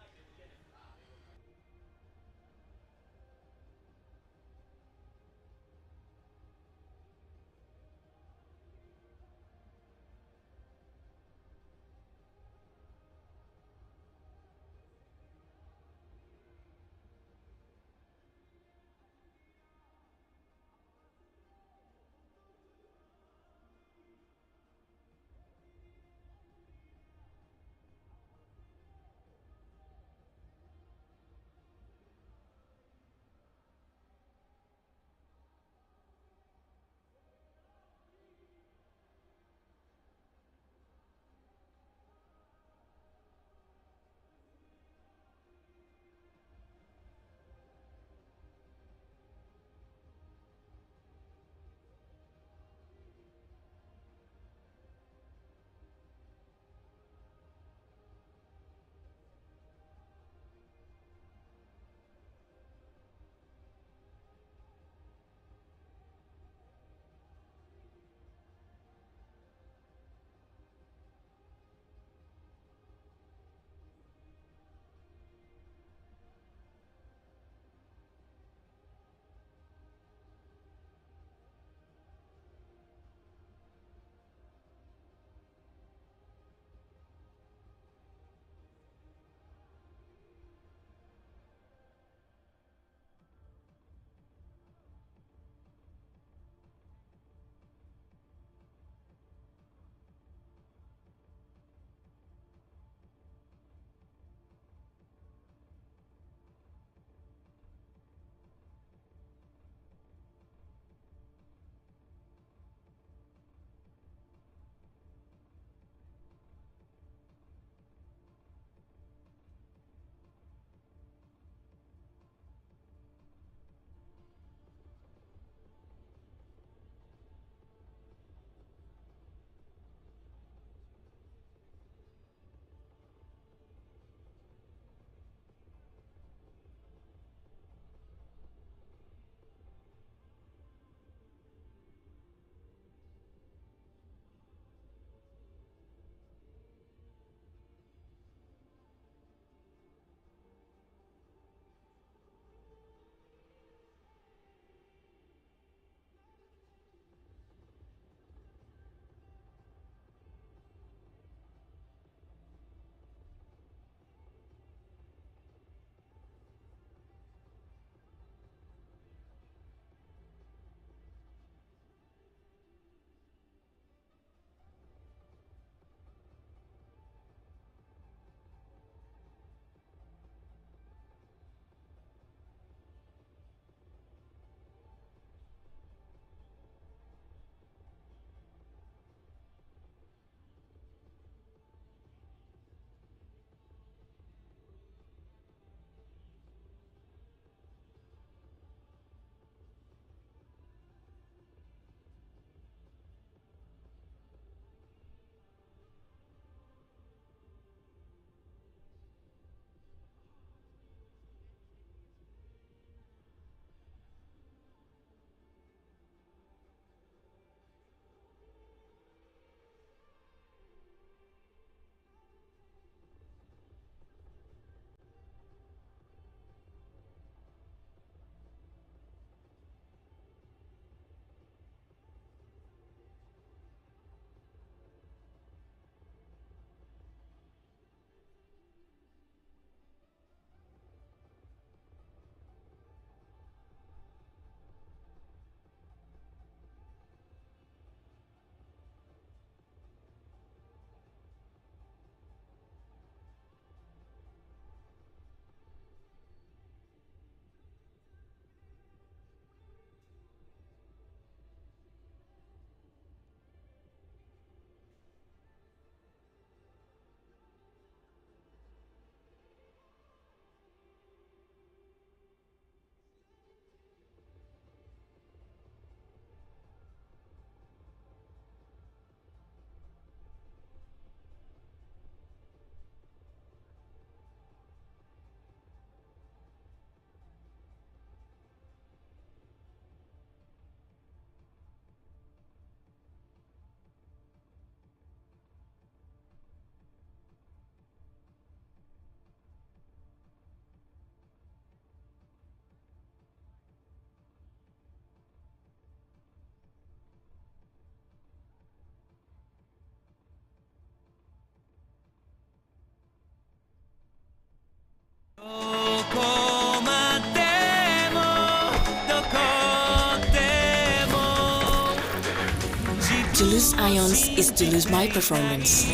To lose ions is to lose my performance.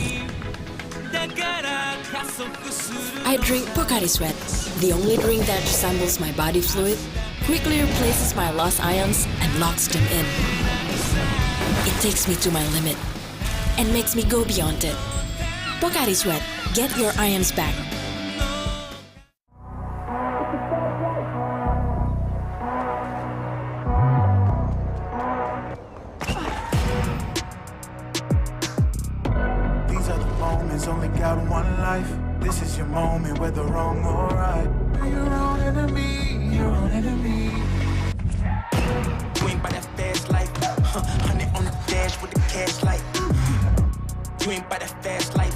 I drink Pocari Sweat, the only drink that resembles my body fluid, quickly replaces my lost ions and locks them in. It takes me to my limit and makes me go beyond it. Pocari Sweat, get your ions back. These are the moments, only got one life. This is your moment, whether wrong or right. You're your own enemy, your own enemy. You ain't by that fast life. 100 on the dash with the cash light. You ain't by that fast life.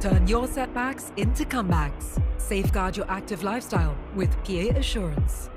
Turn your setbacks into comebacks. Safeguard your active lifestyle with PA Assurance.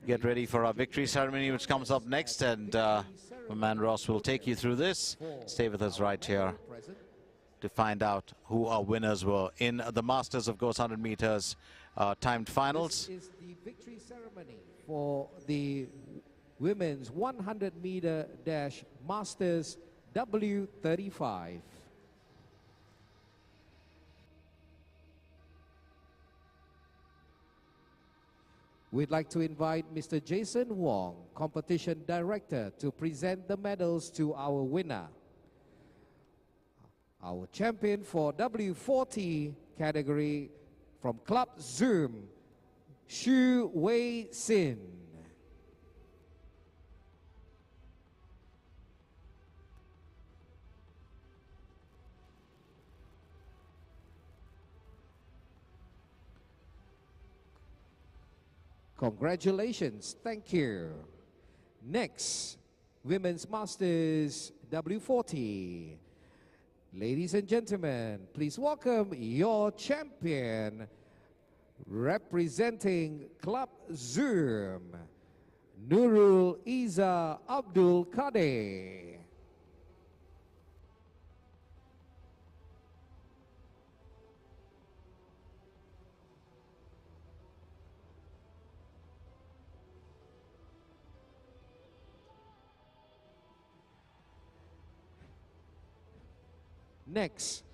Get ready for our victory ceremony, which comes up next, and my man Ross will take you through this. Stay with us right here to find out who our winners were in the Masters of course 100 meters timed finals. This is the victory ceremony for the women's 100-meter dash Masters W35. We'd like to invite Mr. Jason Wong, Competition Director, to present the medals to our winner. Our champion for W40 category from Club Zoom, Xu Wei Sin. Congratulations, thank you. Next, Women's Masters W40. Ladies and gentlemen, please welcome your champion, representing Club Zoom, Nurul Iza Abdul Kadir. Next,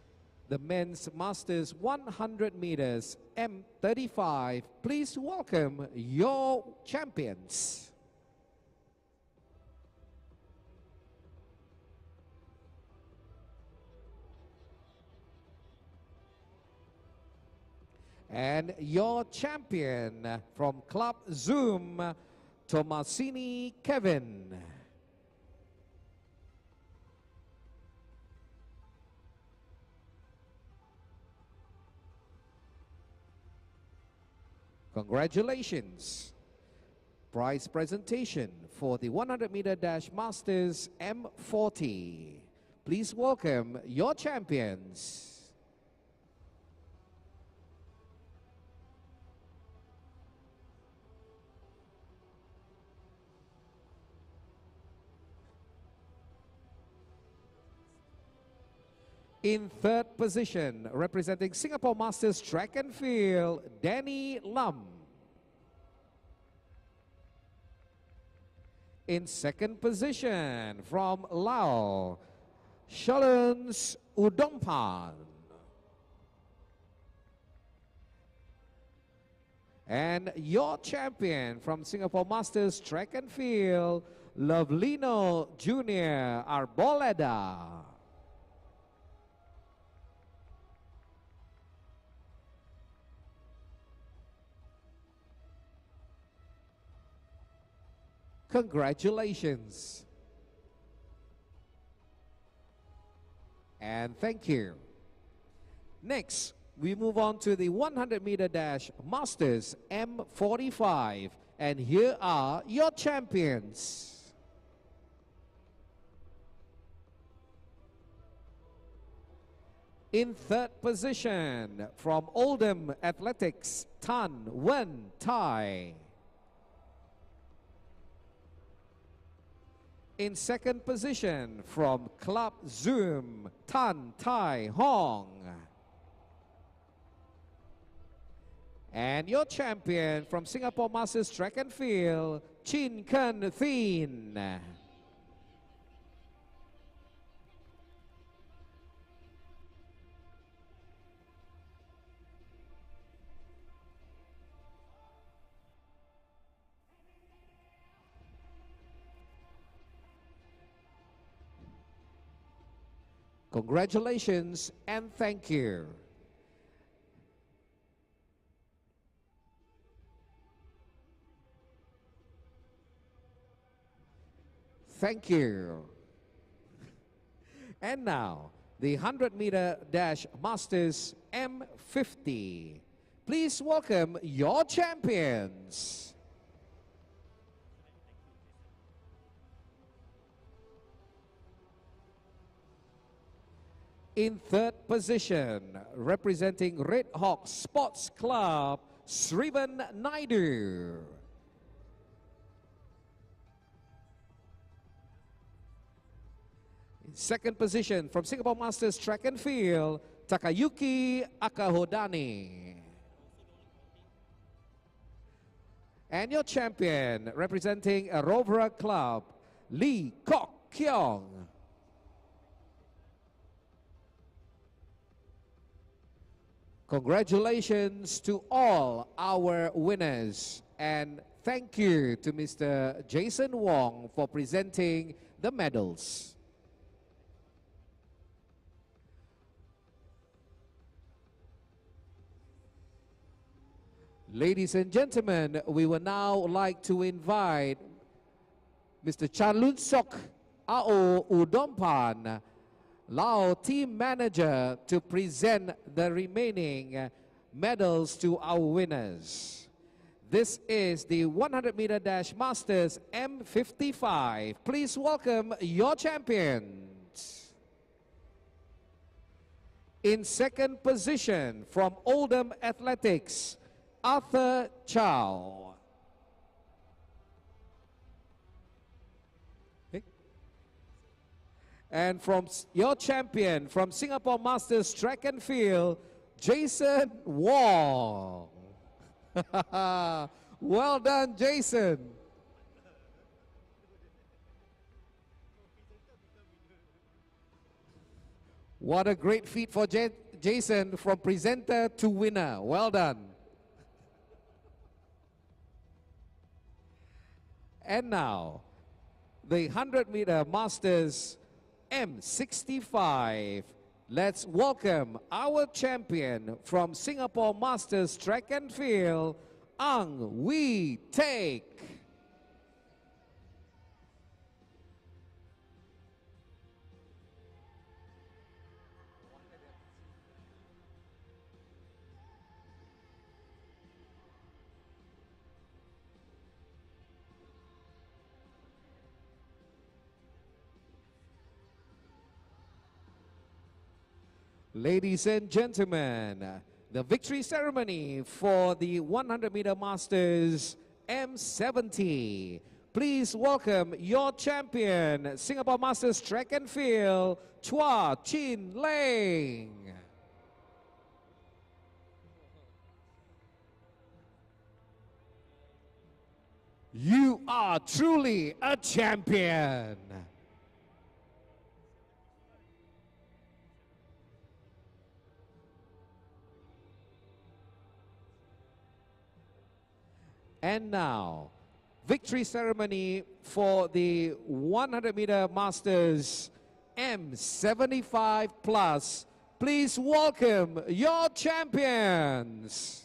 the men's masters 100 meters M35. Please welcome your champions. And your champion from Club Zoom, Tomasini Kevin. Congratulations. Prize presentation for the 100-meter dash masters M40. Please welcome your champions. In third position, representing Singapore Masters Track and Field, Danny Lam. In second position, from Laos, Shalons Udompan. And your champion from Singapore Masters Track and Field, Lovelino Jr. Arboleda. Congratulations. And thank you. Next, we move on to the 100-meter dash masters M45. And here are your champions. In third position, from Oldham Athletics, Tan Wen Tai. In second position, from Club Zoom, Tan Tai Hong. And your champion from Singapore Masters Track and Field, Chin Ken Thin. Congratulations and thank you. Thank you. And now, the 100-meter dash masters M50. Please welcome your champions. In third position, representing Red Hawk Sports Club, Srivan Naidu. In second position, from Singapore Masters Track and Field, Takayuki Akahodani. And your champion, representing Arovra Club, Lee Kok Kyong. Congratulations to all our winners, and thank you to Mr. Jason Wong for presenting the medals. Ladies and gentlemen, we would now like to invite Mr. Chan Lun Sok Ao Udompan, Lao team manager, to present the remaining medals to our winners. This is the 100-meter dash masters M55. Please welcome your champions. In second position, from Oldham Athletics, Arthur Chow. And from your champion from Singapore Masters Track and Field, Jason Wong. Well done, Jason. What a great feat for Jason, from presenter to winner. Well done. And now, the 100-meter Masters M65. Let's welcome our champion from Singapore Masters Track and Field, Ang Wee Teck. Ladies and gentlemen, the victory ceremony for the 100-meter Masters M70. Please welcome your champion, Singapore Masters Track and Field, Chua Chin Leng. You are truly a champion. And now, victory ceremony for the 100-meter Masters M75 Plus. Please welcome your champions.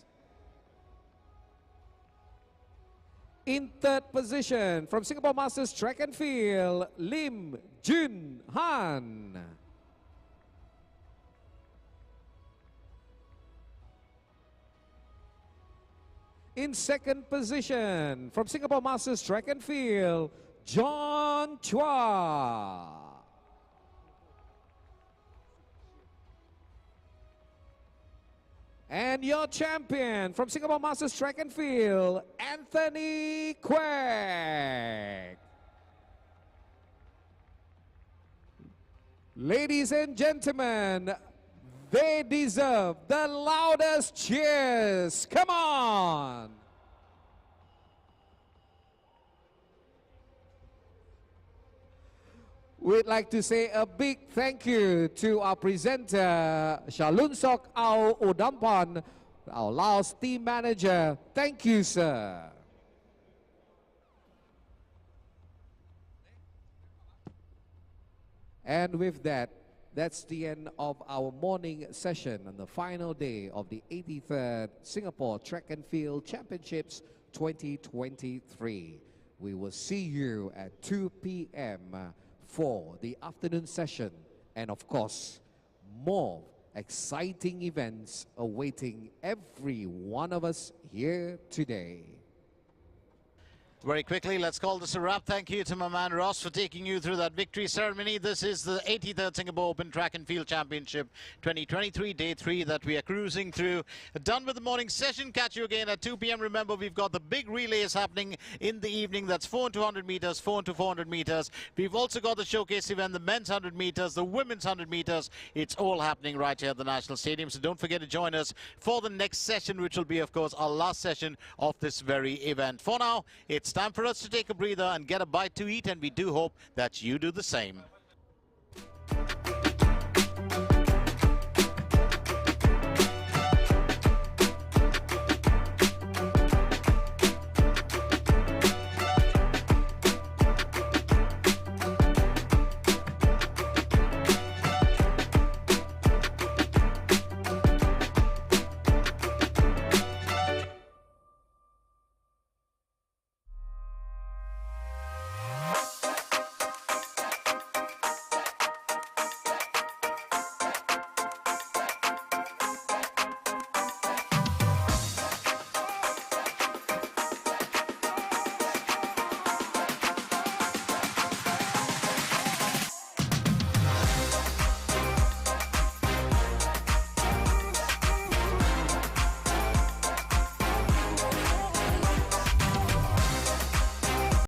In third position, from Singapore Masters Track and Field, Lim Jun Han. In second position, from Singapore Masters Track and Field, John Chua. And your champion from Singapore Masters Track and Field, Anthony Quek. Ladies and gentlemen, they deserve the loudest cheers. Come on. We'd like to say a big thank you to our presenter, Shalun Sok Au Odampan, our Laos team manager. Thank you, sir. And with that, that's the end of our morning session on the final day of the 83rd Singapore Track and Field Championships 2023. We will see you at 2 p.m. for the afternoon session. And of course, more exciting events awaiting every one of us here today. Very quickly, let's call this a wrap. Thank you to my man Ross for taking you through that victory ceremony. This is the 83rd Singapore Open Track and Field Championship 2023, day 3 that we are cruising through. Done with the morning session. Catch you again at 2 p.m. Remember, we've got the big relays happening in the evening. That's 4 into 100 meters, 4 into 400 meters. We've also got the showcase event, the men's 100 meters, the women's 100 meters. It's all happening right here at the National Stadium. So don't forget to join us for the next session, which will be, of course, our last session of this very event. For now, it's time for us to take a breather and get a bite to eat, and we do hope that you do the same.